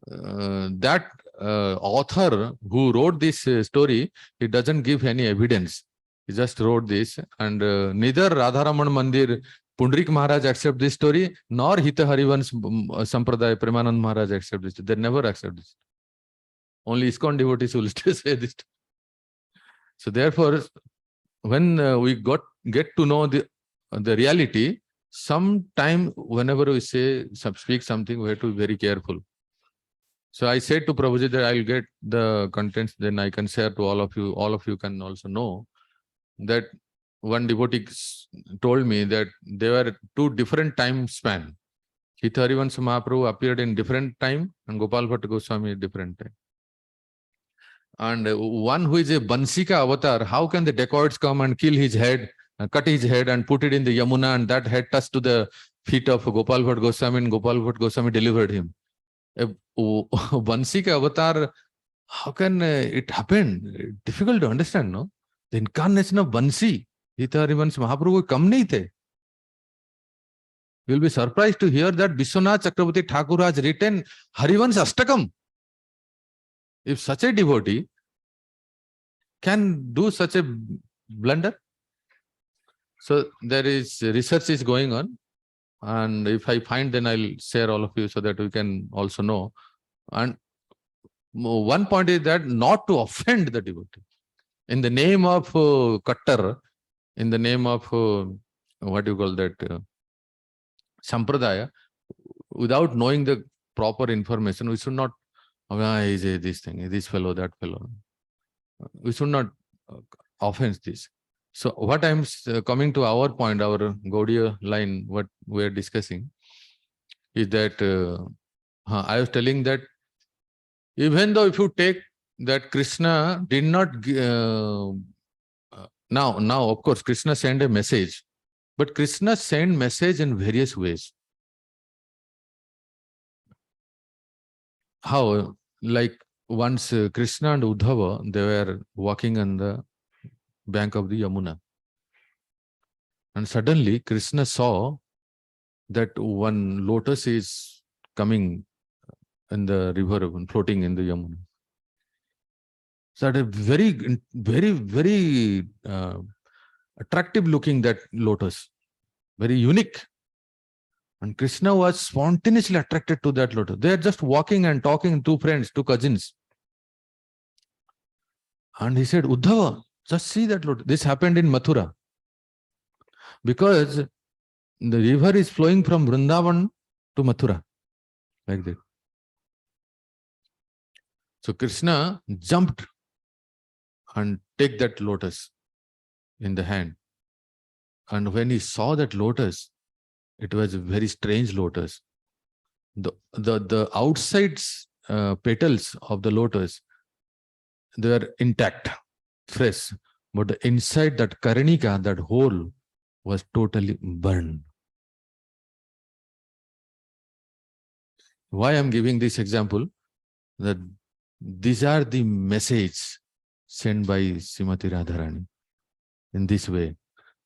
that author who wrote this story, he doesn't give any evidence. He just wrote this, and neither Radharaman Mandir Pundrik Maharaj accept this story, nor Hita Harivansh Sampradaya Premanand Maharaj accept this. They never accept this. Only ISKCON devotees will say this. So therefore, when we get to know the reality, sometime whenever we speak something, we have to be very careful. So I said to Prabhuji that I'll get the contents, then I can share to all of you. All of you can also know that one devotee told me that there were two different time span. Hita Harivansh Mahaprabhu appeared in different time and Gopal Bhatta Goswami at different time. And one who is a Bansika avatar, how can the dacoits come and kill his head, cut his head and put it in the Yamuna, and that head touched to the feet of Gopal Bhatta Goswami, and Gopal Bhatta Goswami delivered him. A Bansika avatar, how can it happen? Difficult to understand, no? The incarnation of Bansi, Hita Harivansh Mahaprabhu come nahi the. You will be surprised to hear that Vishwanath Chakravarti Thakur has written Harivansh Ashtakam. If such a devotee can do such a blunder. So there is research is going on, and if I find, then I'll share all of you so that we can also know. And one point is that not to offend the devotee. In the name of Kattar, in the name of what you call that Sampradaya, without knowing the proper information, we should not is this thing, this fellow, that fellow. We should not offense this. So what I'm coming to our point, our Gaudiya line, what we're discussing is that I was telling that even though if you take that Krishna did not now of course Krishna sent a message, but Krishna sent message in various ways. How? Like once Krishna and Uddhava, they were walking on the bank of the Yamuna. And suddenly Krishna saw that one lotus is coming in the river, floating in the Yamuna. So that very, very, very attractive looking that lotus, very unique. And Krishna was spontaneously attracted to that lotus. They are just walking and talking, two friends, two cousins. And he said, Uddhava, Just see that lotus. This happened in Mathura. Because the river is flowing from Vrindavan to Mathura. Like that. So Krishna jumped and take that lotus in the hand. And when he saw that lotus, it was a very strange lotus. The outside petals of the lotus, they were intact, fresh. But the inside, that Karnika, that hole, was totally burned. Why I'm giving this example? That these are the message sent by Srimati Radharani in this way.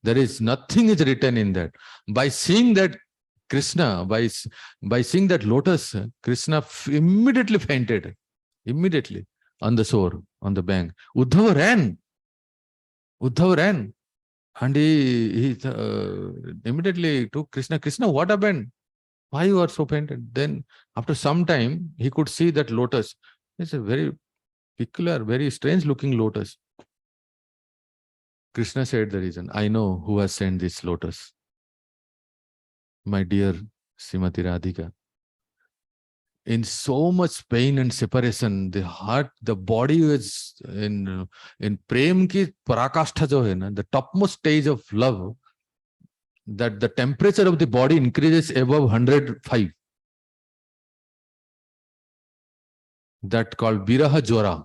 There is nothing is written in that. By seeing that Krishna, by seeing that lotus, Krishna immediately fainted, immediately on the shore, on the bank. Uddhava ran, and he immediately took Krishna. Krishna, what happened? Why you are so fainted? Then after some time, he could see that lotus. It's a very peculiar, very strange looking lotus. Krishna said the reason. I know who has sent this lotus. My dear Srimati Radhika. In so much pain and separation, the heart, the body is in prem ki parakashtha jo hai na, the topmost stage of love, that the temperature of the body increases above 105. That called Biraha Jwara.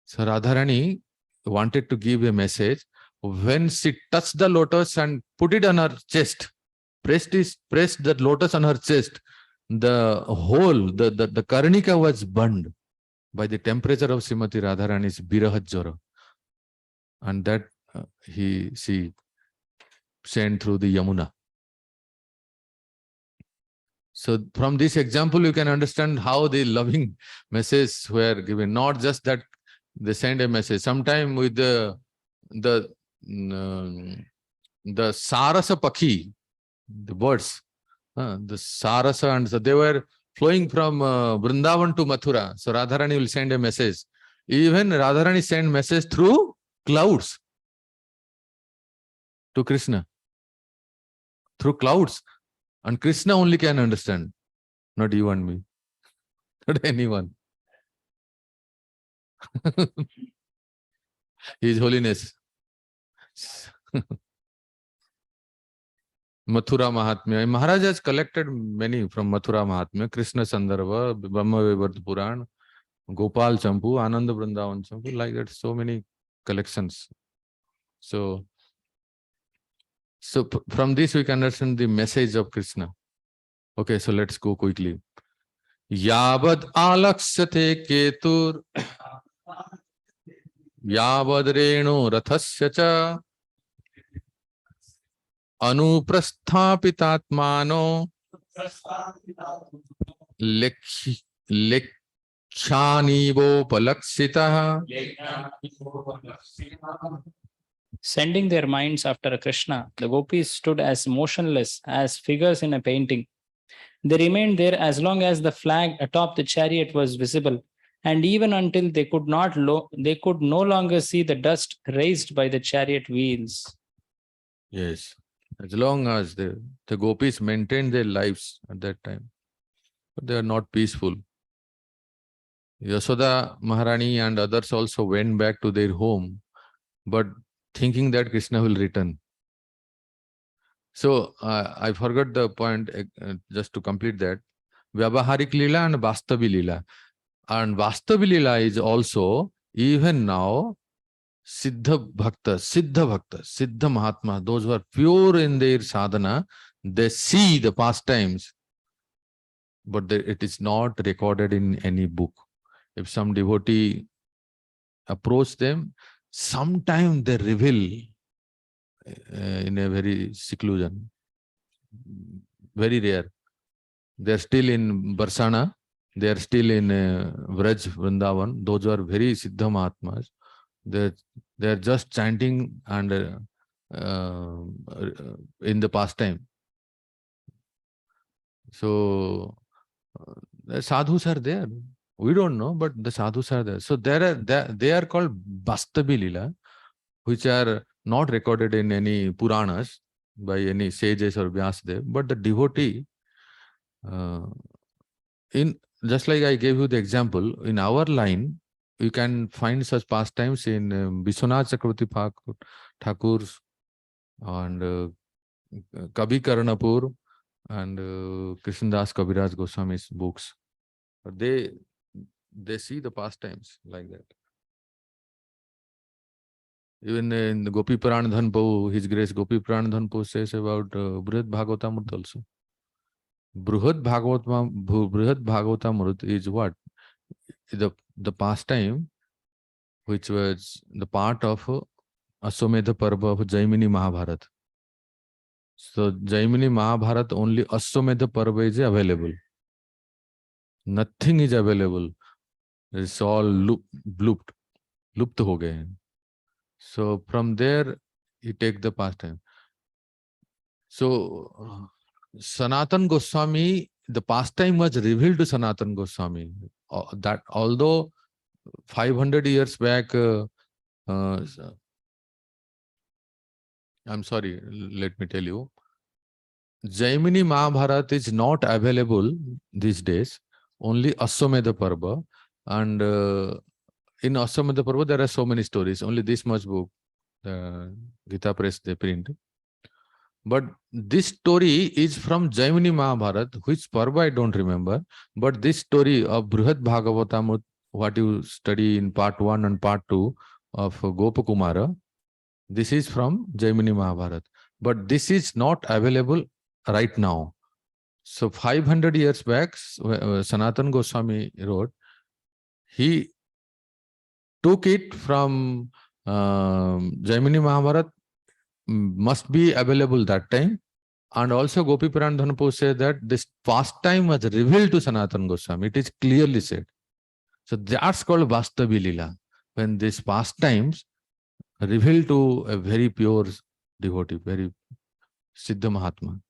So Radharani wanted to give a message. When she touched the lotus and put it on her chest, pressed that lotus on her chest, the whole, the Karnika was burned by the temperature of Srimati Radharani's Biraha Jwara. And that she sent through the Yamuna. So from this example, you can understand how the loving messages were given. Not just that they send a message. Sometime with the Sarasa Pakhi, the birds, the Sarasa, and so they were flowing from Vrindavan to Mathura. So Radharani will send a message. Even Radharani sent message through clouds to Krishna. Through clouds. And Krishna only can understand. Not you and me. Not anyone. His Holiness. Mathura Mahatmya. Maharaj has collected many from Mathura Mahatmya. Krishna Sandarbha, Brahma Vaivarta Puran, Gopal Champu, Ananda Vrindavan Champu, like that, so many collections. So from this we can understand the message of Krishna. Okay, so let's go quickly. Yavad alaksyate ketur yavad renu rathasya cha anuprasthapitatmano lekhyanivo Sending their minds after Krishna, the gopis stood as motionless as figures in a painting. They remained there as long as the flag atop the chariot was visible, and even until they could no longer see the dust raised by the chariot wheels. Yes, as long as the gopis maintained their lives at that time, but they are not peaceful. Yasoda Maharani and others also went back to their home, but thinking that Krishna will return. So I forgot the point, just to complete that. Vyavaharik Lila and Vastavi Lila. And Vastavi Lila is also, even now, Siddha Mahatma, those who are pure in their sadhana, they see the pastimes, but it is not recorded in any book. If some devotee approach them, sometime they reveal in a very seclusion. Very rare. They are still in Barsana, they are still in Vraj, Vrindavan. Those who are very Siddha Mahatmas, they are just chanting and in the pastime. So sadhus are there We don't know, but the sadhus are there. So they are called Bastavi Lila, which are not recorded in any Puranas by any sages or Vyasadeva, but the devotee, in just like I gave you the example, in our line, you can find such pastimes in Vishwanath Chakravarti Thakur's and Kabi Karanapur and Krishnadas Kaviraj Goswami's books. But they see the pastimes like that. Even in the Gopi Puran Dhanpo, His Grace Gopi Puran Dhanpo says about Brihad Bhagavatamrut also. Brihad Bhagavatamrut is what? The pastime which was the part of Aswamedha Parva of Jaimini Mahabharata. So Jaimini Mahabharata, only Aswamedha Parva is available. Nothing is available. It's all looped ho gaye hain. So from there, you take the pastime. So Sanatan Goswami, the pastime was revealed to Sanatan Goswami. That although 500 years back, I'm sorry, let me tell you, Jaimini Mahabharata is not available these days, only Aswamedha Parva. And in Aswamedha Parva, there are so many stories, only this much book, Gita Press, they print. But this story is from Jaimini Mahabharata, which Parva I don't remember, but this story of Brihad Bhagavatam, what you study in part 1 and part 2 of Gopakumara, this is from Jaimini Mahabharata. But this is not available right now. So 500 years back, Sanatan Goswami wrote, he took it from Jaimini Mahabharata, must be available that time. And also Gopi Puran Dhanpo said that this pastime was revealed to Sanatan Goswami. It is clearly said. So that's called Vastavi Lila. When these pastimes revealed to a very pure devotee, very Siddha Mahatma.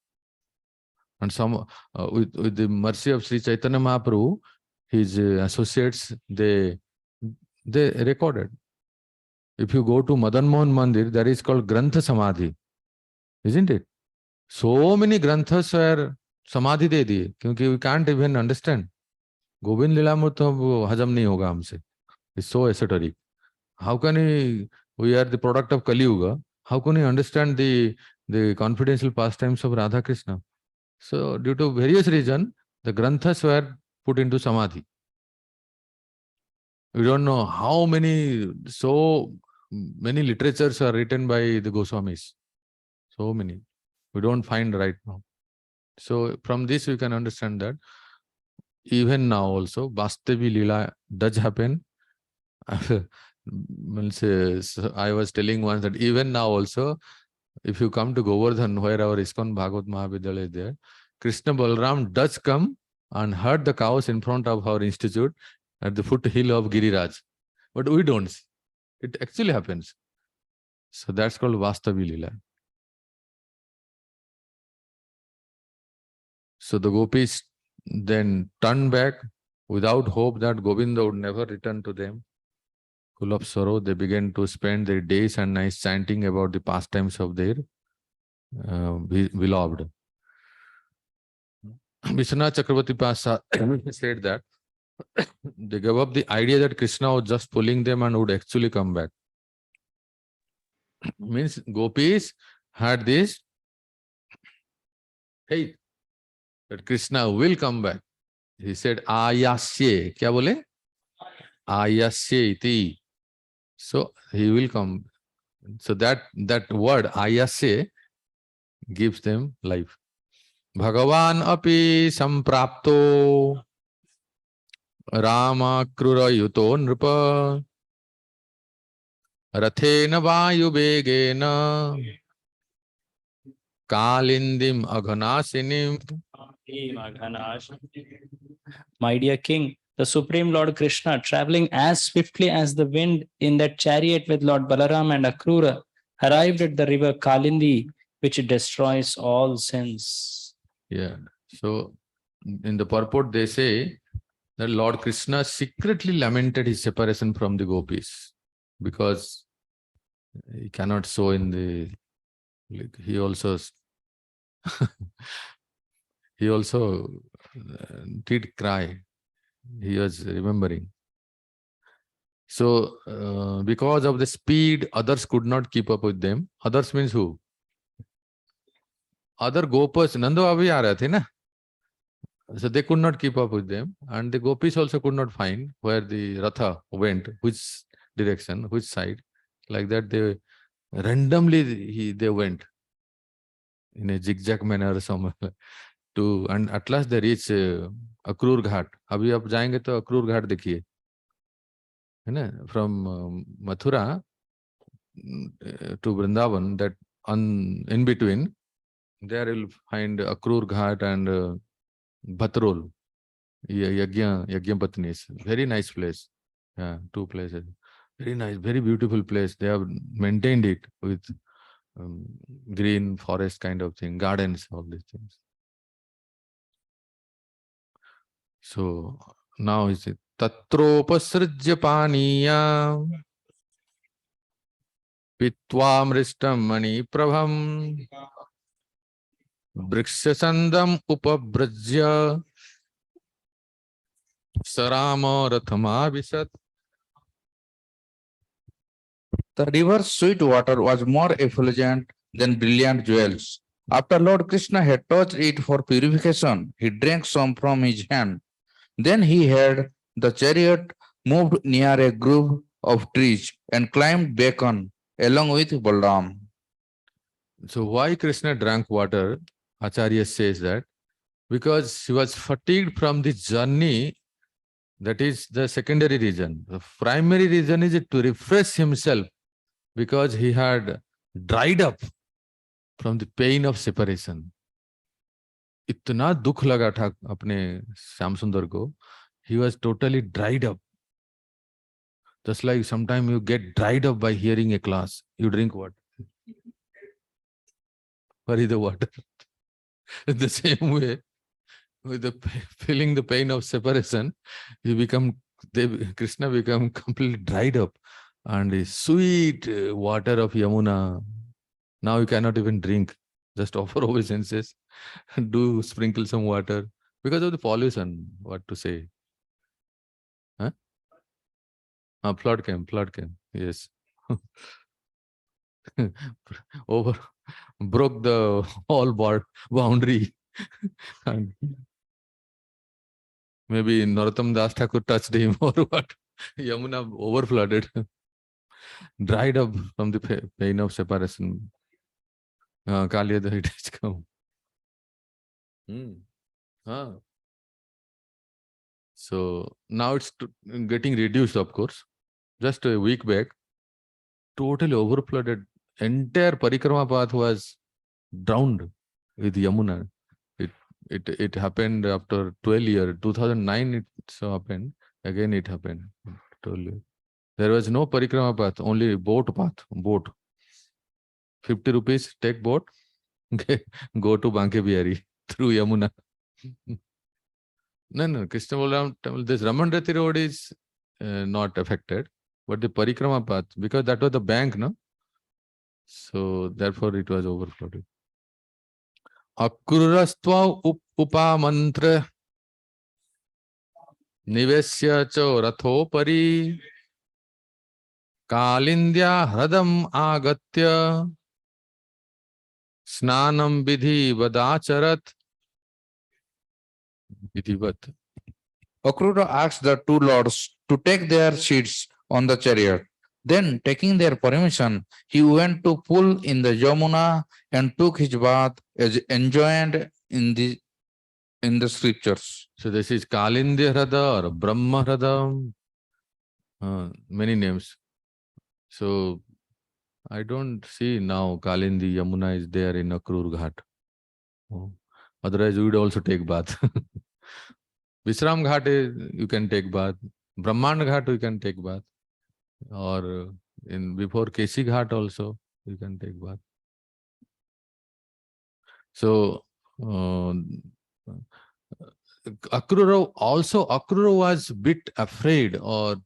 And some with the mercy of Sri Chaitanya Mahaprabhu, his associates, they recorded. If you go to Madan Mohan Mandir, there is called Grantha Samadhi, isn't it? So many Granthas were Samadhi de diye, kyunki we can't even understand. Govind Lilamut hajam nahi hoga humse. It's so esoteric. How can we are the product of Kali Yuga, how can we understand the confidential pastimes of Radha Krishna? So due to various reasons, the Granthas were put into Samadhi. We don't know how many, so many literatures are written by the Goswamis. So many. We don't find right now. So from this we can understand that even now also Vastavi Lila does happen. I was telling once that even now also, if you come to Govardhan, where our ISKCON Bhagavad Mahavidyalaya is there, Krishna Balram does come and herd the cows in front of our institute at the foothill of Giriraj. But we don't see. It actually happens. So that's called Vastavi Lila. So the gopis then turned back without hope that Govinda would never return to them. Full of sorrow, they began to spend their days and nights chanting about the pastimes of their beloved. Vishwanath Chakravarti Pasa said that they gave up the idea that Krishna was just pulling them and would actually come back. Means gopis had this faith that Krishna will come back. He said, Ayasye. Kya bole? Ayasye iti. So he will come. So that word Ayasye gives them life. Bhagavan api samprapto Rama krura yuto nrupa rathena vayu vegena kalindim aghanasinim. My dear king, the Supreme Lord Krishna, traveling as swiftly as the wind in that chariot with Lord Balaram and Akrura, arrived at the river Kalindi, which destroys all sins. Yeah. So in the purport they say that Lord Krishna secretly lamented his separation from the gopis because he cannot show in the, like, he also he also did cry. He was remembering. So because of the speed, others could not keep up with them. Others means who? Other gopas, Nando abhi aa rahe the na. So they could not keep up with them, and the gopis also could not find where the ratha went, which direction, which side. Like that, they randomly they went in a zigzag manner somewhere to, and at last they reach Akrur Ghat. अभी आप जाएंगे तो अक्रूर घाट देखिए, है ना? From Mathura to Vrindavan, that in between, there you'll find Akrur Ghat and Bhatrol. Yagya Patnis. Very nice place. Yeah, two places. Very nice, very beautiful place. They have maintained it with green forest kind of thing, gardens, all these things. So now is it Tatropasrajya Paniya Pitva Mristam Mani Prabham Brikshasandam Upabrajya Sarama Rathama Visat. The river's sweet water was more effulgent than brilliant jewels. After Lord Krishna had touched it for purification, he drank some from his hand. Then he heard the chariot moved near a grove of trees and climbed back on, along with Balram. So why Krishna drank water? Acharya says that because he was fatigued from the journey. That is the secondary reason. The primary reason is to refresh himself because he had dried up from the pain of separation. इतना दुख लगा था अपने श्याम सुंदर को. He was totally dried up. Just like sometimes you get dried up by hearing a class, you drink water. Where is the water? In the same way, with the feeling the pain of separation, Krishna become completely dried up, and the sweet water of Yamuna, now you cannot even drink. Just offer obeisances, do sprinkle some water because of the pollution. What to say? Huh? Flood came. Yes. Broke the whole boundary. And maybe Narottam Das Thakur touched him or what. Yamuna overflooded, dried up from the pain of separation. Kaliyada it has come. So now it's getting reduced, of course. Just a week back, totally overflooded. Entire Parikrama path was drowned with Yamuna. It happened after 12 years. 2009 it so happened. Again it happened. Totally. There was no Parikrama path, only boat path. Boat. 50 rupees, take boat. Go to Banke Bihari through Yamuna. No, Krishna Balaram, this Raman Rati road is not affected, but the Parikrama path, because that was the bank, no? So therefore it was overflowed. Akrurastva upa mantra nivesya cho rathopari kalindya hradam agatya snanam vidhi vadacharat vidhivat. Akrura asked the two lords to take their seats on the chariot. Then, taking their permission, he went to pool in the Yamuna and took his bath as enjoined in the scriptures. So this is Kalindya Hrada or Brahma Hrada, many names. So I don't see now Kalindi Yamuna is there in Akrur Ghat. Otherwise we would also take bath. Visram Ghat you can take bath. Brahmand Ghat you can take bath. Or before Keshi Ghat also you can take bath. So Akrura was bit afraid or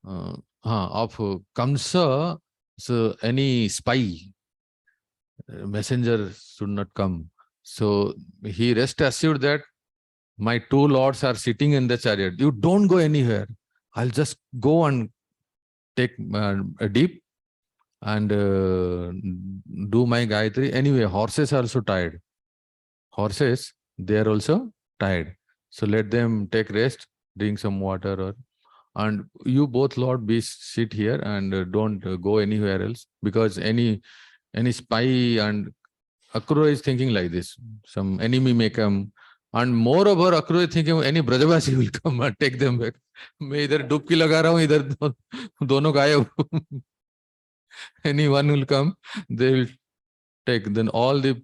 of Kamsa, so any spy, messenger should not come. So he rest assured that my two lords are sitting in the chariot. You don't go anywhere. I'll just go and take a dip and do my Gayatri. Anyway, horses are also tired. Horses, they are also tired. So let them take rest, drink some water, and you both Lord be sit here and don't go anywhere else, because any spy and Akrura is thinking like this. Some enemy may come. And moreover, Akrura is thinking any Brajavasi will come and take them back. मैं इधर डुबकी लगा रहा हूँ, इधर दोनों गायब. Anyone will come, they will take. Then all the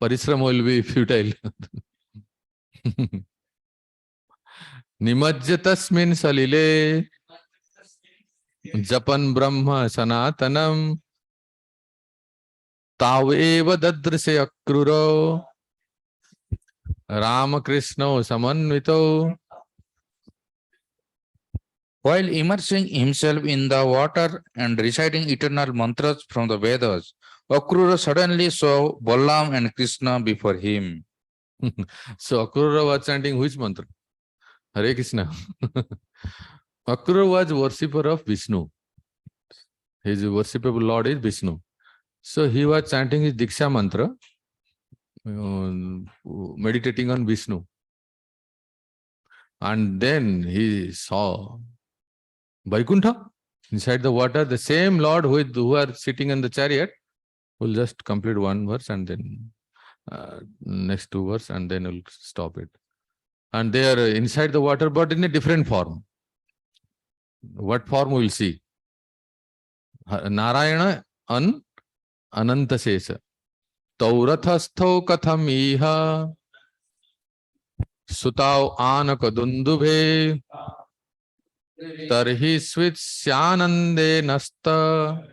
parishrama will be futile. Nimajya tasmin salile japan brahma sanatanam taveva dadrse akruro Ramakrishna samanvito. While immersing himself in the water and reciting eternal mantras from the Vedas, Akrura suddenly saw Balram and Krishna before him. So Akrura was chanting which mantra? Hare Krishna. Akrura was worshipper of Vishnu. His worshipable Lord is Vishnu. So he was chanting his Diksha mantra, meditating on Vishnu. And then he saw Vaikuntha inside the water, the same Lord who are sitting in the chariot. Will just complete one verse and then next two verse and then we'll stop it. And they are inside the water, but in a different form. What form we will see? Narayana Ananta Sesa. Taurathastho katham iha sutav anakadundubhe tarhi switsyanande nasta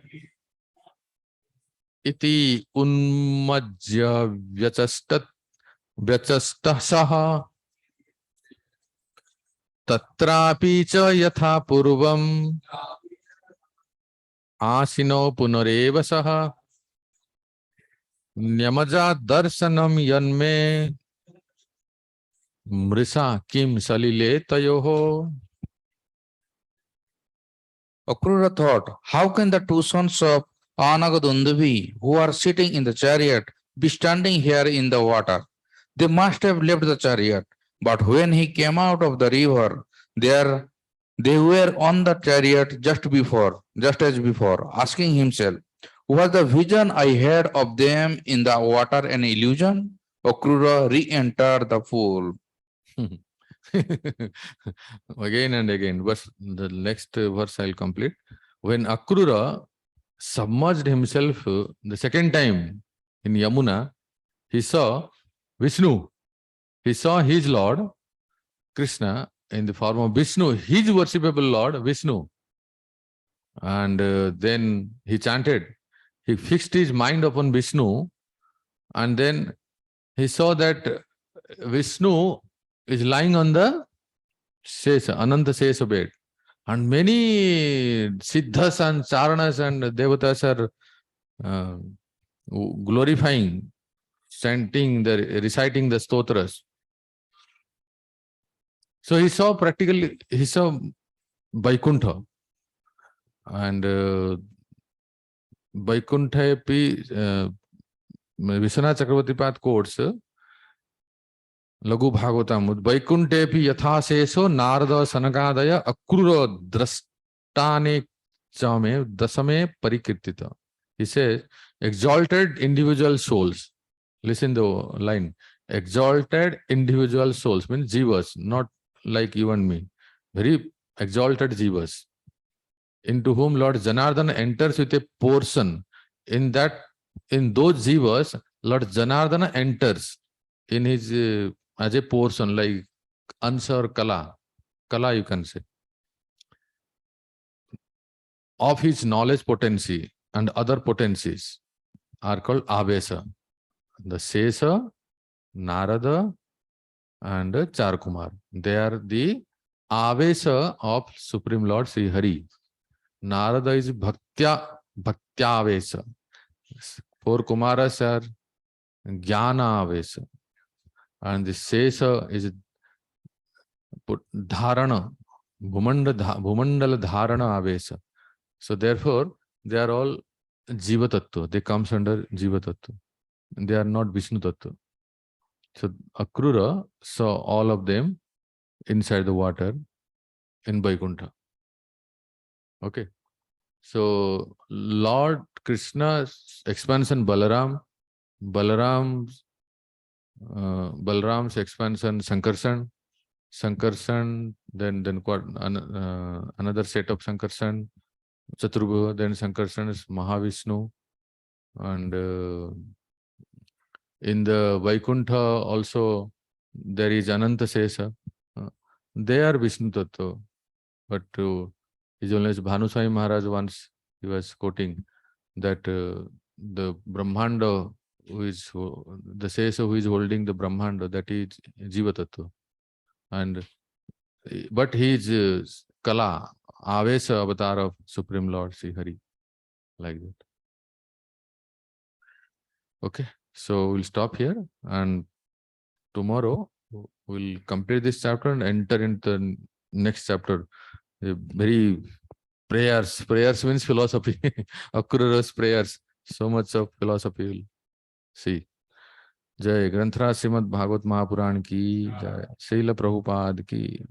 iti unmajya vyachastah tatrapi cha yatha purvam asino punareva saha nyamaja darshanam yanme mrisa kim salile tayoho. Akrura thought, how can the two sons of Anagadundavi, who are sitting in the chariot, be standing here in the water? They must have left the chariot. But when he came out of the river, they were on the chariot just as before, asking himself, was the vision I had of them in the water an illusion? Akrura re-entered the pool. Again and again, but the next verse I'll complete. When Akrura submerged himself the second time in Yamuna, he saw Vishnu. He saw his Lord Krishna in the form of Vishnu, his worshipable Lord Vishnu. And then he chanted. He fixed his mind upon Vishnu, and then he saw that Vishnu is lying on the Sesa, Ananta Sesa bed. And many Siddhas and Charanas and Devatas are glorifying, reciting the stotras. So he saw Vaikuntha. And Vaikuntha Vishwanath Chakravarti Path quotes Lagu Bhagavatam, Vaikuntepi yathaseso narada sanagadaya akrura drastane chame dasame parikirtita. He says, exalted individual souls. Listen the line. Exalted individual souls means jivas, not like you and me. Very exalted jivas, into whom Lord Janardana enters with a portion. In those jivas, Lord Janardana enters in his as a portion, like Ansa or Kala you can say, of his knowledge potency and other potencies are called Avesa. The Sesa, Narada, and Charkumar. They are the Avesa of Supreme Lord Sri Hari. Narada is Bhaktya Avesa. 4 Kumaras are Jnana Avesa. And the Sesa is Dharana, Bhumandala Dharana Avesa. So therefore, they are all Jiva Tattva. They comes under Jiva Tattva. They are not Vishnu Tattva. So Akrura saw all of them inside the water in Vaikuntha. Okay. So Lord Krishna's expansion, Balaram's expansion, Sankarsan, then another set of Sankarsan, Chaturbhuva, then Sankarsan is Mahavishnu, and in the Vaikuntha also there is Ananta Sesa. They are Vishnu Tattva, but His Holiness Bhanuswami Maharaj once he was quoting that the Brahmanda who is the Sesa who is holding the Brahmanda, that is Jiva Tattva, and but he is Kala, Avesa avatar of Supreme Lord Sri Hari, like that. Okay, so we'll stop here, and tomorrow we'll complete this chapter and enter into the next chapter. Very prayers means philosophy. Akrura's prayers, so much of philosophy will see. जय ग्रंथराज श्रीमद् भागवत महापुराण की जय, श्रील प्रभुपाद की।